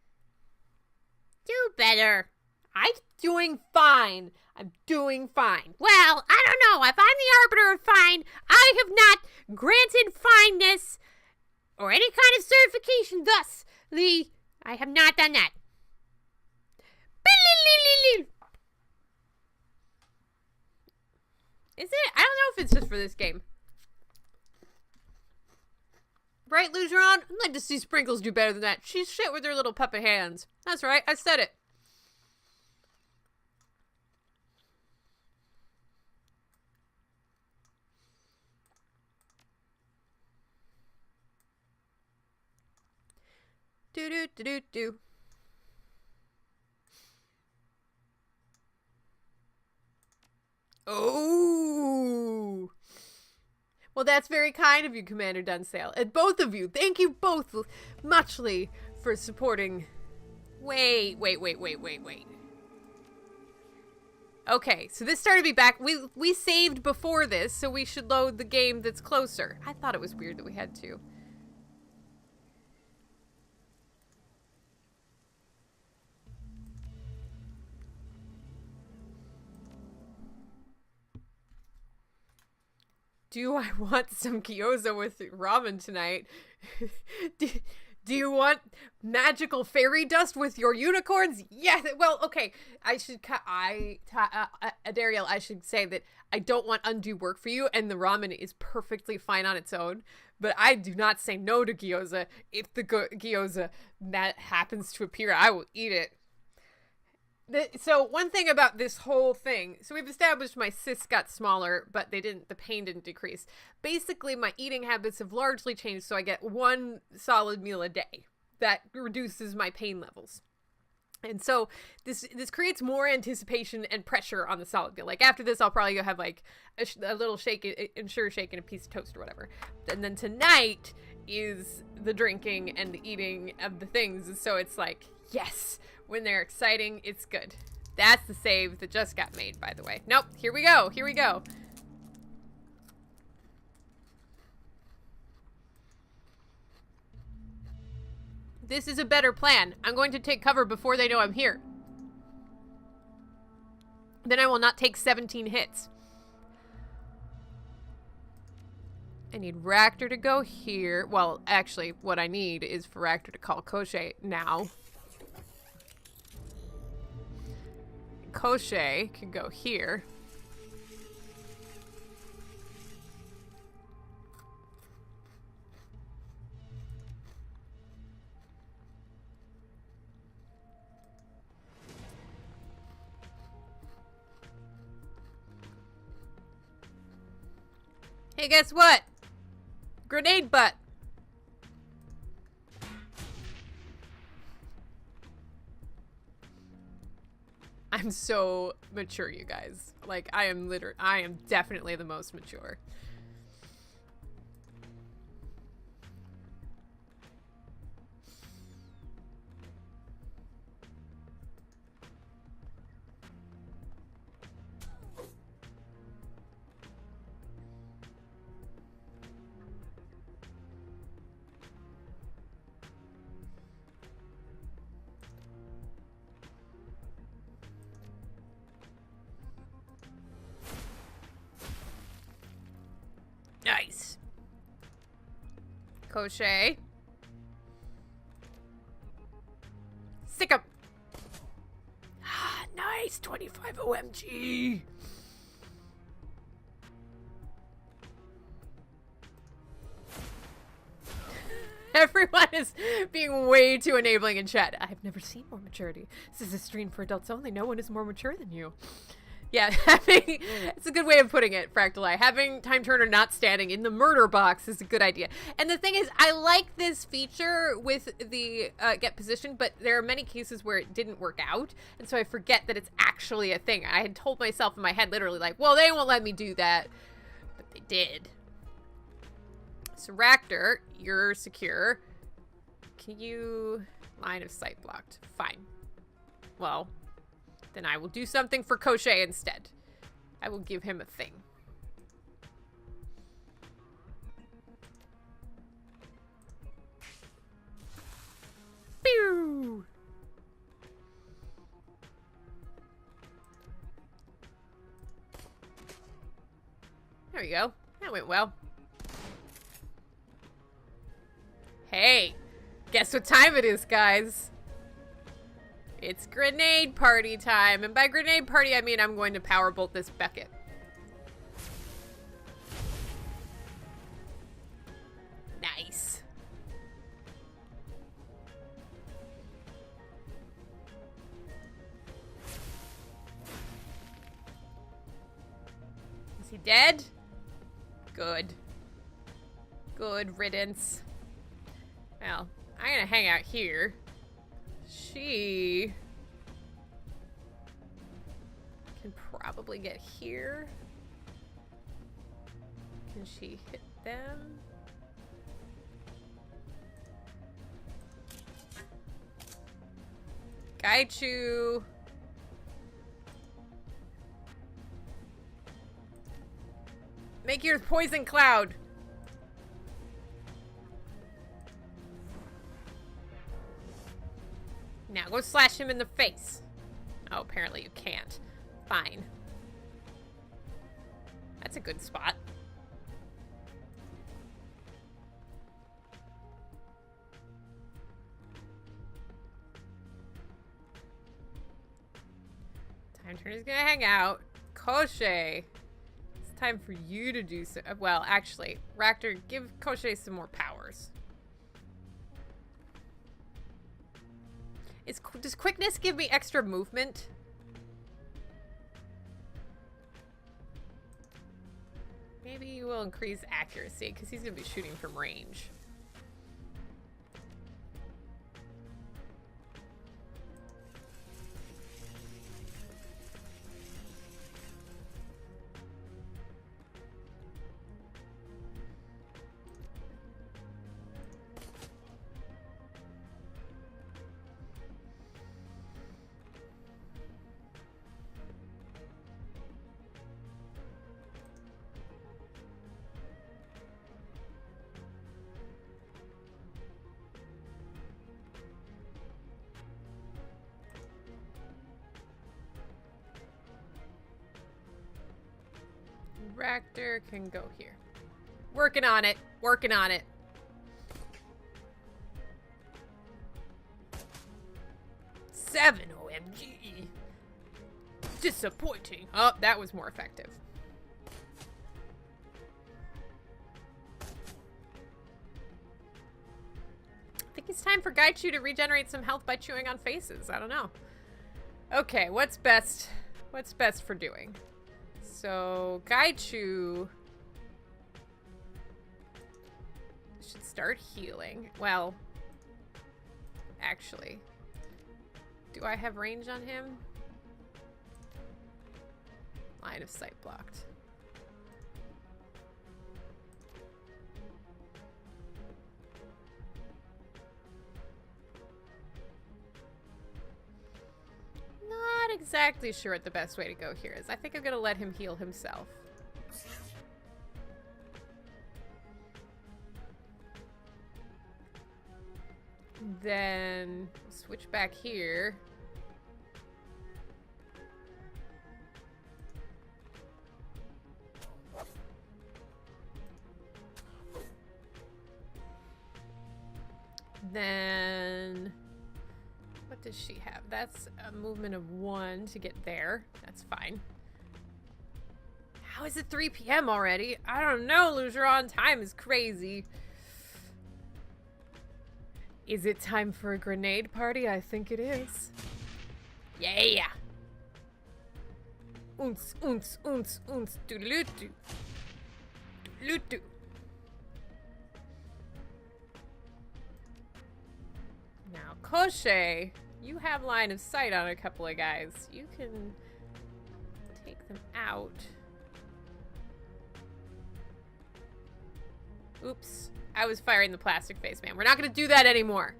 Speaker 4: Do better.
Speaker 2: I'm doing fine. I'm doing fine.
Speaker 4: Well, I don't know. If I'm the arbiter of fine, I have not granted fineness or any kind of certification. Thus, I have not done that.
Speaker 2: Is it? I don't know if it's just for this game. Right, Lugeron? I'd like to see Sprinkles do better than that. She's shit with her little puppet hands. That's right. I said it. Do. Oh. Well, that's very kind of you, Commander Dunsale. And both of you, thank you both muchly for supporting. Wait. Okay, so this started me back. We saved before this, so we should load the game that's closer. I thought it was weird that we had to. Do I want some gyoza with ramen tonight? Do you want magical fairy dust with your unicorns? Yes. Well, okay. Dariel, I should say that I don't want undue work for you, and the ramen is perfectly fine on its own. But I do not say no to gyoza. If the gyoza that happens to appear, I will eat it. So one thing about this whole thing, so we've established my cysts got smaller, but the pain didn't decrease. Basically, my eating habits have largely changed, so I get 1 solid meal a day. That reduces my pain levels.
Speaker 1: And so this creates more anticipation and pressure on the solid meal. Like after this, I'll probably go have like a little shake, ensure shake and a piece of toast or whatever. And then tonight is the drinking and the eating of the things. So it's like, yes, when they're exciting, it's good. That's the save that just got made, by the way. Nope, here we go, here we go. This is a better plan. I'm going to take cover before they know I'm here. Then I will not take 17 hits. I need Ractor to go here. Well, actually, what I need is for Ractor to call Koshe now. Koshe can go here. Hey, guess what? Grenade butt. I'm so mature, you guys. Like, I am definitely the most mature. Nice. Koshe. Sick 'em. Ah, nice. 25 OMG. Everyone is being way too enabling in chat. I have never seen more maturity. This is a stream for adults only. No one is more mature than you. Yeah, it's a good way of putting it, Fractal Eye. Having Time Turner not standing in the murder box is a good idea. And the thing is, I like this feature with the get position, but there are many cases where it didn't work out, and so I forget that it's actually a thing. I had told myself in my head literally like, well, they won't let me do that, but they did. So Ractor, you're secure. Can you... Line of sight blocked. Fine. Well... then I will do something for Koshe instead. I will give him a thing. Pew! There we go. That went well. Hey! Guess what time it is, guys? It's grenade party time, and by grenade party I mean I'm going to power bolt this Beckett. Nice. Is he dead? Good. Good riddance. Well, I'm gonna hang out here. She can probably get here. Can she hit them? Gaichu. Make your poison cloud. Now go slash him in the face. Oh, apparently you can't. Fine. That's a good spot. Time Turner's gonna hang out. Koshe. It's time for you to do so. Well, actually, Ractor, give Koshe some more powers. Does quickness give me extra movement? Maybe we'll increase accuracy because he's going to be shooting from range. Raptor can go here. Working on it. Working on it. Seven OMG. Disappointing. Oh, that was more effective. I think it's time for Gaichu to regenerate some health by chewing on faces. I don't know. Okay, what's best? What's best for doing? So, Gaichu should start healing. Well, actually, do I have range on him? Line of sight blocked. Not exactly sure what the best way to go here is. I think I'm gonna let him heal himself. Then switch back here. Then what does she have? That's a movement of 1 to get there. That's fine. How is it 3 p.m. already? I don't know, Lugeron. Time is crazy. Is it time for a grenade party? I think it is. Yeah. Oons, oons, oons, oons, doodaloo-doo. Doodaloo-doo. Now, Koshe, you have line of sight on a couple of guys. You can take them out. Oops. I was firing the plastic face man. We're not going to do that anymore.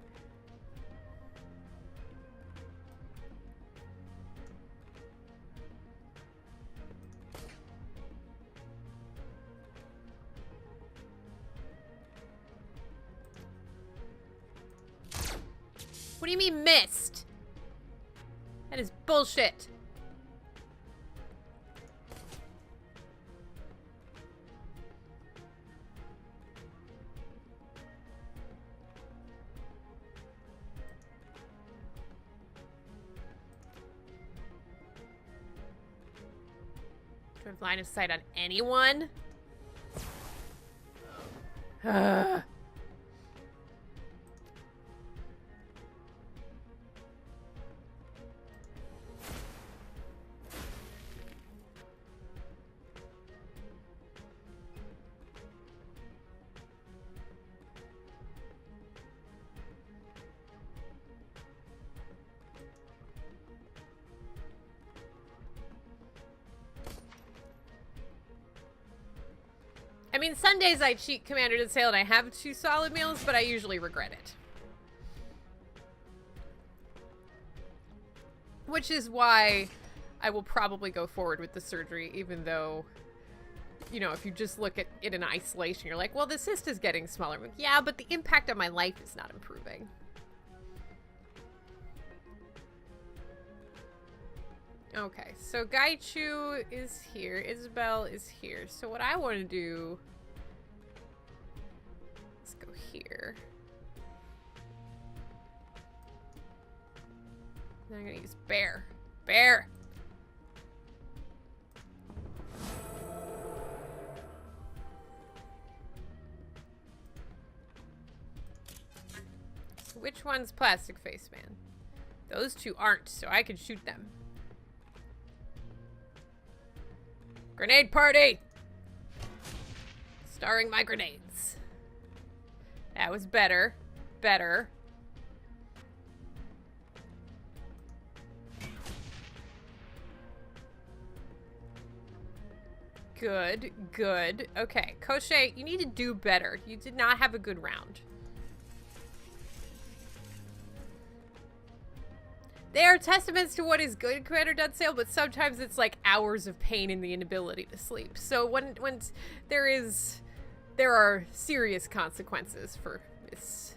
Speaker 1: What do you mean missed? That is bullshit. Do I have line of sight on anyone? I mean, Sundays I cheat Commander to Sale and I have 2 solid meals, but I usually regret it. Which is why I will probably go forward with the surgery, even though, you know, if you just look at it in isolation, you're like, well, the cyst is getting smaller. I'm like, yeah, but the impact on my life is not improving. Okay, so Gaichu is here. Isabel is here. So what I want to do is go here. Then I'm going to use Bear. Bear! So which one's Plastic Face Man? Those 2 aren't, so I can shoot them. Grenade party! Starring my grenades. That was better. Better. Good. Good. Okay. Koshe, you need to do better. You did not have a good round. They are testaments to what is good, Commander Dunsale, but sometimes it's like hours of pain and the inability to sleep. So when there are serious consequences for this,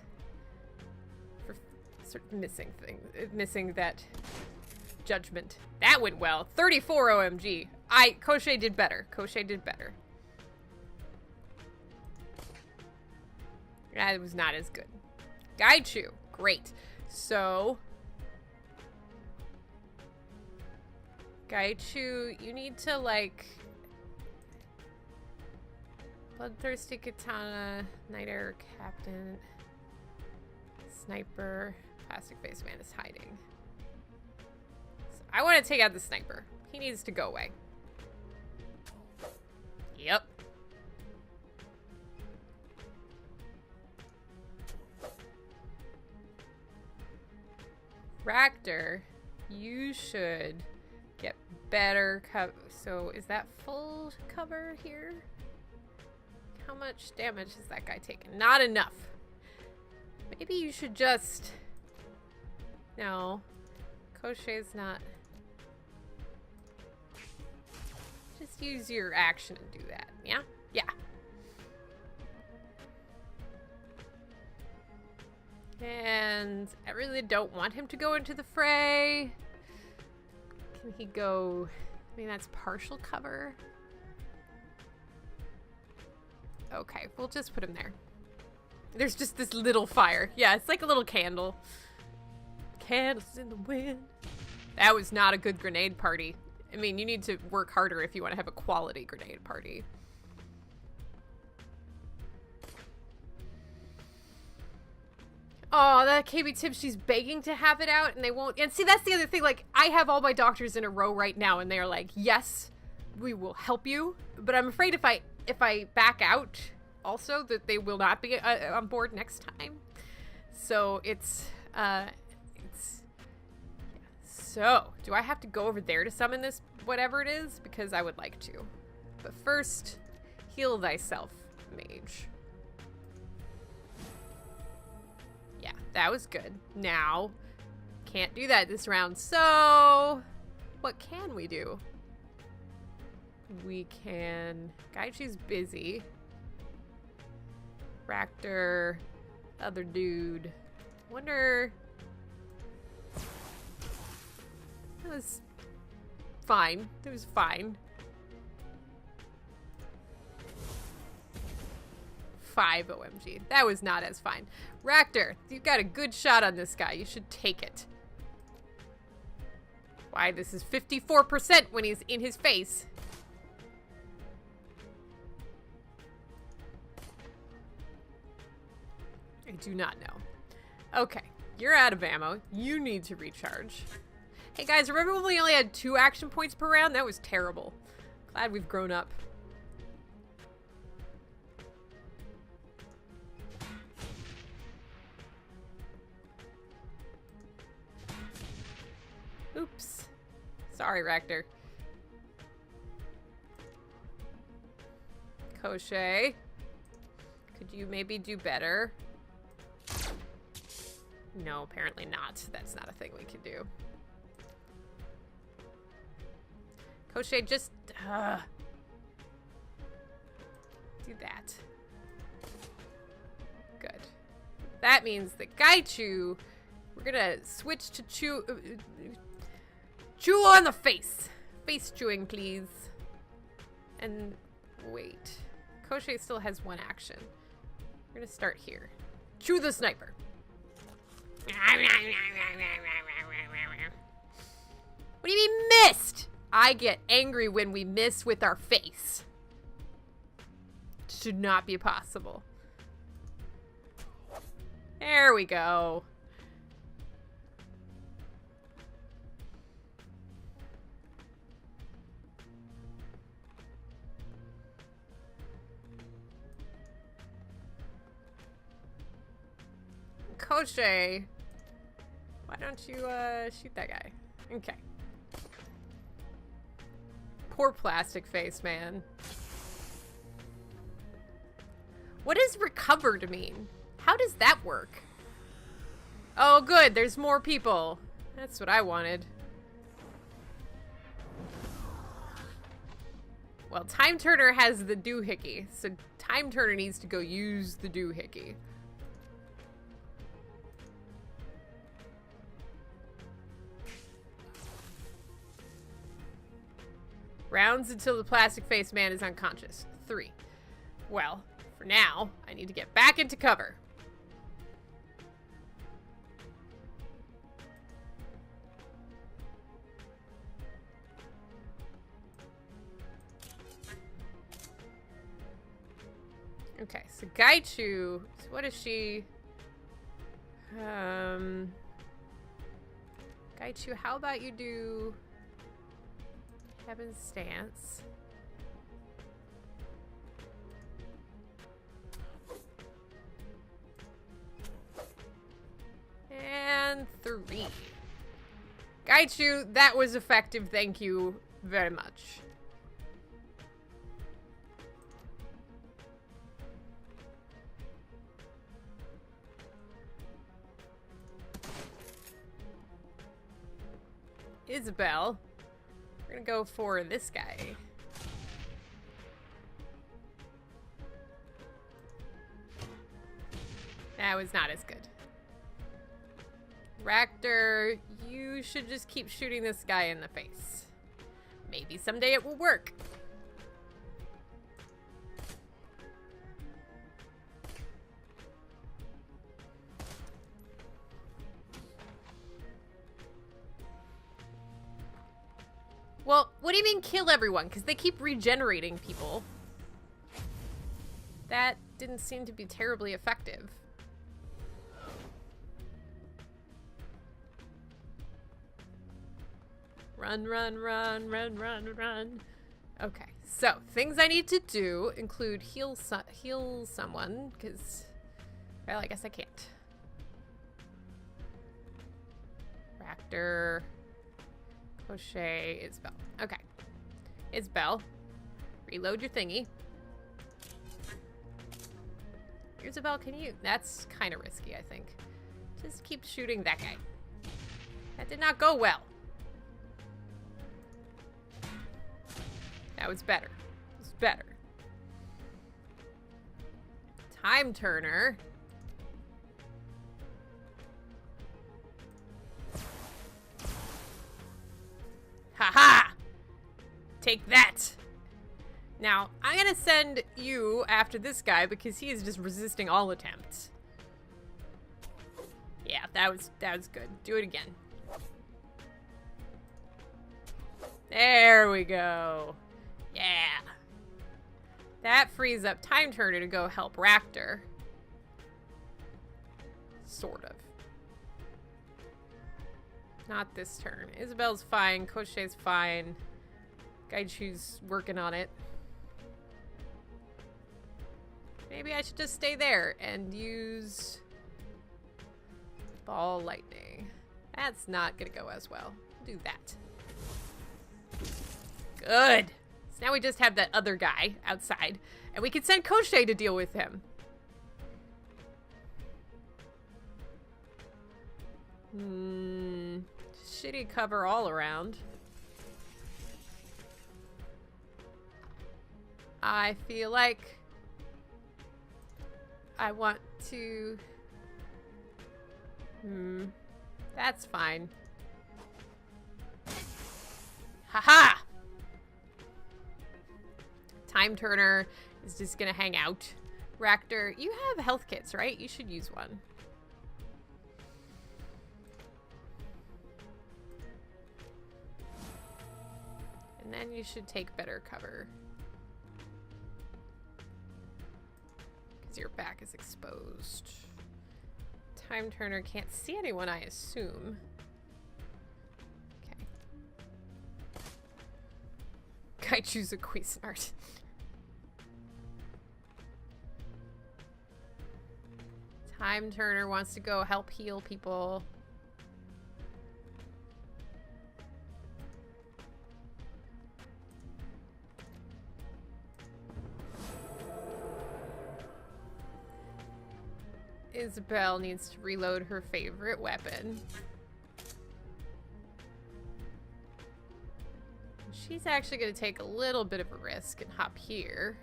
Speaker 1: for sort of missing that judgment. That went well. 34 OMG. Koshei did better. Koshei did better. That was not as good. Gaichu, great. So, Gaichu, you need to, like, Bloodthirsty Katana, Night Air Captain, Sniper, Plastic Face Man is hiding. So I want to take out the Sniper. He needs to go away. Yep. Raptor, you should get better cover. So is that full cover here? How much damage has that guy taken? Not enough. Maybe you should just... No. Koshei's not... Just use your action and do that. Yeah? Yeah. And I really don't want him to go into the fray. Can he go... I mean, that's partial cover. Okay, we'll just put him there. There's just this little fire. Yeah, it's like a little candle. Candles in the wind. That was not a good grenade party. I mean, you need to work harder if you want to have a quality grenade party. Oh, that KB Tip, she's begging to have it out and they won't. And see, that's the other thing. Like, I have all my doctors in a row right now and they're like, yes, we will help you. But I'm afraid if I back out also that they will not be on board next time. So it's so do I have to go over there to summon this whatever it is? Because I would like to. But first, heal thyself, mage. Yeah, that was good. Now, can't do that this round. So, what can we do? We can... Gaichi's busy. Raptor. Other dude. Wonder... That was fine. It was fine. 5 OMG. That was not as fine. Raptor, you've got a good shot on this guy. You should take it. Why, this is 54% when he's in his face. I do not know. Okay, you're out of ammo. You need to recharge. Hey guys, remember when we only had 2 action points per round? That was terrible. Glad we've grown up. Oops. Sorry, Raptor. Koshei. Could you maybe do better? No, apparently not. That's not a thing we can do. Koshei, just do that. Good. That means that Gaichu, we're gonna switch to chew on the face. Face chewing, please. And wait. Koshei still has 1 action. We're gonna start here. Chew the sniper. What do you mean missed? I get angry when we miss with our face. It should not be possible. There we go. Koshei, why don't you shoot that guy? Okay. Poor plastic face, man. What does recovered mean? How does that work? Oh, good. There's more people. That's what I wanted. Well, Time Turner has the doohickey, so Time Turner needs to go use the doohickey. Rounds until the plastic face man is unconscious. 3. Well, for now, I need to get back into cover. Okay, so Gaichu, so what is she? Gaichu, how about you do Heaven's Stance? And 3. Gaichu, that was effective, thank you very much. Isabel. We're gonna go for this guy. That was not as good. Raptor, you should just keep shooting this guy in the face. Maybe someday it will work. Well, what do you mean kill everyone? Because they keep regenerating people. That didn't seem to be terribly effective. Run, run, run, run, run, run. Okay, so things I need to do include heal someone, because, well, I guess I can't. Raptor, Crochet, Isabel. Okay, Isabel, reload your thingy. Isabel, can you? That's kind of risky, I think. Just keep shooting that guy. That did not go well. That was better. It was better. Time Turner. Haha! Take that! Now, I'm gonna send you after this guy because he is just resisting all attempts. Yeah, that was good. Do it again. There we go. Yeah. That frees up Time Turner to go help Raptor. Sort of. Not this turn. Isabel's fine. Crochet's fine. Gaichu's working on it. Maybe I should just stay there and use Ball Lightning. That's not gonna go as well. Do that. Good. So now we just have that other guy outside, and we can send Crochet to deal with him. Shitty cover all around. I feel like I want to... That's fine. Haha! Time Turner is just gonna hang out. Raptor, you have health kits, right? You should use one. And then you should take better cover. Because your back is exposed. Time Turner can't see anyone, I assume. Okay. Gaichu's a Cuisinart. Time Turner wants to go help heal people. Isabel needs to reload her favorite weapon. She's actually going to take a little bit of a risk and hop here.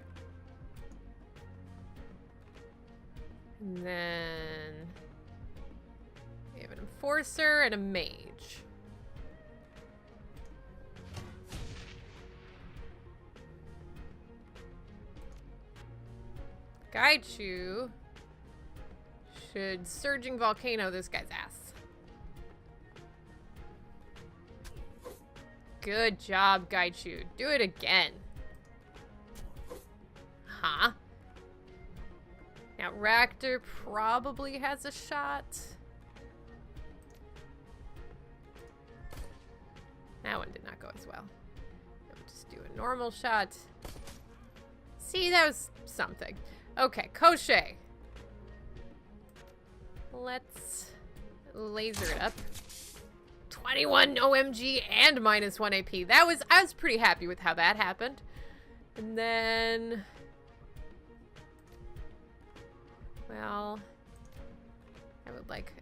Speaker 1: And then we have an Enforcer and a Mage. Gaichu should surging volcano this guy's ass. Good job, Gaichu. Do it again. Huh? Now, Raptor probably has a shot. That one did not go as well. We'll just do a normal shot. See, that was something. Okay, Koshei. Let's laser it up. 21 OMG and -1 AP. I was pretty happy with how that happened. And then, well, I would like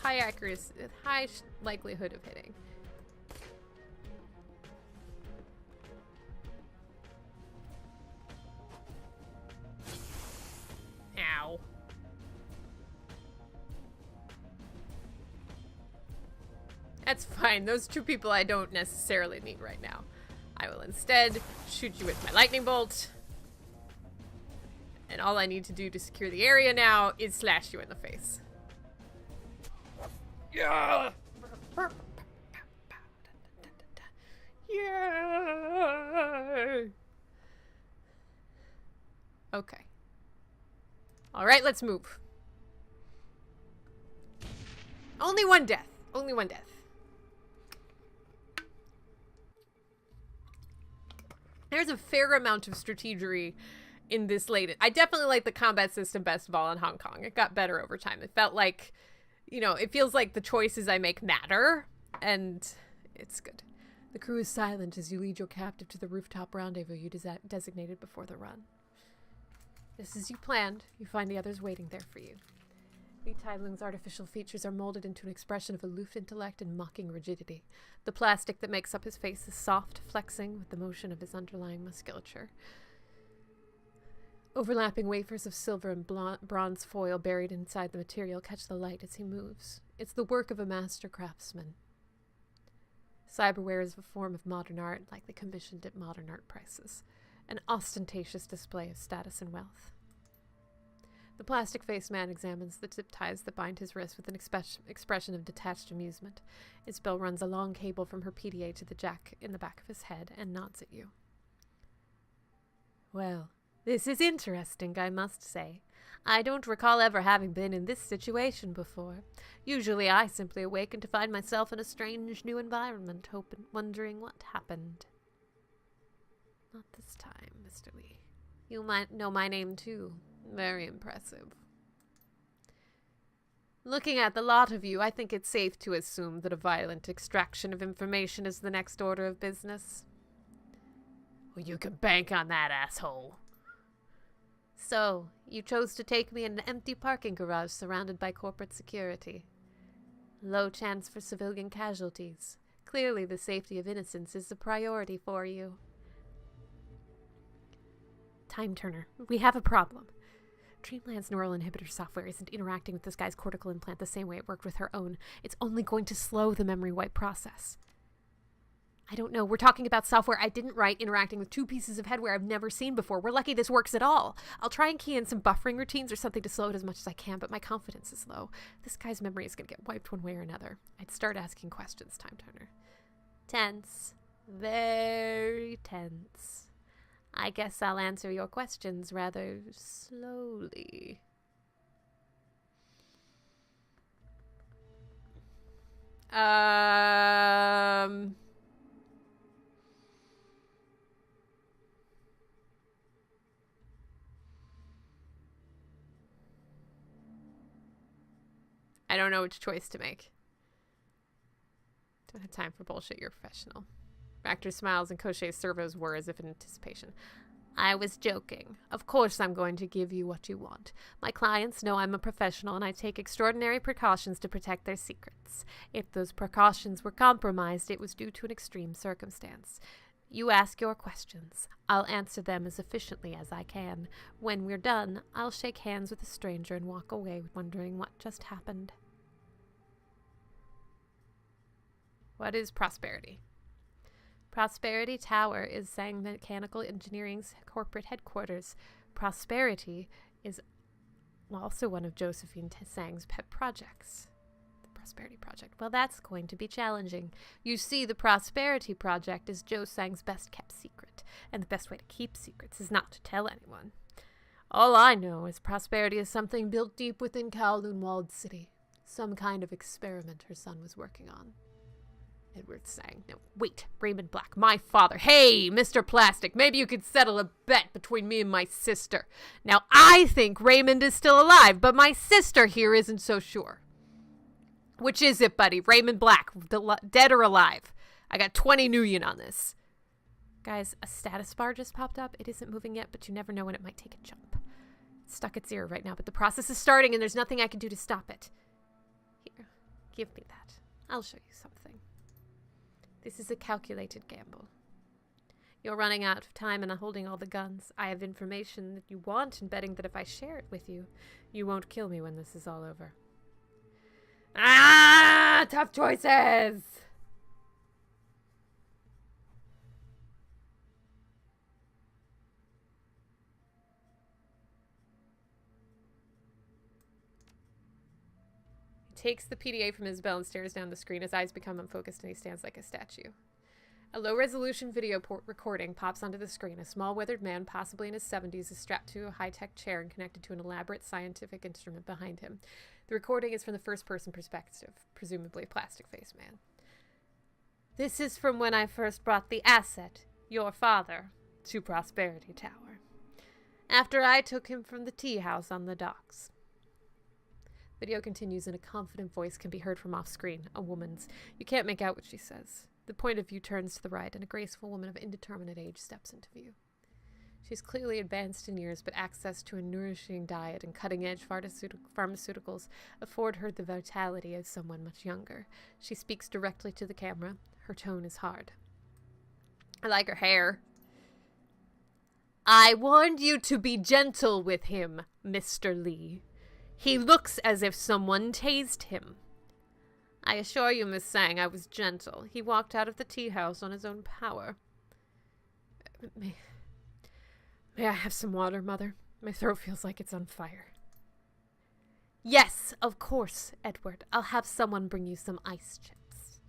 Speaker 1: high accuracy, high likelihood of hitting. Ow. That's fine. Those two people I don't necessarily need right now. I will instead shoot you with my lightning bolt. And all I need to do to secure the area now is slash you in the face. Yeah! Yay! Okay. Alright, let's move. Only one death. Only one death. There's a fair amount of strategery in this late. I definitely like the combat system best of all in Hong Kong. It got better over time. It felt like, you know, it feels like the choices I make matter, and it's good. The crew is silent as you lead your captive to the rooftop rendezvous you designated before the run. Just as you planned, you find the others waiting there for you. Li Tailung's artificial features are molded into an expression of aloof intellect and mocking rigidity. The plastic that makes up his face is soft, flexing with the motion of his underlying musculature. Overlapping wafers of silver and bronze foil buried inside the material catch the light as he moves. It's the work of a master craftsman. Cyberware is a form of modern art, likely commissioned at modern art prices. An ostentatious display of status and wealth. The plastic-faced man examines the zip ties that bind his wrist with an expression of detached amusement. Isabel runs a long cable from her PDA to the jack in the back of his head and nods at you. Well, this is interesting, I must say. I don't recall ever having been in this situation before. Usually I simply awaken to find myself in a strange new environment, wondering what happened. Not this time, Mr. Lee. You might know my name, too. Very impressive. Looking at the lot of you, I think it's safe to assume that a violent extraction of information is the next order of business. Well, you can bank on that, asshole. So, you chose to take me in an empty parking garage surrounded by corporate security. Low chance for civilian casualties. Clearly, the safety of innocents is a priority for you. Time Turner, we have a problem. Dreamland's neural inhibitor software isn't interacting with this guy's cortical implant the same way it worked with her own. It's only going to slow the memory wipe process. I don't know. We're talking about software I didn't write interacting with two pieces of headware I've never seen before. We're lucky this works at all. I'll try and key in some buffering routines or something to slow it as much as I can, but my confidence is low. This guy's memory is going to get wiped one way or another. I'd start asking questions, Time Turner. Tense. Very tense. I guess I'll answer your questions rather slowly. I don't know which choice to make. Don't have time for bullshit, you're a professional. Raptor smiles and Koshei's servos whir as if in anticipation. I was joking. Of course I'm going to give you what you want. My clients know I'm a professional and I take extraordinary precautions to protect their secrets. If those precautions were compromised, it was due to an extreme circumstance. You ask your questions. I'll answer them as efficiently as I can. When we're done, I'll shake hands with a stranger and walk away wondering what just happened. What is prosperity? Prosperity Tower is Zhang Mechanical Engineering's corporate headquarters. Prosperity
Speaker 2: is also one of Josephine Tsang's pet projects. The Prosperity Project. Well, that's going to be challenging. You see, the Prosperity Project is Joe Tsang's best kept secret, and the best way to keep secrets is not to tell anyone. All I know is Prosperity is something built deep within Kowloon Walled City. Some kind of experiment her son was working on. Edward sang. No, wait, Raymond Black, my father. Hey, Mr. Plastic, maybe you could settle a bet between me and my sister. Now, I think Raymond is still alive, but my sister here isn't so sure. Which is it, buddy? Raymond Black, dead or alive? I got 20 Nuyen on this. Guys, a status bar just popped up. It isn't moving yet, but you never know when it might take a jump. It's stuck at 0 right now, but the process is starting and there's nothing I can do to stop it. Here, give me that. I'll show you something. This is a calculated gamble. You're running out of time and I'm holding all the guns. I have information that you want and betting that if I share it with you, you won't kill me when this is all over. Ah, tough choices! Takes the PDA from his belt and stares down the screen. His eyes become unfocused and he stands like a statue. A low-resolution video recording pops onto the screen. A small, weathered man, possibly in his 70s, is strapped to a high-tech chair and connected to an elaborate scientific instrument behind him. The recording is from the first-person perspective, presumably a plastic-faced man. This is from when I first brought the asset, your father, to Prosperity Tower. After I took him from the tea house on the docks. Video continues and a confident voice can be heard from off-screen, a woman's. You can't make out what she says. The point of view turns to the right and a graceful woman of indeterminate age steps into view. She's clearly advanced in years, but access to a nourishing diet and cutting-edge pharmaceuticals afford her the vitality of someone much younger. She speaks directly to the camera. Her tone is hard. I like her hair. I warned you to be gentle with him, Mr. Lee. He looks as if someone tased him. I assure you, Miss Tsang, I was gentle. He walked out of the tea house on his own power. May I have some water, Mother? My throat feels like it's on fire. Yes, of course, Edward. I'll have someone bring you some ice chips.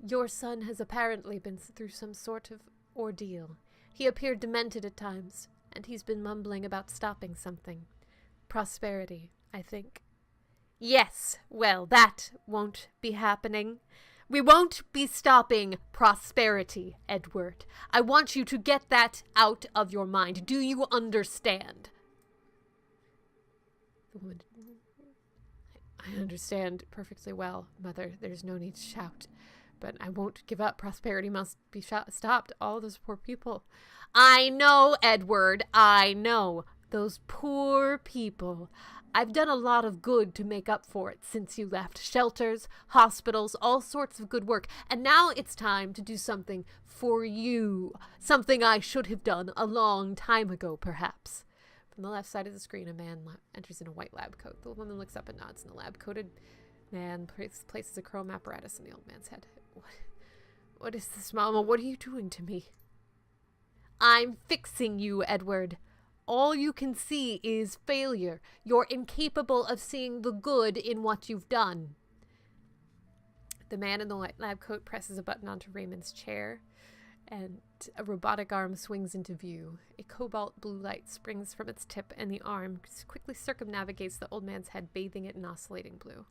Speaker 2: Your son has apparently been through some sort of ordeal. He appeared demented at times, and he's been mumbling about stopping something. Prosperity, I think. Yes, well, that won't be happening. We won't be stopping Prosperity, Edward. I want you to get that out of your mind. Do you understand? The woman, I understand perfectly well, Mother. There's no need to shout. But I won't give up. Prosperity must be stopped. All those poor people. I know, Edward. I know. Those poor people. I've done a lot of good to make up for it since you left. Shelters, hospitals, all sorts of good work. And now it's time to do something for you. Something I should have done a long time ago, perhaps. From the left side of the screen, a man enters in a white lab coat. The woman looks up and nods, and the lab-coated man places a chrome apparatus in the old man's head. What is this, Mama? What are you doing to me? I'm fixing you, Edward. All you can see is failure. You're incapable of seeing the good in what you've done. The man in the white lab coat presses a button onto Raymond's chair, and a robotic arm swings into view. A cobalt blue light springs from its tip, and the arm quickly circumnavigates the old man's head, bathing it in oscillating blue.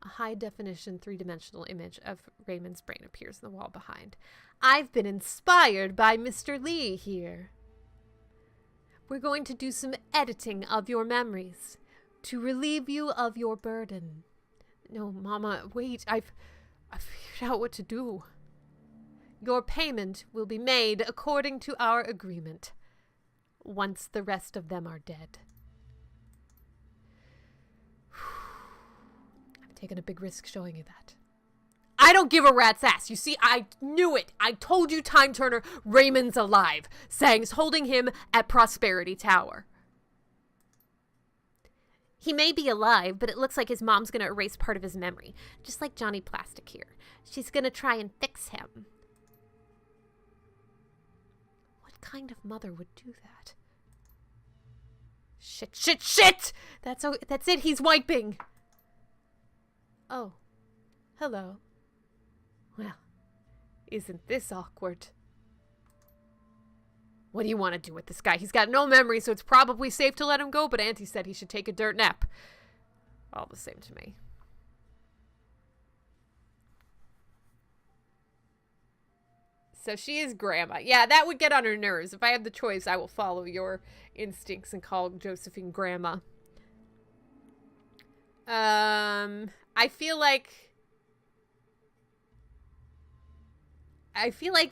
Speaker 2: A high-definition, three-dimensional image of Raymond's brain appears in the wall behind. I've been inspired by Mr. Lee here. We're going to do some editing of your memories to relieve you of your burden. No, Mama, wait. I've figured out what to do. Your payment will be made according to our agreement, once the rest of them are dead. I'm taking a big risk showing you that. I don't give a rat's ass. You see, I knew it. I told you, Time Turner, Raymond's alive. Tsang's holding him at Prosperity Tower. He may be alive, but it looks like his mom's going to erase part of his memory. Just like Johnny Plastic here. She's going to try and fix him. What kind of mother would do that? Shit! That's it, he's wiping. Oh. Hello. Well, isn't this awkward? What do you want to do with this guy? He's got no memory, so it's probably safe to let him go, but Auntie said he should take a dirt nap. All the same to me. So she is Grandma. Yeah, that would get on her nerves. If I had the choice, I will follow your instincts and call Josephine Grandma. I feel like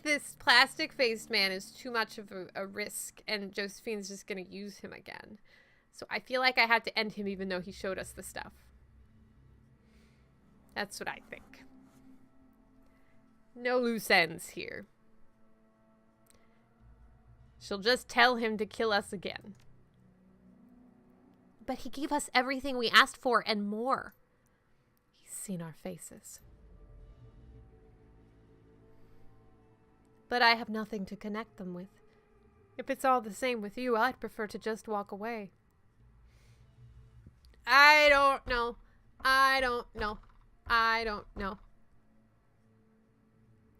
Speaker 2: this plastic-faced man is too much of a risk, and Josephine's just gonna use him again. So I feel like I had to end him even though he showed us the stuff. That's what I think. No loose ends here. She'll just tell him to kill us again. But he gave us everything we asked for and more. He's seen our faces. But I have nothing to connect them with. If it's all the same with you, I'd prefer to just walk away. I don't know.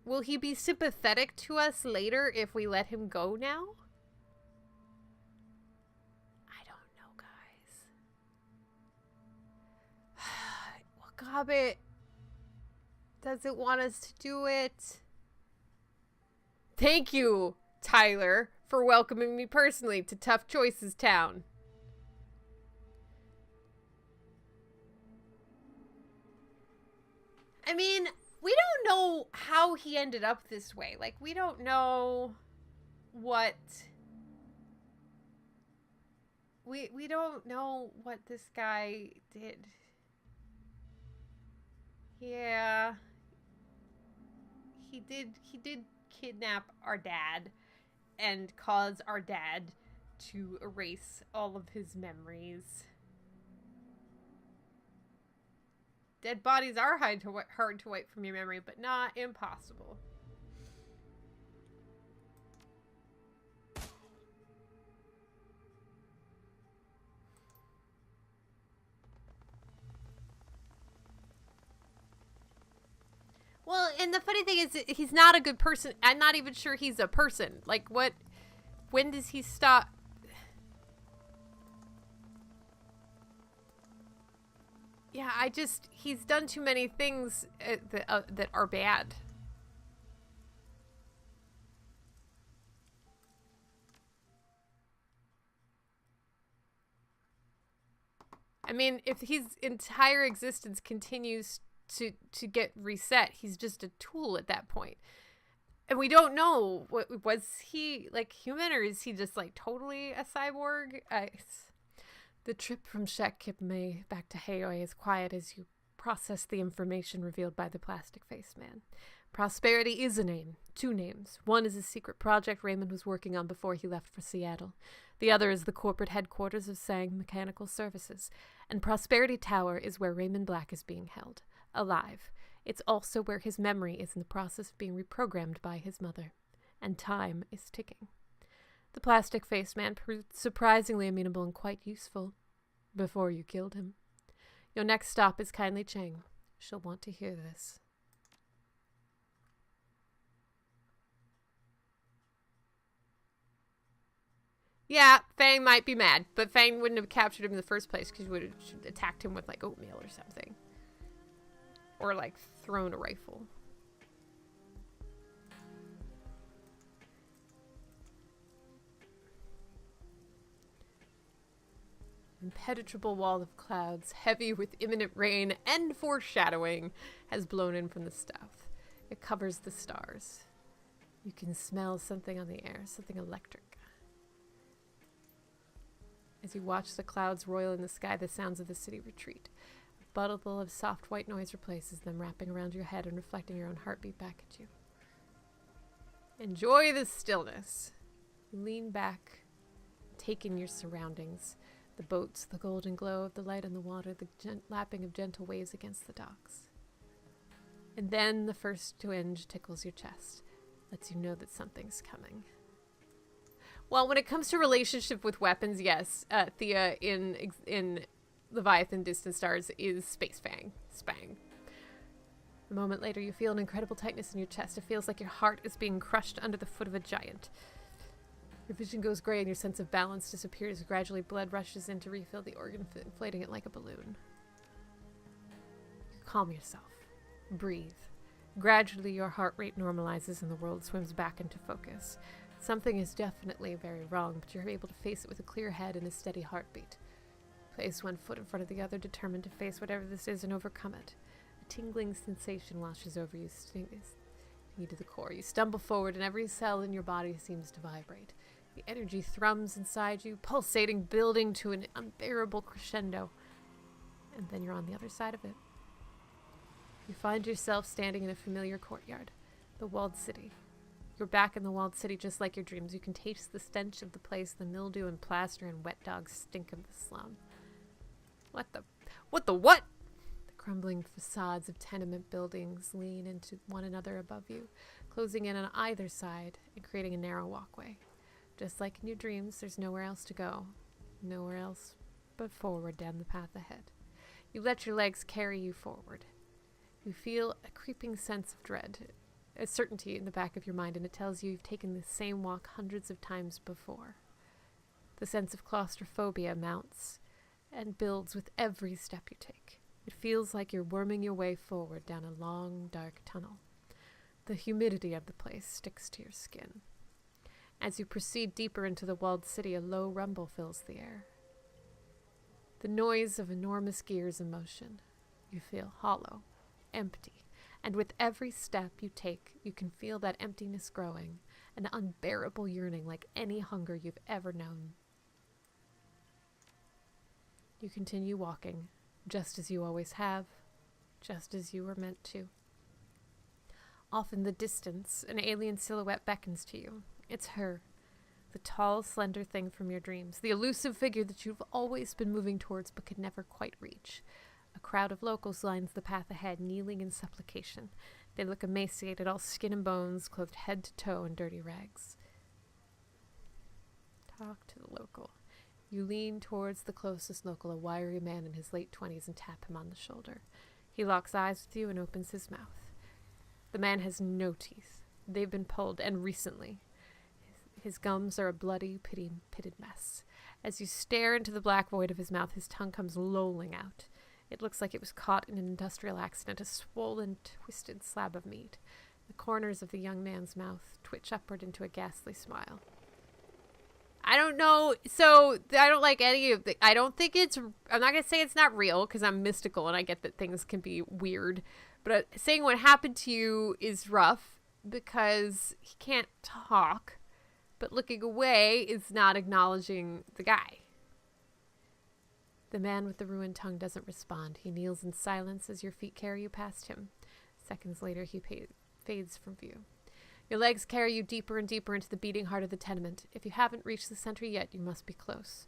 Speaker 2: Will he be sympathetic to us later if we let him go now? I don't know, guys. Wakabe doesn't want us to do it. Thank you, Tyler, for welcoming me personally to Tough Choices Town. I mean, we don't know how he ended up this way. Like, we don't know what... We don't know what this guy did. Yeah. He did kidnap our dad and cause our dad to erase all of his memories. Dead bodies are hard to wipe from your memory, but not impossible. Well, and the funny thing is, he's not a good person. I'm not even sure he's a person. Like, what? When does he stop? Yeah, he's done too many things that are bad. I mean, if his entire existence continues to get reset, he's just a tool at that point. And we don't know, was he like human, or is he just like totally a cyborg? The trip from Shakipme back to Hayoi is quiet as you process the information revealed by the plastic-faced man. Prosperity is a name. 2 names. One is a secret project Raymond was working on before he left for Seattle. The other is the corporate headquarters of Sang Mechanical Services. And Prosperity Tower is where Raymond Black is being held. Alive. It's also where his memory is in the process of being reprogrammed by his mother. And time is ticking. The plastic-faced man proved surprisingly amenable and quite useful before you killed him. Your next stop is Kindly Chang. She'll want to hear this. Yeah, Fang might be mad, but Fang wouldn't have captured him in the first place because you would have attacked him with like oatmeal or something. Or like thrown a rifle. Impenetrable wall of clouds, heavy with imminent rain and foreshadowing, has blown in from the south. It covers the stars. You can smell something on the air, something electric. As you watch the clouds roil in the sky, the sounds of the city retreat. A bubble of soft white noise replaces them, wrapping around your head and reflecting your own heartbeat back at you. Enjoy the stillness. You lean back, take in your surroundings. The boats, the golden glow of the light on the water, the lapping of gentle waves against the docks. And then the first twinge tickles your chest, lets you know that something's coming. Well, when it comes to relationship with weapons, yes, Thea in Leviathan Distant Stars is Space Fang. Spang. A moment later, you feel an incredible tightness in your chest. It feels like your heart is being crushed under the foot of a giant. Your vision goes gray and your sense of balance disappears. Gradually, blood rushes in to refill the organ, inflating it like a balloon. You calm yourself. Breathe. Gradually, your heart rate normalizes and the world swims back into focus. Something is definitely very wrong, but you're able to face it with a clear head and a steady heartbeat. Place one foot in front of the other, determined to face whatever this is and overcome it. A tingling sensation washes over you, stinging you to the core. You stumble forward and every cell in your body seems to vibrate. The energy thrums inside you, pulsating, building to an unbearable crescendo. And then you're on the other side of it. You find yourself standing in a familiar courtyard, the walled city. You're back in the walled city just like your dreams. You can taste the stench of the place, the mildew and plaster and wet dog stink of the slum. What the what? The crumbling facades of tenement buildings lean into one another above you, closing in on either side and creating a narrow walkway. Just like in your dreams, there's nowhere else to go. Nowhere else but forward down the path ahead. You let your legs carry you forward. You feel a creeping sense of dread, a certainty in the back of your mind, and it tells you you've taken the same walk hundreds of times before. The sense of claustrophobia mounts and builds with every step you take. It feels like you're worming your way forward down a long, dark tunnel. The humidity of the place sticks to your skin. As you proceed deeper into the walled city, a low rumble fills the air. The noise of enormous gears in motion. You feel hollow, empty, and with every step you take, you can feel that emptiness growing, an unbearable yearning like any hunger you've ever known. You continue walking, just as you always have, just as you were meant to. Off in the distance, an alien silhouette beckons to you. It's her, the tall, slender thing from your dreams, the elusive figure that you've always been moving towards but could never quite reach. A crowd of locals lines the path ahead, kneeling in supplication. They look emaciated, all skin and bones, clothed head to toe in dirty rags. Talk to the local. You lean towards the closest local, a wiry man in his late 20s, and tap him on the shoulder. He locks eyes with you and opens his mouth. The man has no teeth. They've been pulled, and recently. His gums are a bloody, pitted mess. As you stare into the black void of his mouth, his tongue comes lolling out. It looks like it was caught in an industrial accident, a swollen, twisted slab of meat. The corners of the young man's mouth twitch upward into a ghastly smile. I don't know, so I don't like any of the, I'm not going to say it's not real, because I'm mystical and I get that things can be weird, but saying what happened to you is rough, because he can't talk, but looking away is not acknowledging the guy. The man with the ruined tongue doesn't respond. He kneels in silence as your feet carry you past him. Seconds later, he fades from view. Your legs carry you deeper and deeper into the beating heart of the tenement. If you haven't reached the center yet, you must be close.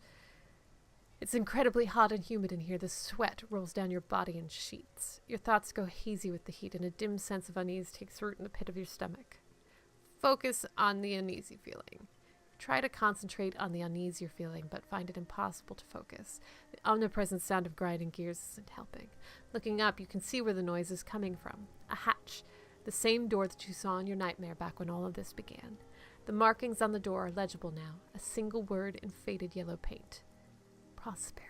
Speaker 2: It's incredibly hot and humid in here. The sweat rolls down your body in sheets. Your thoughts go hazy with the heat, and a dim sense of unease takes root in the pit of your stomach. Focus on the uneasy feeling. Try to concentrate on the unease you're feeling, but find it impossible to focus. The omnipresent sound of grinding gears isn't helping. Looking up, you can see where the noise is coming from. A hatch. The same door that you saw in your nightmare back when all of this began. The markings on the door are legible now. A single word in faded yellow paint. Prosperity.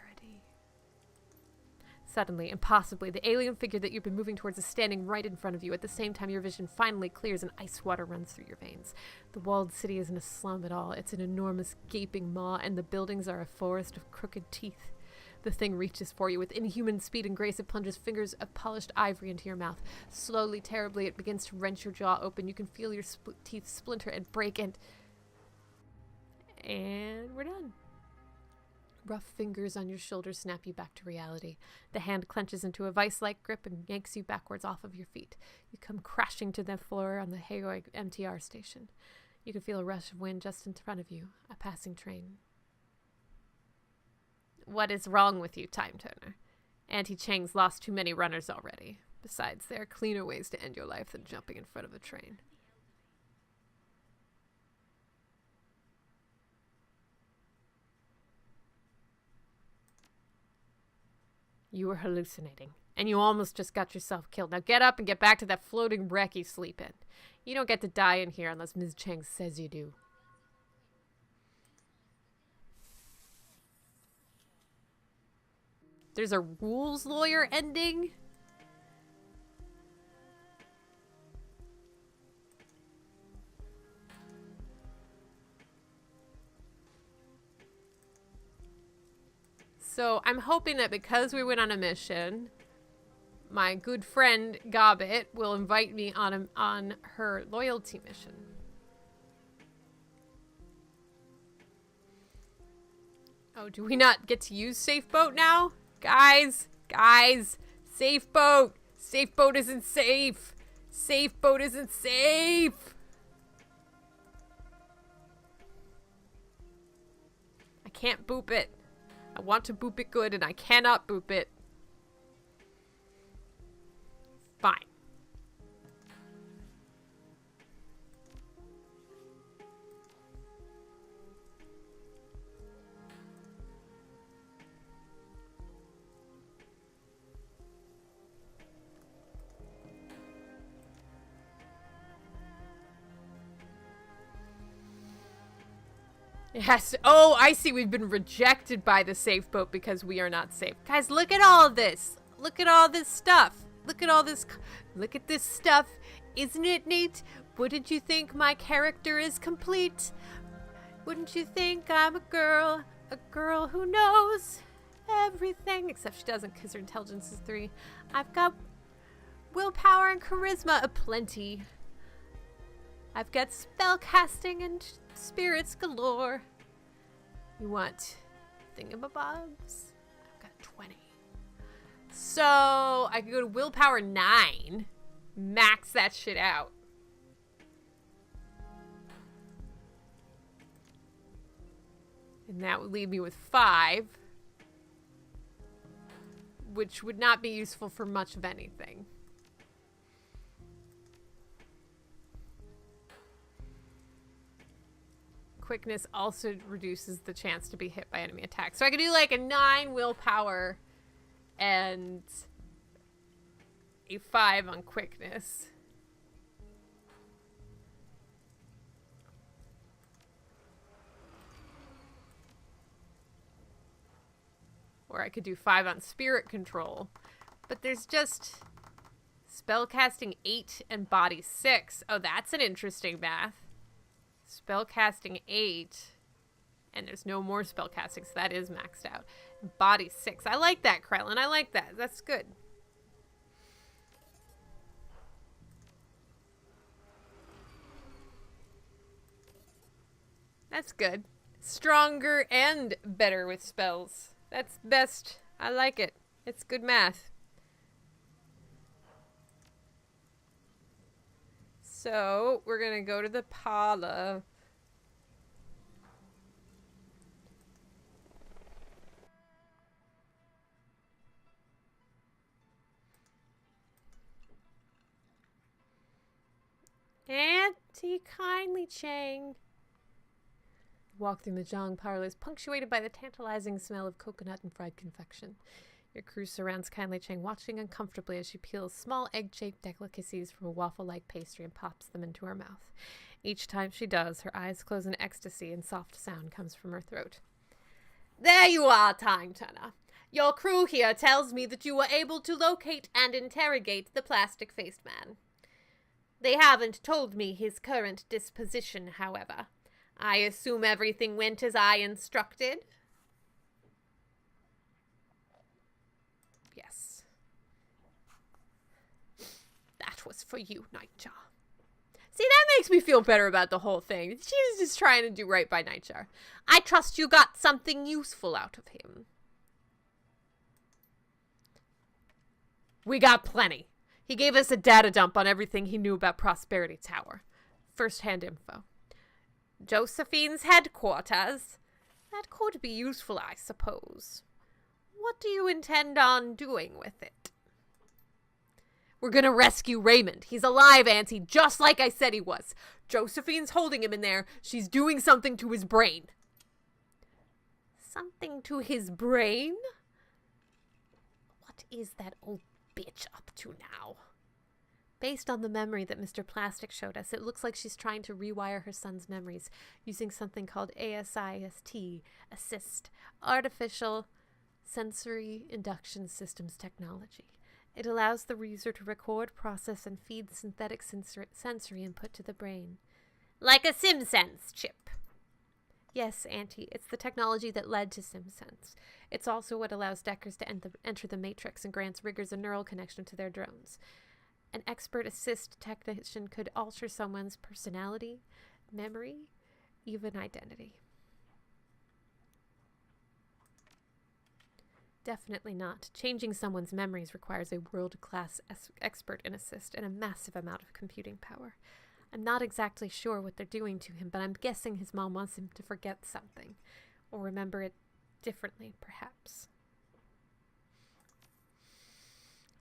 Speaker 2: Suddenly, impossibly, the alien figure that you've been moving towards is standing right in front of you. At the same time, your vision finally clears and ice water runs through your veins. The walled city isn't a slum at all. It's an enormous gaping maw, and the buildings are a forest of crooked teeth. The thing reaches for you. With inhuman speed and grace, it plunges fingers of polished ivory into your mouth. Slowly, terribly, it begins to wrench your jaw open. You can feel your teeth splinter and break, and we're done. Rough fingers on your shoulder snap you back to reality. The hand clenches into a vice-like grip and yanks you backwards off of your feet. You come crashing to the floor on the Hayward MTR station. You can feel a rush of wind just in front of you, a passing train. What is wrong with you, Time Turner? Auntie Chang's lost too many runners already. Besides, there are cleaner ways to end your life than jumping in front of a train.
Speaker 1: You were hallucinating, and you almost just got yourself killed. Now get up and get back to that floating wreck you sleep in. You don't get to die in here unless Ms. Cheng says you do. There's a rules lawyer ending? So I'm hoping that because we went on a mission, my good friend Gobbit will invite me on her loyalty mission. Oh, do we not get to use safe boat now? Guys, safe boat. Safe boat isn't safe. Safe boat isn't safe. I can't boop it. I want to boop it good, and I cannot boop it. Fine. Yes. Oh, I see. We've been rejected by the safe boat because we are not safe. Guys, look at all of this. Look at all this stuff. Look at all this. Look at this stuff. Isn't it neat? Wouldn't you think my character is complete? Wouldn't you think I'm a girl who knows everything? Except she doesn't because her intelligence is 3. I've got willpower and charisma aplenty. I've got spellcasting and spirits galore. You want thingamabobs? I've got 20. So I could go to willpower 9. Max that shit out. And that would leave me with 5. Which would not be useful for much of anything. Quickness also reduces the chance to be hit by enemy attacks. So I could do like a 9 willpower and a 5 on quickness. Or I could do 5 on spirit control. But there's just spellcasting 8 and body 6. Oh, that's an interesting math. Spellcasting 8. And there's no more spellcasting, so that is maxed out. Body 6. I like that, Krellin. I like that. That's good. That's good. Stronger and better with spells. That's best. I like it. It's good math. So, we're going to go to the parlor. Auntie kindly Chang. Walk through Mahjong parlors, punctuated by the tantalizing smell of coconut and fried confection. Your crew surrounds kindly Chang, watching uncomfortably as she peels small egg-shaped delicacies from a waffle-like pastry and pops them into her mouth. Each time she does, her eyes close in ecstasy and soft sound comes from her throat. There you are, Time Turner. Your crew here tells me that you were able to locate and interrogate the plastic-faced man. They haven't told me his current disposition, however. I assume everything went as I instructed? Yes. That was for you, Nightjar. See, that makes me feel better about the whole thing. She was just trying to do right by Nightjar. I trust you got something useful out of him. We got plenty. He gave us a data dump on everything he knew about Prosperity Tower. First-hand info. Josephine's headquarters. That could be useful, I suppose. What do you intend on doing with it? We're gonna rescue Raymond. He's alive, Auntie, just like I said he was. Josephine's holding him in there. She's doing something to his brain. Something to his brain?
Speaker 2: What is that old bitch up to now? Based on the memory that Mr. Plastic showed us, it looks like she's trying to rewire her son's memories using something called ASIST, Artificial Sensory Induction Systems Technology. It allows the user to record, process, and feed synthetic sensory input to the brain.
Speaker 4: Like a SimSense chip.
Speaker 2: Yes, Auntie, it's the technology that led to SimSense. It's also what allows Deckers to enter the Matrix and grants riggers a neural connection to their drones. An expert assist technician could alter someone's personality, memory, even identity. Definitely not. Changing someone's memories requires a world-class expert in assist and a massive amount of computing power. I'm not exactly sure what they're doing to him, but I'm guessing his mom wants him to forget something, or remember it differently, perhaps.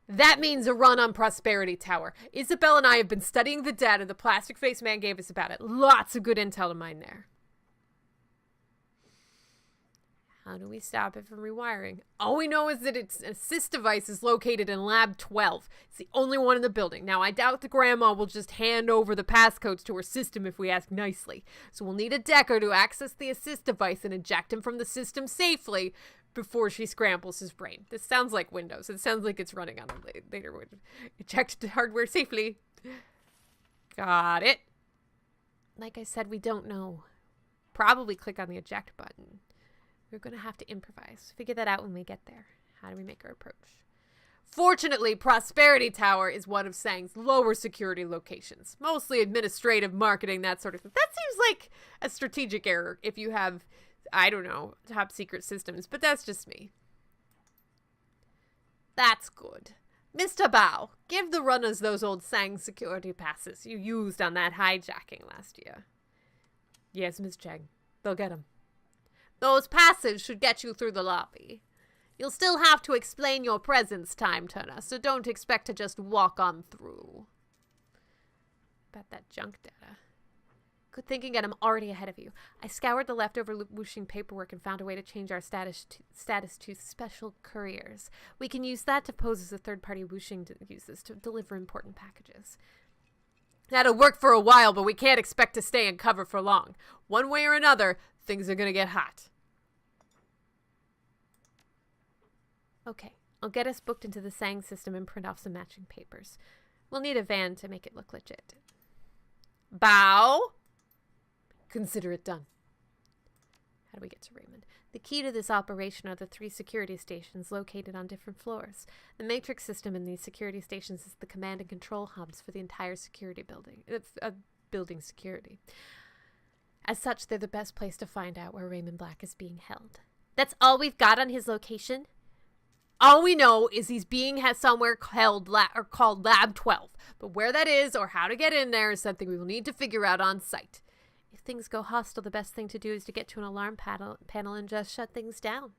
Speaker 1: That means a run on Prosperity Tower. Isabel and I have been studying the data the plastic face man gave us about it. Lots of good intel to mine there.
Speaker 2: How do we stop it from rewiring?
Speaker 1: All we know is that its assist device is located in Lab 12. It's the only one in the building. Now, I doubt the grandma will just hand over the passcodes to her system if we ask nicely. So we'll need a Decker to access the assist device and eject him from the system safely before she scrambles his brain. This sounds like Windows. It sounds like it's running on a later one. Eject hardware safely. Got it.
Speaker 2: Like I said, we don't know. Probably click on the eject button. We're going to have to improvise. Figure that out when we get there. How do we make our approach?
Speaker 1: Fortunately, Prosperity Tower is one of Sang's lower security locations. Mostly administrative, marketing, that sort of thing. That seems like a strategic error if you have, I don't know, top secret systems, but that's just me. That's good. Mr. Bao, give the runners those old Sang security passes you used on that hijacking last year.
Speaker 2: Yes, Miss Chang. They'll get them.
Speaker 1: Those passes should get you through the lobby. You'll still have to explain your presence, Time Turner, so don't expect to just walk on through.
Speaker 2: About that junk data. Good thinking, and I'm already ahead of you. I scoured the leftover whooshing paperwork and found a way to change our status to special couriers. We can use that to pose as a third-party whooshing uses to deliver important packages.
Speaker 1: That'll work for a while, but we can't expect to stay in cover for long. One way or another, things are gonna get hot.
Speaker 2: Okay, I'll get us booked into the Sang system and print off some matching papers. We'll need a van to make it look legit.
Speaker 1: Bow?
Speaker 2: Consider it done. How do we get to Raymond? The key to this operation are the 3 security stations located on different floors. The matrix system in these security stations is the command and control hubs for the entire security building. Building security. As such, they're the best place to find out where Raymond Black is being held.
Speaker 4: That's all we've got on his location?
Speaker 1: All we know is he's being somewhere called Lab 12. But where that is or how to get in there is something we will need to figure out on site.
Speaker 2: If things go hostile, the best thing to do is to get to an alarm panel and just shut things down.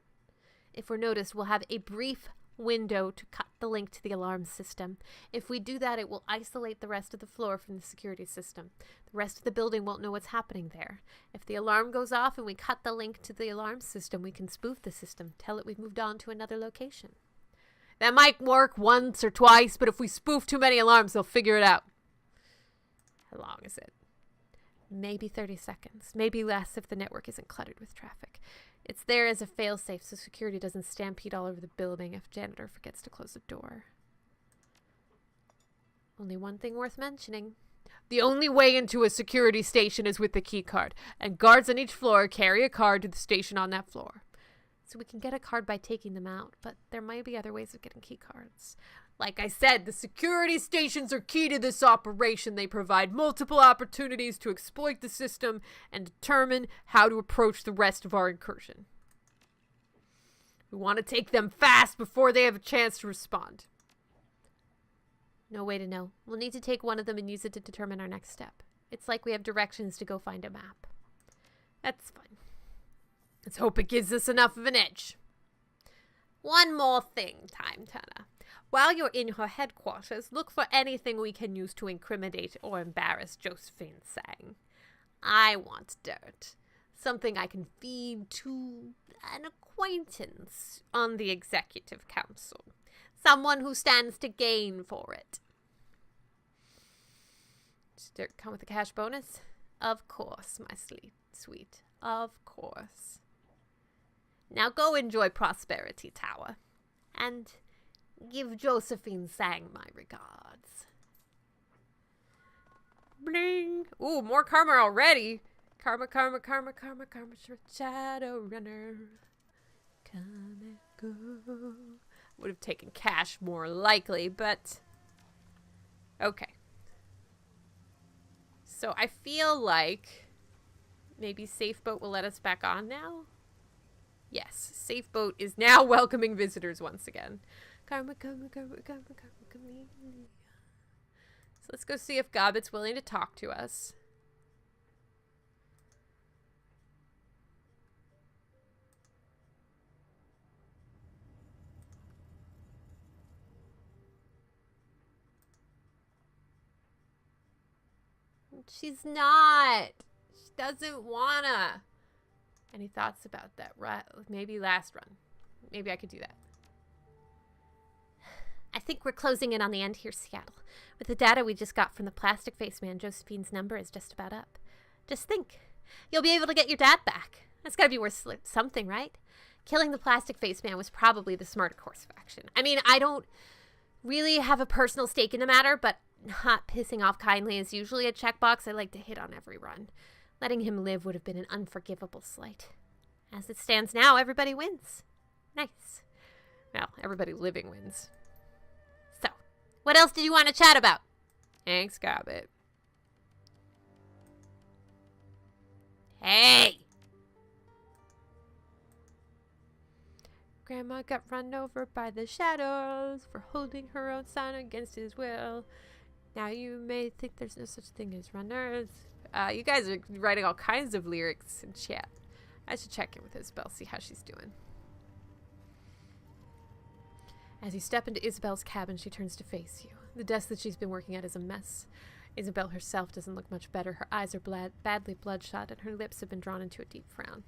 Speaker 2: If we're noticed, we'll have a brief window to cut the link to the alarm system. If we do that, it will isolate the rest of the floor from the security system. The rest of the building won't know what's happening there. If the alarm goes off and we cut the link to the alarm system, we can spoof the system, tell it we've moved on to another location.
Speaker 1: That might work once or twice, but if we spoof too many alarms, they'll figure it out.
Speaker 2: How long is it? Maybe 30 seconds. Maybe less if the network isn't cluttered with traffic. It's there as a failsafe so security doesn't stampede all over the building if janitor forgets to close the door. Only one thing worth mentioning.
Speaker 1: The only way into a security station is with the key card, and guards on each floor carry a card to the station on that floor.
Speaker 2: So we can get a card by taking them out, but there might be other ways of getting key cards.
Speaker 1: Like I said, the security stations are key to this operation. They provide multiple opportunities to exploit the system and determine how to approach the rest of our incursion. We want to take them fast before they have a chance to respond.
Speaker 2: No way to know. We'll need to take one of them and use it to determine our next step. It's like we have directions to go find a map.
Speaker 1: That's fine. Let's hope it gives us enough of an edge.
Speaker 4: One more thing, Time Turner. While you're in her headquarters, look for anything we can use to incriminate or embarrass Josephine Sang. I want dirt. Something I can feed to an acquaintance on the executive council.
Speaker 2: Someone who stands to gain for it. Does it come with a cash bonus? Of course, my sweet. Of course. Now go enjoy Prosperity Tower. And give Josephine Sang my regards. Bling! Ooh, more karma already. Karma, karma, karma, karma, karma, Shadowrunner. Come and go. Would have taken cash more likely, but... Okay. So I feel like maybe Safe Boat will let us back on now? Yes, Safe Boat is now welcoming visitors once again. Karma, karma, karma, karma, karma, karma. So let's go see if Gobbet's willing to talk to us. She's not. She doesn't wanna. Any thoughts about that? Maybe last run. Maybe I could do that. I think we're closing in on the end here, Seattle. With the data we just got from the plastic face man, Josephine's number is just about up. Just think. You'll be able to get your dad back. That's gotta be worth something, right? Killing the plastic face man was probably the smarter course of action. I mean, I don't really have a personal stake in the matter, but not pissing off kindly is usually a checkbox I like to hit on every run. Letting him live would have been an unforgivable slight. As it stands now, everybody wins. Nice. Well, everybody living wins. So, what else did you want to chat about? Thanks, Gobbet. Hey! Grandma got run over by the shadows for holding her own son against his will. Now you may think there's no such thing as runners. You guys are writing all kinds of lyrics in chat. I should check in with Isabel, see how she's doing. As you step into Isabel's cabin, she turns to face you. The desk that she's been working at is a mess. Isabel herself doesn't look much better. Her eyes are badly bloodshot, and her lips have been drawn into a deep frown.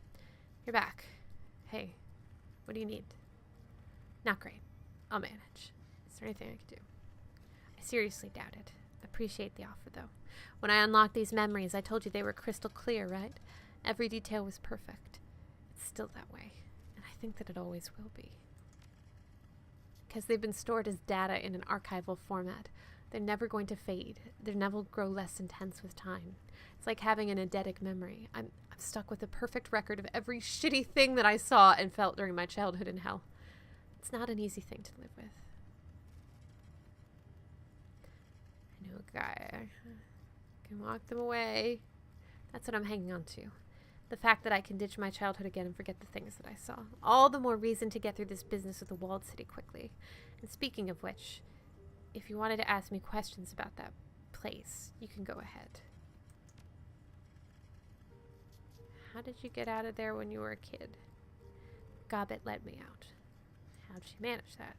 Speaker 2: You're back. Hey, what do you need? Not great. I'll manage. Is there anything I can do? I seriously doubt it. Appreciate the offer, though. When I unlocked these memories, I told you they were crystal clear, right? Every detail was perfect. It's still that way, and I think that it always will be. Because they've been stored as data in an archival format. They're never going to fade. They'll never grow less intense with time. It's like having an eidetic memory. I'm stuck with a perfect record of every shitty thing that I saw and felt during my childhood in hell. It's not an easy thing to live with. I know a guy. Can walk them away. That's what I'm hanging on to. The fact that I can ditch my childhood again and forget the things that I saw. All the more reason to get through this business with the walled city quickly. And speaking of which, if you wanted to ask me questions about that place, you can go ahead. How did you get out of there when you were a kid? Gobbet let me out. How'd she manage that?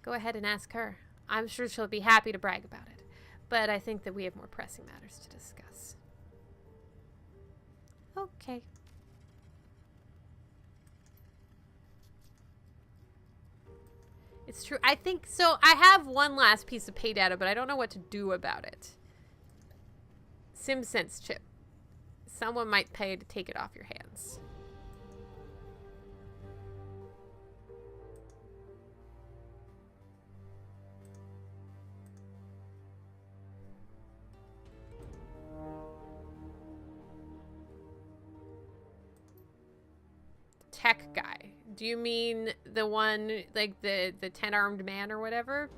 Speaker 2: Go ahead and ask her. I'm sure she'll be happy to brag about it. But I think that we have more pressing matters to discuss. Okay. It's true. I think so. I have one last piece of pay data, but I don't know what to do about it. SimSense chip. Someone might pay to take it off your hands. Tech guy. Do you mean the one, like the 10-armed man or whatever?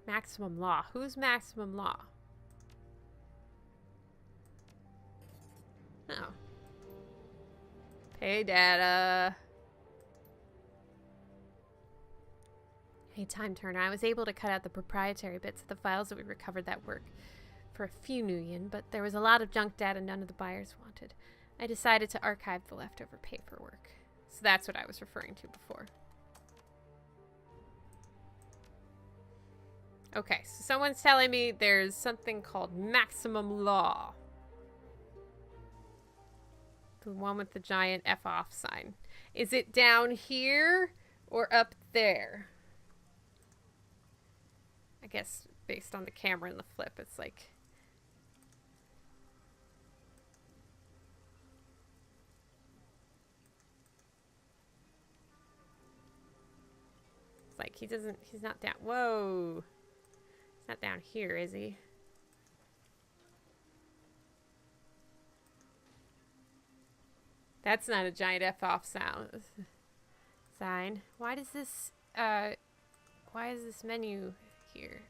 Speaker 2: Maximum Law. Who's Maximum Law? Oh. Pay data. Hey, Time Turner. I was able to cut out the proprietary bits of the files that we recovered that work for a few new yen, but there was a lot of junk data none of the buyers wanted. I decided to archive the leftover paperwork. So that's what I was referring to before. Okay, so someone's telling me there's something called Maximum Law. The one with the giant F off sign. Is it down here or up there? I guess based on the camera and the flip, it's like... It's like he's not down. Whoa. He's not down here, is he? That's not a giant F off sound. Sign. Why is this menu here?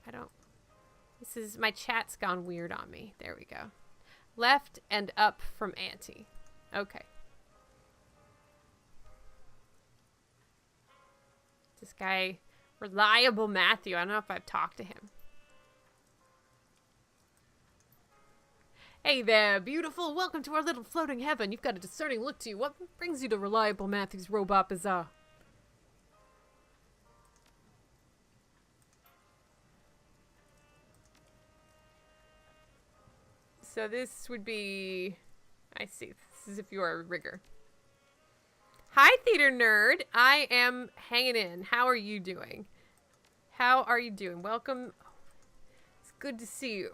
Speaker 2: My chat's gone weird on me. There we go. Left and up from Auntie. Okay. This guy, Reliable Matthew. I don't know if I've talked to him. Hey there, beautiful. Welcome to our little floating heaven. You've got a discerning look to you. What brings you to Reliable Matthew's Robot Bazaar? So this would be... I see. This is if you are a rigger. Hi, Theater Nerd. I am hanging in. How are you doing? How are you doing? Welcome. It's good to see you.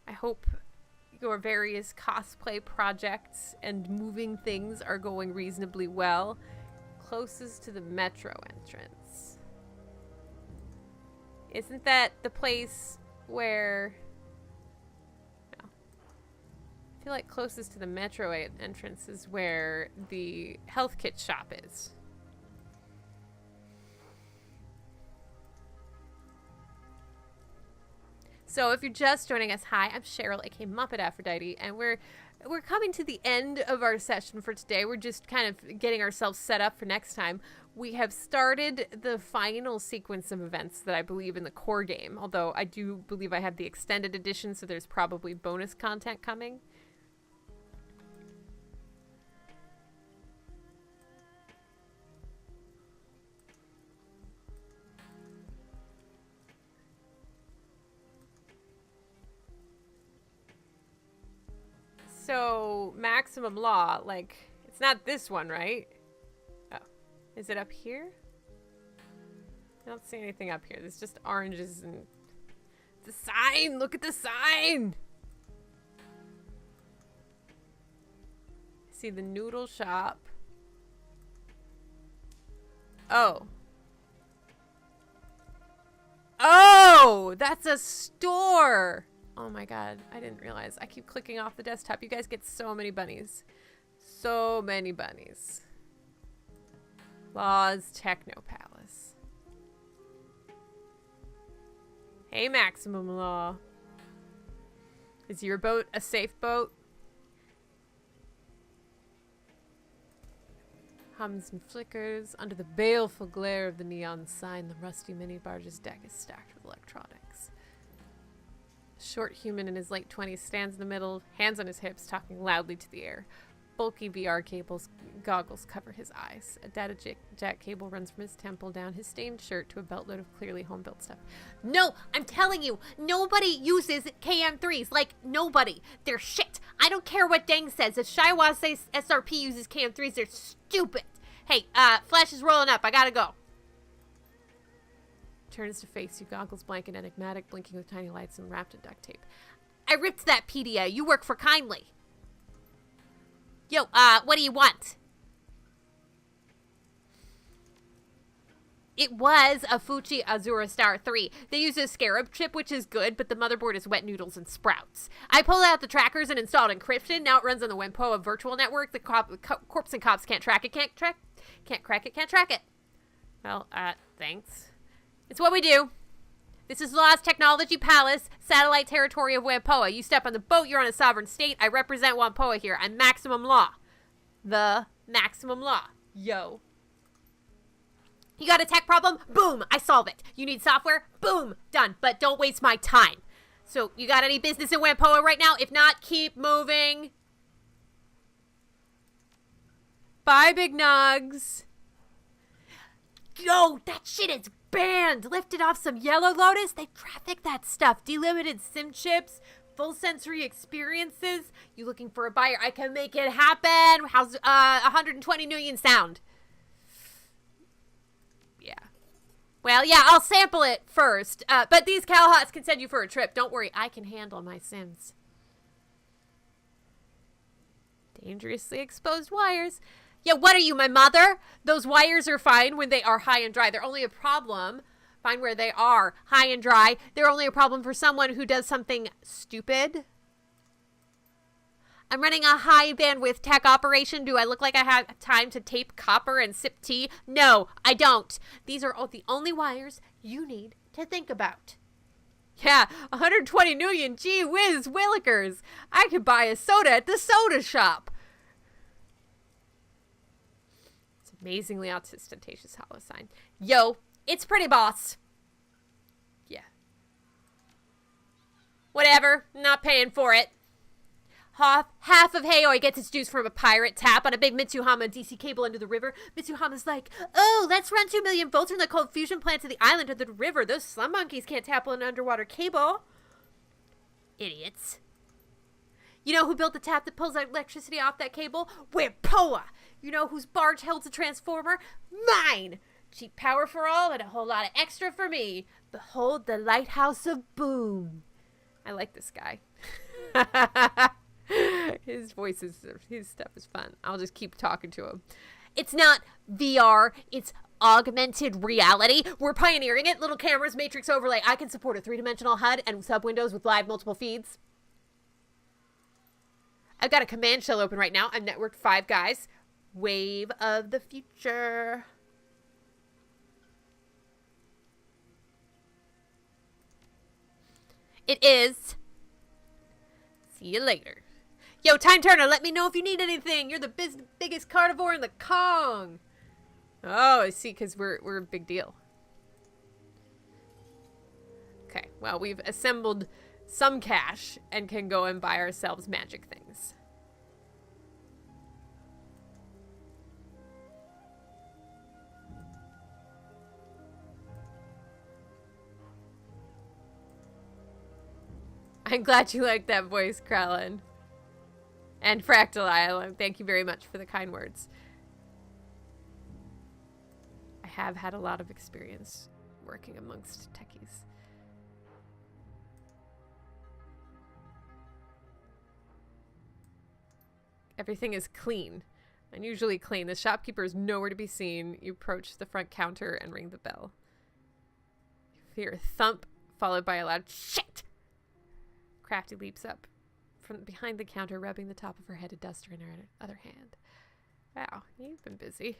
Speaker 2: I hope your various cosplay projects and moving things are going reasonably well. Closest to the metro entrance. Isn't that the place where... No. I feel like closest to the metro entrance is where the health kit shop is. So if you're just joining us, hi, I'm Cheryl, aka Muppet Aphrodite, and we're coming to the end of our session for today. We're just kind of getting ourselves set up for next time. We have started the final sequence of events that I believe in the core game, although I do believe I have the extended edition, so there's probably bonus content coming. So, maximum law, like, it's not this one, right? Oh. Is it up here? I don't see anything up here. There's just oranges and... The sign! Look at the sign! I see the noodle shop. Oh. Oh! That's a store! Oh my god, I didn't realize. I keep clicking off the desktop. You guys get so many bunnies. So many bunnies. Law's Techno Palace. Hey, Maximum Law. Is your boat a safe boat? Hums and flickers. Under the baleful glare of the neon sign, the rusty mini barge's deck is stacked with electronics. Short human in his late 20s stands in the middle, hands on his hips, talking loudly to the air. Bulky VR goggles cover his eyes. A data jack cable runs from his temple down his stained shirt to a beltload of clearly home-built stuff. No, I'm telling you, nobody uses KM3s. Like, nobody. They're shit. I don't care what Deng says. If Shaiwa says SRP uses KM3s, they're stupid. Hey, Flash is rolling up. I gotta go. Turns to face you, goggles blank and enigmatic, blinking with tiny lights and wrapped in duct tape. I ripped that PDA. You work for Kindly. Yo, what do you want? It was a Fuji Azura Star 3. They use a Scarab chip, which is good, but the motherboard is wet noodles and sprouts. I pulled out the trackers and installed encryption. Now it runs on the Wempoa virtual network. The corpse and cops can't track it, can't crack it, can't track it. Well, thanks. It's what we do. This is Law's Technology Palace, satellite territory of Wampoa. You step on the boat, you're on a sovereign state. I represent Wampoa here. I'm Maximum Law. The Maximum Law. Yo. You got a tech problem? Boom, I solve it. You need software? Boom, done. But don't waste my time. So, you got any business in Wampoa right now? If not, keep moving. Bye, Big Nugs. Yo, that shit is banned. Lifted off some Yellow Lotus. They traffic that stuff. Delimited SIM chips. Full sensory experiences. You looking for a buyer? I can make it happen. How's 120 million sound? Yeah. Well, yeah, I'll sample it first. But these cowhots can send you for a trip. Don't worry, I can handle my Sims. Dangerously exposed wires. Yeah, what are you, my mother? Those wires are fine when they are high and dry. They're only a problem. Fine where they are high and dry. They're only a problem for someone who does something stupid. I'm running a high bandwidth tech operation. Do I look like I have time to tape copper and sip tea? No, I don't. These are the only wires you need to think about. Yeah, 120 million, gee whiz, willikers. I could buy a soda at the soda shop. It's amazingly ostentatious hollow sign. Yo, it's pretty, boss. Yeah. Whatever, not paying for it. Half of Hayoi gets its juice from a pirate tap on a big Mitsuhama DC cable under the river. Mitsuhama's like, oh, let's run 2 million volts from the cold fusion plant to the island or the river. Those slum monkeys can't tap an underwater cable. Idiots. You know who built the tap that pulls electricity off that cable? Wimpoa. You know whose barge holds a transformer? Mine. Cheap power for all and a whole lot of extra for me. Behold the lighthouse of Boom. I like this guy. His stuff is fun. I'll just keep talking to him. It's not VR, it's augmented reality. We're pioneering it. Little cameras, matrix overlay. I can support a 3-dimensional HUD and sub windows with live multiple feeds. I've got a command shell open right now. I'm networked 5 guys. Wave of the future. It is. See you later. Yo, Time Turner, let me know if you need anything. You're the biggest carnivore in the Kong. Oh, I see, because we're a big deal. Okay, well, we've assembled some cash and can go and buy ourselves magic things. I'm glad you liked that voice, Krellin. And Fractal Island, thank you very much for the kind words. I have had a lot of experience working amongst techies. Everything is clean. Unusually clean. The shopkeeper is nowhere to be seen. You approach the front counter and ring the bell. You hear a thump, followed by a loud shit. Crafty leaps up from behind the counter, rubbing the top of her head, a duster in her other hand. Wow, you've been busy.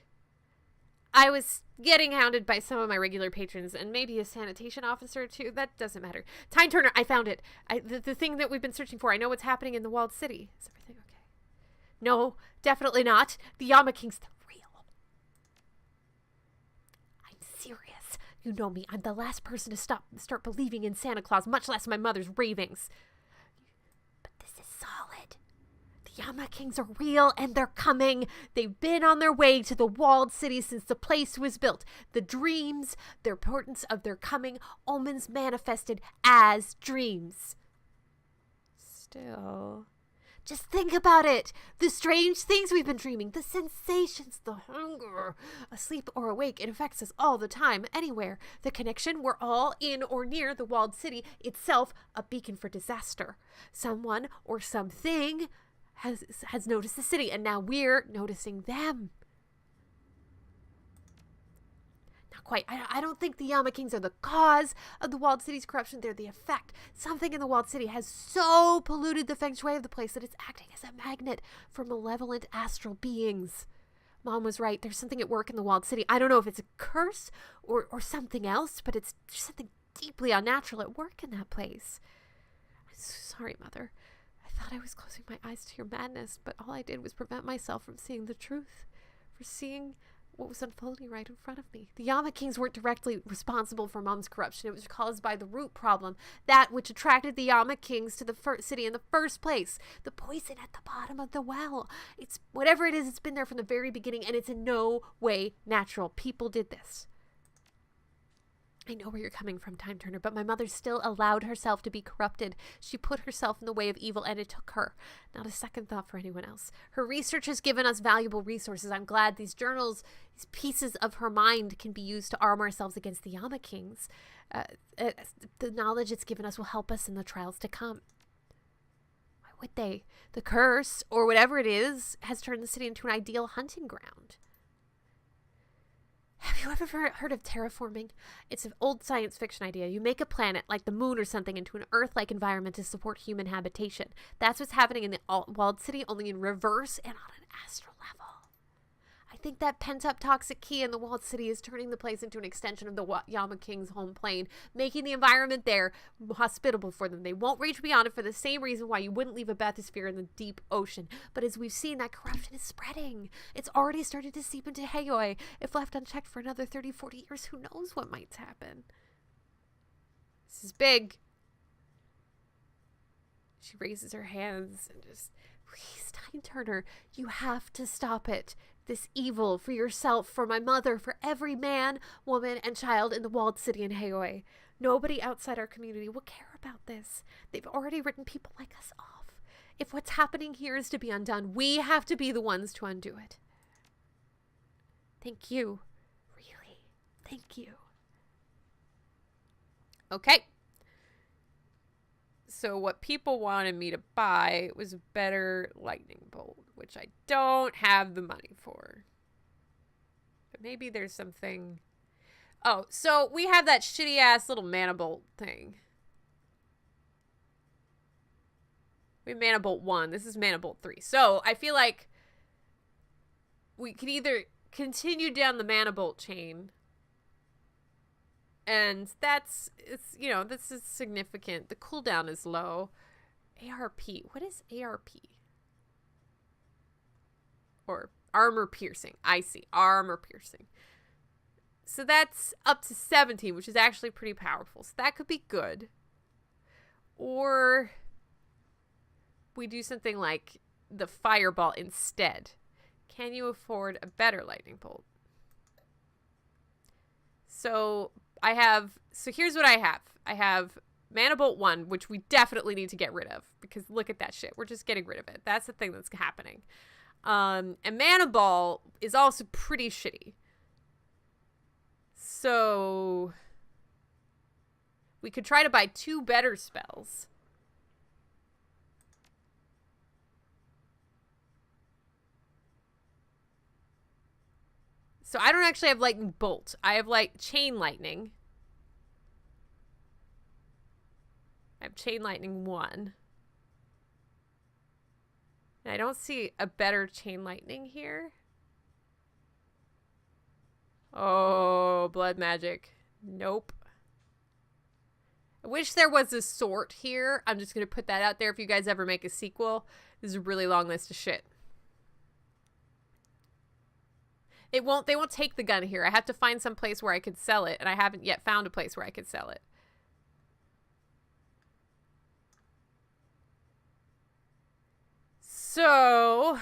Speaker 2: I was getting hounded by some of my regular patrons and maybe a sanitation officer too. That doesn't matter. Time Turner, I found it. The thing that we've been searching for. I know what's happening in the walled city. Is everything okay? No, definitely not. The Yama King's the real. I'm serious. You know me. I'm the last person to start believing in Santa Claus, much less my mother's ravings. Solid. The Yama Kings are real and they're coming. They've been on their way to the walled city since the place was built. The dreams, the importance of their coming, omens manifested as dreams. Still, just think about it. The strange things we've been dreaming, the sensations, the hunger. Asleep or awake, it affects us all the time, anywhere. The connection, we're all in or near the walled city, itself a beacon for disaster. Someone or something has noticed the city, and now we're noticing them. Not quite. I don't think the Yama Kings are the cause of the walled city's corruption. They're the effect. Something in the walled city has so polluted the feng shui of the place that it's acting as a magnet for malevolent astral beings. Mom was right. There's something at work in the walled city. I don't know if it's a curse or something else, but it's something deeply unnatural at work in that place. I'm so sorry, Mother. I thought I was closing my eyes to your madness, but all I did was prevent myself from seeing the truth, for seeing what was unfolding right in front of me. The Yama Kings weren't directly responsible for Mom's corruption. It was caused by the root problem, that which attracted the Yama Kings to the city in the first place. The poison at the bottom of the well. It's whatever it is, it's been there from the very beginning, and it's in no way natural. People did this. I know where you're coming from, Time Turner, but my mother still allowed herself to be corrupted. She put herself in the way of evil, and it took her. Not a second thought for anyone else. Her research has given us valuable resources. I'm glad these journals, these pieces of her mind, can be used to arm ourselves against the Yama Kings. The knowledge it's given us will help us in the trials to come. Why would they? The curse, or whatever it is, has turned the city into an ideal hunting ground. Have you ever heard of terraforming? It's an old science fiction idea. You make a planet, like the moon or something, into an Earth-like environment to support human habitation. That's what's happening in the walled city, only in reverse and on an astral level. I think that pent-up toxic key in the walled city is turning the place into an extension of the Yama King's home plane, making the environment there hospitable for them. They won't reach beyond it for the same reason why you wouldn't leave a bathysphere in the deep ocean. But as we've seen, that corruption is spreading. It's already started to seep into Heioi. If left unchecked for another 30, 40 years, who knows what might happen? This is big. She raises her hands and just, please, Time Turner, you have to stop it. This evil, for yourself, for my mother, for every man, woman, and child in the walled city in Heioi. Nobody outside our community will care about this. They've already written people like us off. If what's happening here is to be undone, we have to be the ones to undo it. Thank you. Really. Thank you. Okay. So what people wanted me to buy was a better lightning bolt, which I don't have the money for. But maybe there's something. Oh, so we have that shitty ass little mana bolt thing. We have mana bolt 1. This is mana bolt 3. So I feel like we could either continue down the mana bolt chain. And this is significant. The cooldown is low. ARP. What is ARP? Or armor piercing. I see. Armor piercing. So that's up to 17, which is actually pretty powerful. So that could be good. Or we do something like the fireball instead. Can you afford a better lightning bolt? So here's what I have. I have Mana Bolt 1, which we definitely need to get rid of, because look at that shit. We're just getting rid of it. That's the thing that's happening. And Mana Ball is also pretty shitty. So we could try to buy 2 better spells. So I don't actually have Lightning Bolt. I have Chain Lightning. I have Chain Lightning 1. And I don't see a better Chain Lightning here. Oh, Blood Magic. Nope. I wish there was a sort here. I'm just going to put that out there if you guys ever make a sequel. This is a really long list of shit. They won't take the gun here. I have to find some place where I could sell it, and I haven't yet found a place where I could sell it. So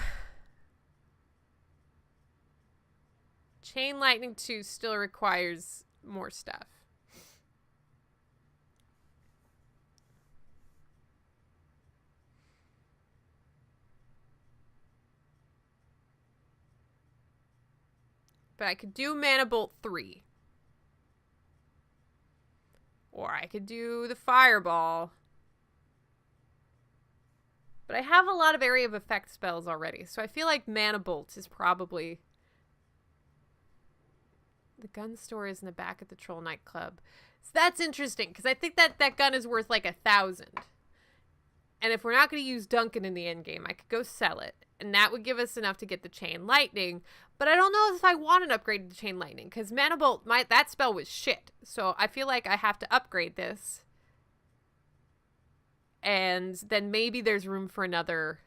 Speaker 2: Chain Lightning 2 still requires more stuff. But I could do Mana Bolt 3. Or I could do the Fireball. But I have a lot of area of effect spells already. So I feel like Mana Bolt is probably... The gun store is in the back of the Troll nightclub. So that's interesting, because I think that gun is worth 1,000. And if we're not going to use Duncan in the endgame, I could go sell it. And that would give us enough to get the Chain Lightning. But I don't know if I want an upgrade to Chain Lightning, because Mana Bolt, that spell was shit. So I feel like I have to upgrade this. And then maybe there's room for another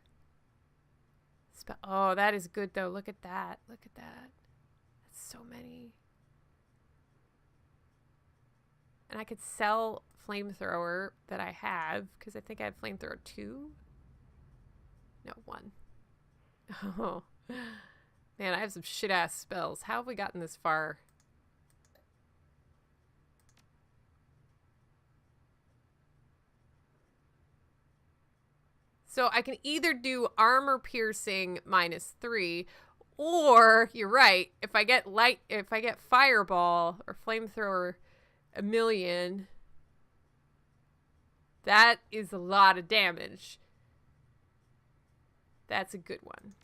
Speaker 2: spell. Oh, that is good, though. Look at that. Look at that. That's so many. And I could sell Flamethrower that I have, because I think I have Flamethrower 2. No, 1. Oh. Man, I have some shit-ass spells. How have we gotten this far?
Speaker 1: So I can either do armor piercing -3, or you're right. If I get fireball or flamethrower 1,000,000, that is a lot of damage. That's a good one.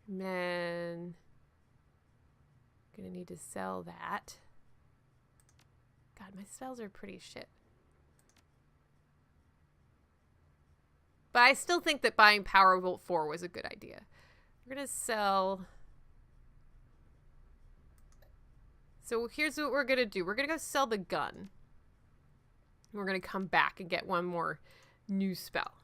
Speaker 1: And then I'm gonna need to sell that. God, my spells are pretty shit. But I still think that buying Power Volt 4 was a good idea. We're gonna sell. So here's what we're gonna do. We're gonna go sell the gun. We're gonna come back and get one more new spell.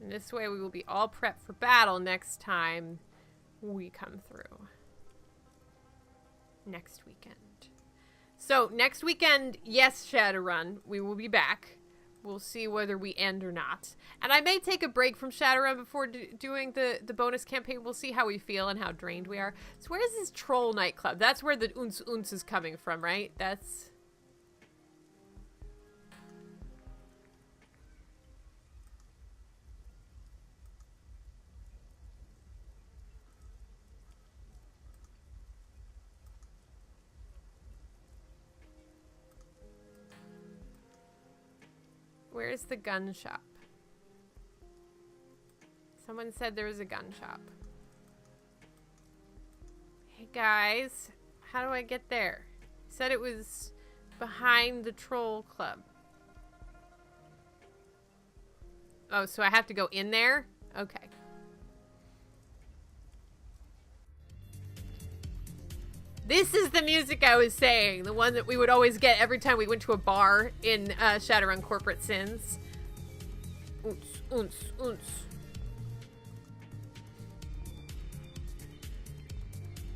Speaker 1: And this way we will be all prepped for battle next time we come through. Next weekend. So next weekend, yes, Shadowrun, we will be back. We'll see whether we end or not. And I may take a break from Shadowrun before doing the bonus campaign. We'll see how we feel and how drained we are. So where is this troll nightclub? That's where the Unz Unz is coming from, right? That's... Where's the gun shop? Someone said there was a gun shop. Hey guys, how do I get there? Said it was behind the troll club. Oh, so I have to go in there? Okay. This is the music I was saying. The one that we would always get every time we went to a bar in Shadowrun Corporate Sins. Oons, oons, oons.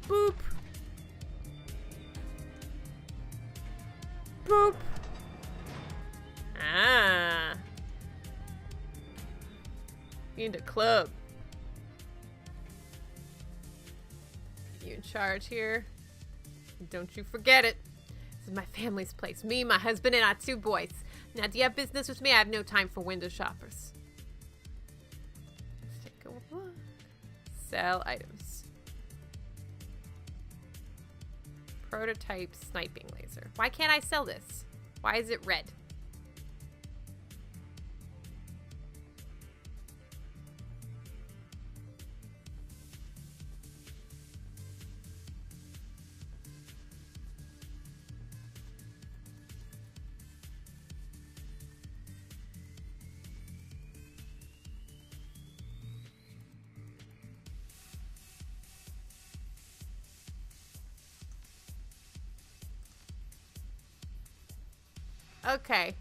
Speaker 1: Boop. Boop. Ah. In the club. You in charge here? Don't you forget it. This is my family's place. Me, my husband, and our 2 boys. Now, do you have business with me? I have no time for window shoppers. Let's take a look. Sell items. Prototype sniping laser. Why can't I sell this? Why is it red? Okay.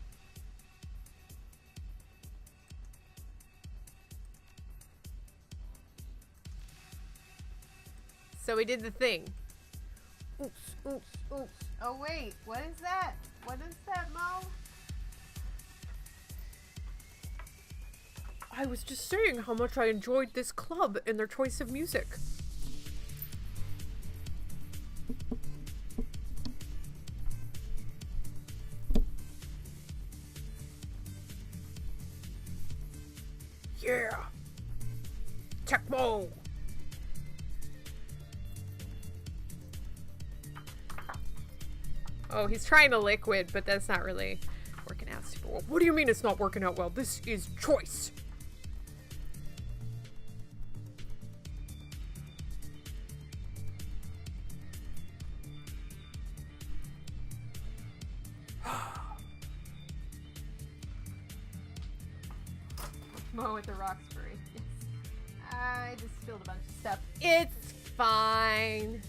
Speaker 1: So we did the thing. Oops, oops, oops. Oh wait, what is that? What is that, Mo? I was just saying how much I enjoyed this club and their choice of music. Yeah! Tecmo! Oh, he's trying to liquid, but that's not really working out super well. What do you mean it's not working out well? This is choice! Mo with the Roxbury. Yes. I just spilled a bunch of stuff. It's fine.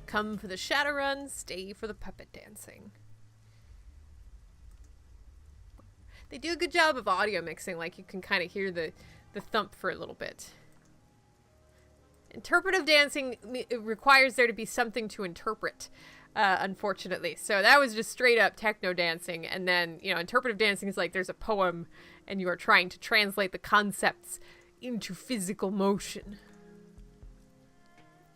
Speaker 1: Come for the Shadowrun, stay for the puppet dancing. They do a good job of audio mixing, like you can kind of hear the thump for a little bit. Interpretive dancing it requires there to be something to interpret, unfortunately. So that was just straight up techno dancing. And then, you know, interpretive dancing is like there's a poem and you are trying to translate the concepts into physical motion.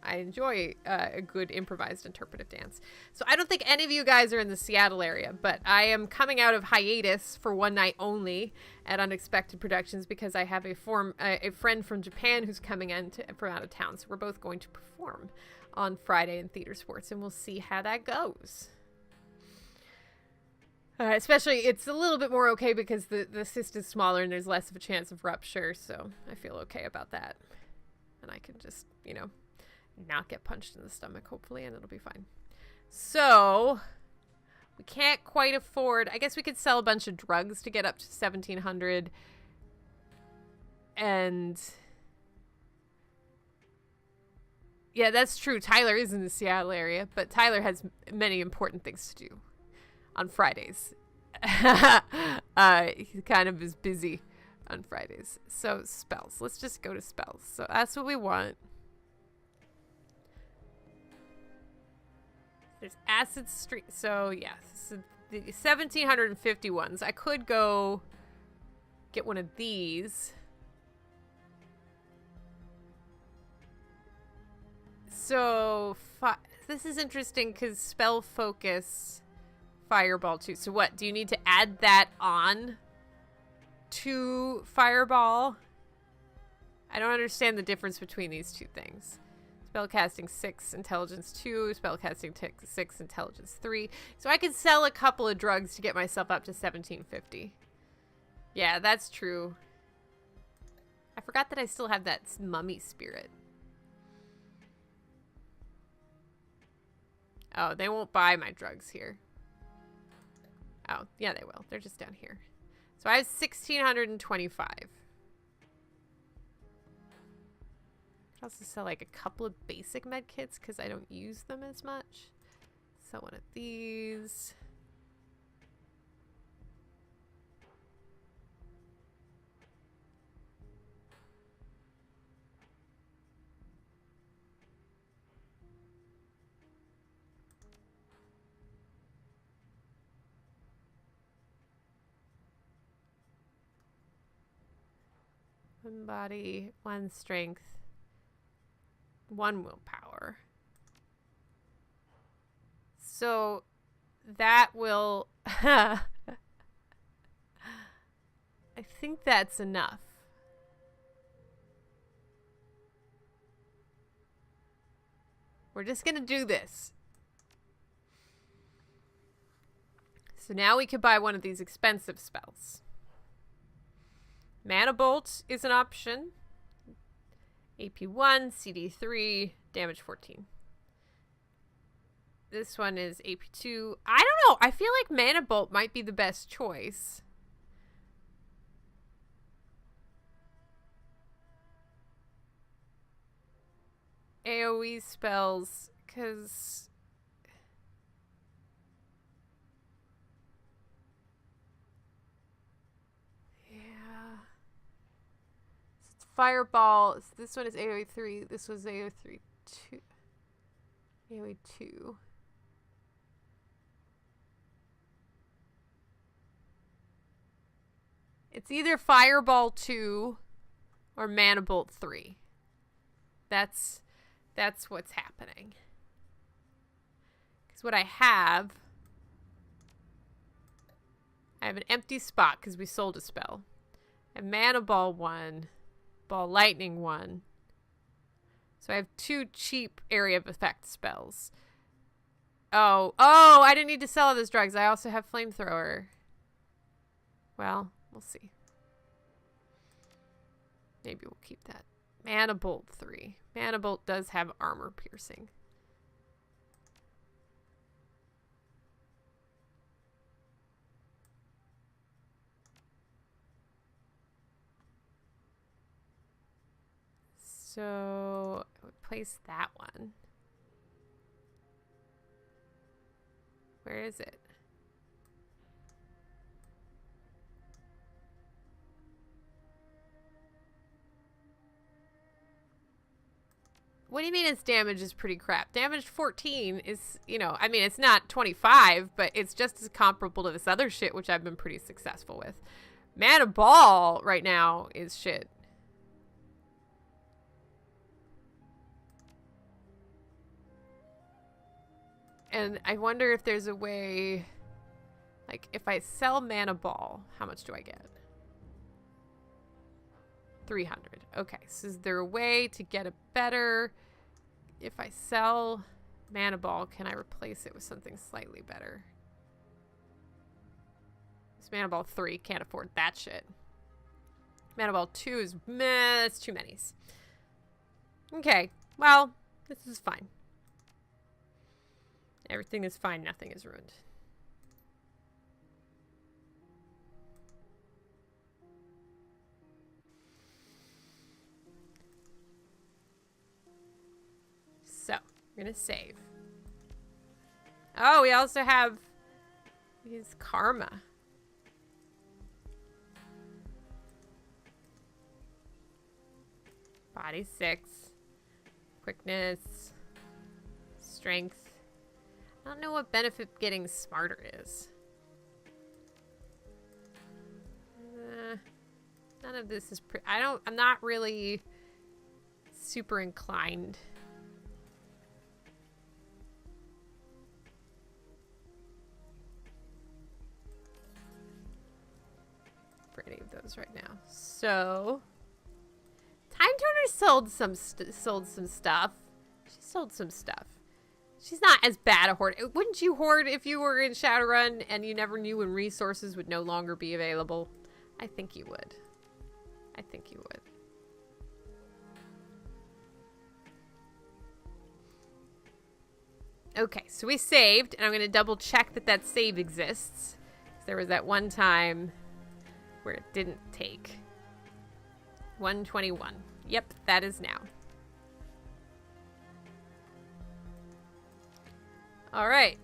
Speaker 1: I enjoy a good improvised interpretive dance. So I don't think any of you guys are in the Seattle area, but I am coming out of hiatus for one night only at Unexpected Productions because I have a friend from Japan who's coming in from out of town. So we're both going to perform on Friday in Theater Sports, and we'll see how that goes. Especially, it's a little bit more okay because the cyst is smaller and there's less of a chance of rupture, so I feel okay about that. And I can just, you know, not get punched in the stomach, hopefully, and it'll be fine. So, we can't quite afford... I guess we could sell a bunch of drugs to get up to 1,700. And... yeah, that's true. Tyler is in the Seattle area, but Tyler has many important things to do on Fridays. He kind of is busy on Fridays. So, spells. Let's just go to spells. So, that's what we want. There's Acid Street. So, yeah. So the 1,750 ones. I could go get one of these. So, this is interesting because spell focus, fireball too. So what? Do you need to add that on to fireball? I don't understand the difference between these two things. Spellcasting 6, intelligence 2, spellcasting 6, intelligence 3. So I could sell a couple of drugs to get myself up to 1,750. Yeah, that's true. I forgot that I still have that mummy spirit. Oh, they won't buy my drugs here. Oh, yeah, they will. They're just down here. So I have 1,625. I also sell like a couple of basic med kits because I don't use them as much. Sell one of these. One body, one strength. 1 willpower. So that will... I think that's enough. We're just gonna do this. So now we could buy one of these expensive spells. Mana Bolt is an option. AP 1, CD 3, damage 14. This one is AP 2. I don't know. I feel like Mana Bolt might be the best choice. AoE spells, because... Fireball. This one is AoE 3. This was AoE 3 2. AoE 2. It's either Fireball 2 or Mana Bolt 3. That's what's happening. Because what I have an empty spot because we sold a spell. A Mana Ball 1. Ball Lightning 1. So I have 2 cheap area of effect spells. Oh, I didn't need to sell all those drugs. I also have Flamethrower. Well, we'll see. Maybe we'll keep that. Mana Bolt 3. Mana Bolt does have armor piercing. So I would place that one. Where is it?
Speaker 2: What do you mean its damage is pretty crap? Damage 14 is, you know, I mean, it's not 25, but it's just as comparable to this other shit, which I've been pretty successful with. Mana Ball right now is shit. And I wonder if there's a way, like, if I sell Mana Ball, how much do I get? 300. Okay, so is there a way to get a better... If I sell Mana Ball, can I replace it with something slightly better? It's Mana Ball 3. Can't afford that shit. Mana Ball 2 is... meh, it's too many. Okay, well, this is fine. Everything is fine. Nothing is ruined. So, we're going to save. Oh, we also have his karma. Body 6. Quickness. Strength. I don't know what benefit getting smarter is. None of this is I'm not really super inclined. For any of those right now. So Time Turner sold some stuff. She sold some stuff. She's not as bad a hoard. Wouldn't you hoard if you were in Shadowrun and you never knew when resources would no longer be available? I think you would. I think you would. Okay, so we saved, and I'm going to double check that that save exists. There was that one time where it didn't take. 121. Yep, that is now. All right,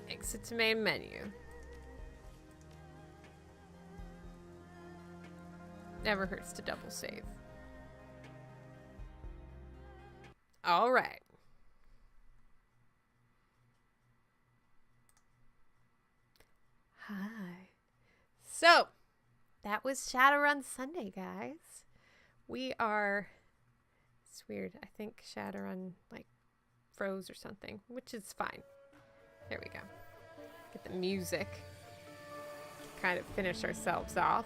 Speaker 2: exit to main menu. Never hurts to double save. All right. Hi. So, that was Shadowrun Sunday, guys. We are... It's weird. I think Shadowrun, like, froze or something, which is fine. There we go. Get the music. Kind of finish ourselves off.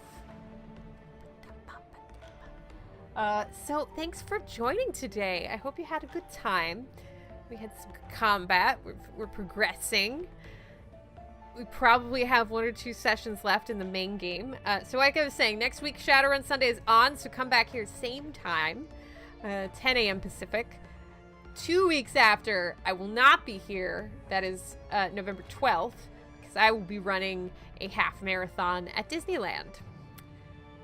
Speaker 2: So thanks for joining today. I hope you had a good time. We had some combat. We're progressing. We probably have 1 or 2 sessions left in the main game. So like I was saying, next week Shadowrun Sunday is on, so come back here same time, 10 a.m. Pacific. 2 weeks after, I will not be here. That is November 12th, because I will be running a half marathon at Disneyland.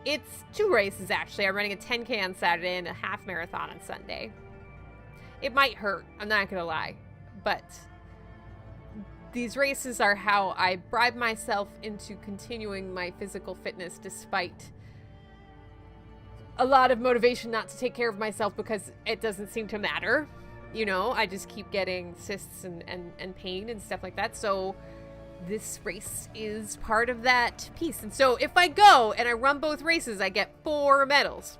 Speaker 2: It's 2 races, actually. I'm running a 10K on Saturday and a half marathon on Sunday. It might hurt, I'm not going to lie, but these races are how I bribe myself into continuing my physical fitness despite a lot of motivation not to take care of myself because it doesn't seem to matter. You know, I just keep getting cysts and pain and stuff like that. So this race is part of that piece. And so if I go and I run both races, I get 4 medals.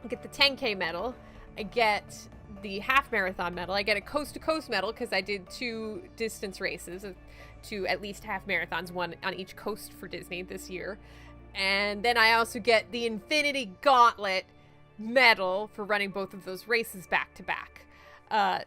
Speaker 2: I get the 10K medal. I get the half marathon medal. I get a coast to coast medal because I did 2 distance races, 2 at least half marathons, 1 on each coast for Disney this year. And then I also get the Infinity Gauntlet medal for running both of those races back to back.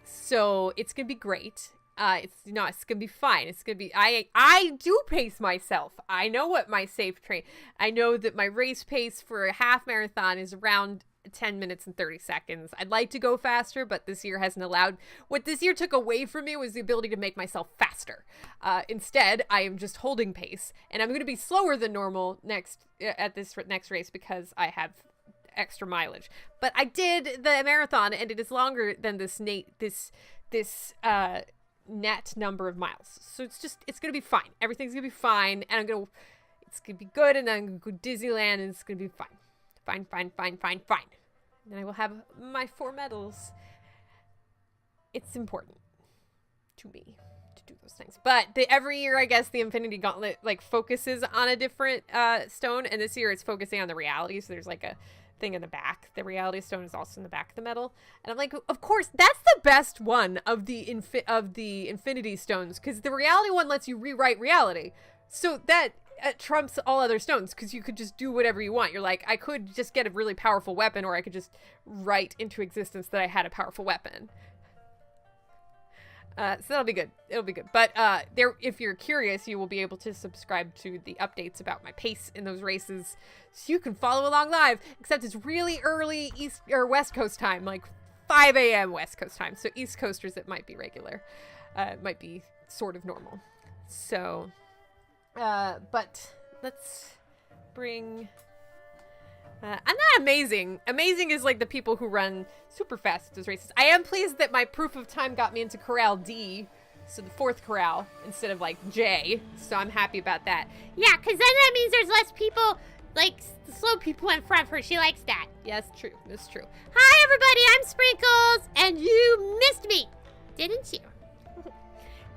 Speaker 2: So it's gonna be great. It's gonna be fine. It's gonna be, I do pace myself. I know what my safe train, I know that my race pace for a half marathon is around 10 minutes and 30 seconds. I'd like to go faster, but this year hasn't allowed. What this year took away from me was the ability to make myself faster. Instead, I am just holding pace, and I'm going to be slower than normal at this next race because I have extra mileage. But I did the marathon, and it is longer than this net number of miles. So it's going to be fine. Everything's going to be fine, and it's going to be good, and then I'm going to go to Disneyland, and it's going to be fine. Fine. And then I will have my 4 medals.
Speaker 1: it's important to me to do those things. But every year, I guess, the Infinity Gauntlet, like, focuses on a different stone, and this year it's focusing on the reality, so there's, like, a thing in the back. The reality stone is also in the back of the medal, and I'm like, of course, that's the best one of the Infinity Stones, because the reality one lets you rewrite reality, so that trumps all other stones, because you could just do whatever you want. You're like, I could just get a really powerful weapon, or I could just write into existence that I had a powerful weapon. So that'll be good. It'll be good. But if you're curious, you will be able to subscribe to the updates about my pace in those races, so you can follow along live. Except it's really early East or West Coast time, like 5 a.m. West Coast time. So East Coasters, it might be regular. It might be sort of normal. So, but let's bring. I'm not amazing. Amazing is like the people who run super fast at those races. I am pleased that my proof of time got me into Corral D, so the 4th corral, instead of like J, so I'm happy about that.
Speaker 4: Yeah, because then that means there's less people, like, slow people in front of her. She likes that.
Speaker 1: Yes, true. That's true.
Speaker 4: Hi, everybody. I'm Sprinkles, and you missed me, didn't you?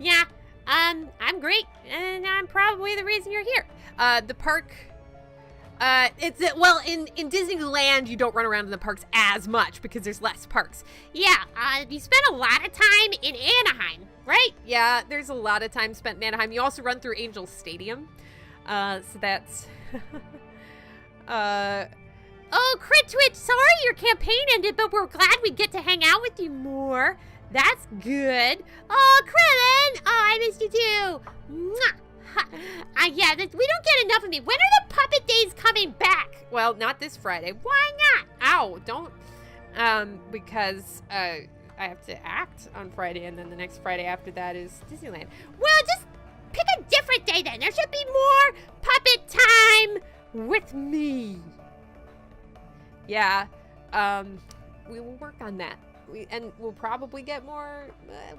Speaker 4: Yeah, I'm great, and I'm probably the reason you're here.
Speaker 1: The park... in Disneyland, you don't run around in the parks as much because there's less parks.
Speaker 4: Yeah, you spend a lot of time in Anaheim, right?
Speaker 1: Yeah, there's a lot of time spent in Anaheim. You also run through Angel Stadium. So that's...
Speaker 4: Oh, Crit Twitch, sorry your campaign ended, but we're glad we get to hang out with you more. That's good. Oh, Krillin! Oh, I missed you too. Mwah! Yeah, we don't get enough of me. When are the puppet days coming back?
Speaker 1: Well, not this Friday.
Speaker 4: Why not?
Speaker 1: Ow, don't. Because I have to act on Friday, and then the next Friday after that is Disneyland.
Speaker 4: Well, just pick a different day then. There should be more puppet time with me.
Speaker 1: Yeah, we will work on that. And we'll probably get more,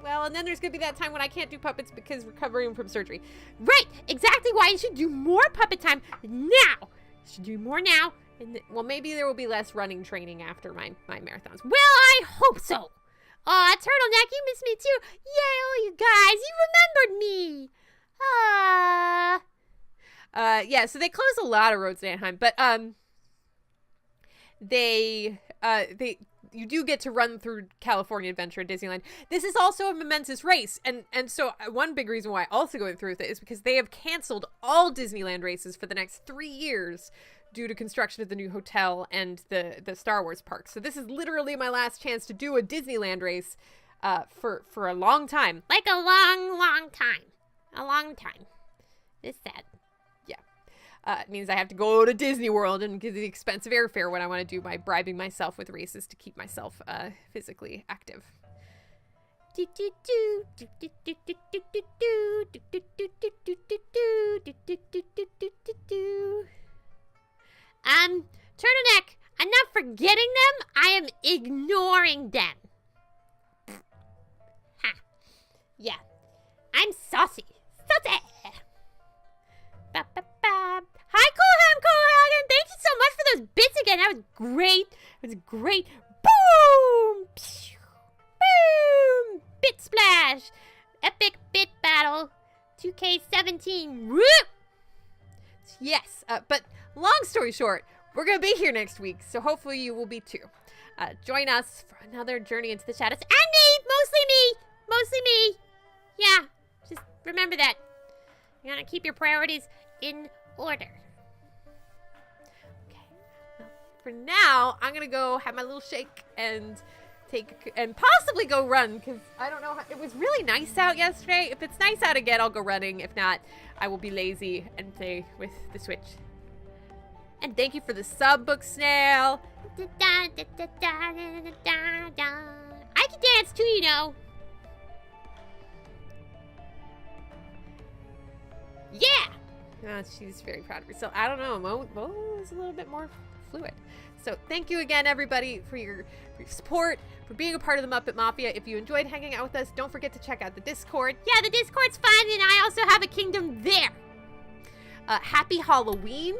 Speaker 1: and then there's going to be that time when I can't do puppets because recovering from surgery.
Speaker 4: Right, exactly why you should do more puppet time now. You should do more now.
Speaker 1: And well, maybe there will be less running training after my marathons.
Speaker 4: Well, I hope so. Aw, Turtleneck, you miss me too. Yay, all you guys, you remembered me.
Speaker 1: Yeah, so they close a lot of roads in Anaheim, but, you do get to run through California Adventure at Disneyland. This is also a momentous race. And so one big reason why I also go through with it is because they have canceled all Disneyland races for the next 3 years due to construction of the new hotel and the Star Wars park. So this is literally my last chance to do a Disneyland race for a long time.
Speaker 4: Like a long, long time. A long time. It's sad.
Speaker 1: It means I have to go to Disney World and get the expensive airfare when I want to do my bribing myself with races to keep myself physically active.
Speaker 4: Turtleneck, I'm not forgetting them. I am ignoring them. Ha. Yeah. I'm saucy. Saucy. Hi, Coolham, thank you so much for those bits again. That was great. It was great. Boom! Pew, boom! Bit splash. Epic bit battle. 2K17. Whoop!
Speaker 1: Yes, but long story short, we're going to be here next week, so hopefully you will be too. Join us for another journey into the shadows.
Speaker 4: And me! Mostly me! Mostly me! Yeah, just remember that. You gotta keep your priorities in order.
Speaker 1: Okay. Well, for now, I'm gonna go have my little shake and possibly go run, because I don't know. It was really nice out yesterday. If it's nice out again, I'll go running. If not, I will be lazy and play with the Switch. And thank you for the sub, Book Snail.
Speaker 4: I can dance too, you know. Yeah!
Speaker 1: She's very proud of herself. I don't know. Mo is a little bit more fluid. So thank you again, everybody, for your support, for being a part of the Muppet Mafia. If you enjoyed hanging out with us, don't forget to check out the Discord.
Speaker 4: Yeah, the Discord's fun, and I also have a kingdom there.
Speaker 1: Happy Halloween.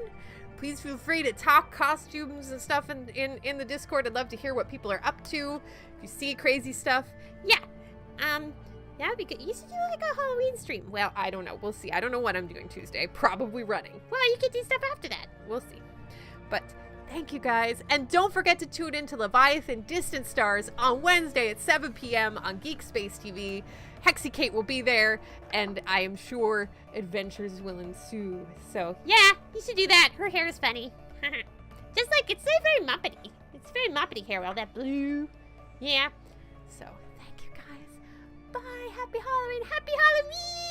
Speaker 1: Please feel free to talk costumes and stuff in the Discord. I'd love to hear what people are up to. If you see crazy stuff.
Speaker 4: Yeah. That would be good. You should do like a Halloween stream. Well, I don't know. We'll see. I don't know what I'm doing Tuesday. Probably running. Well, you could do stuff after that. We'll see. But thank you guys. And don't forget to tune in to Leviathan Distant Stars on Wednesday at 7 p.m. on Geek Space TV. Hexy Kate will be there, and I am sure adventures will ensue. So,
Speaker 5: Yeah, you should do that. Her hair is funny. Just like, it's very Muppety. It's very Muppety hair, all that blue. Yeah.
Speaker 4: so thank you guys. Bye. Happy Halloween. Happy Halloween.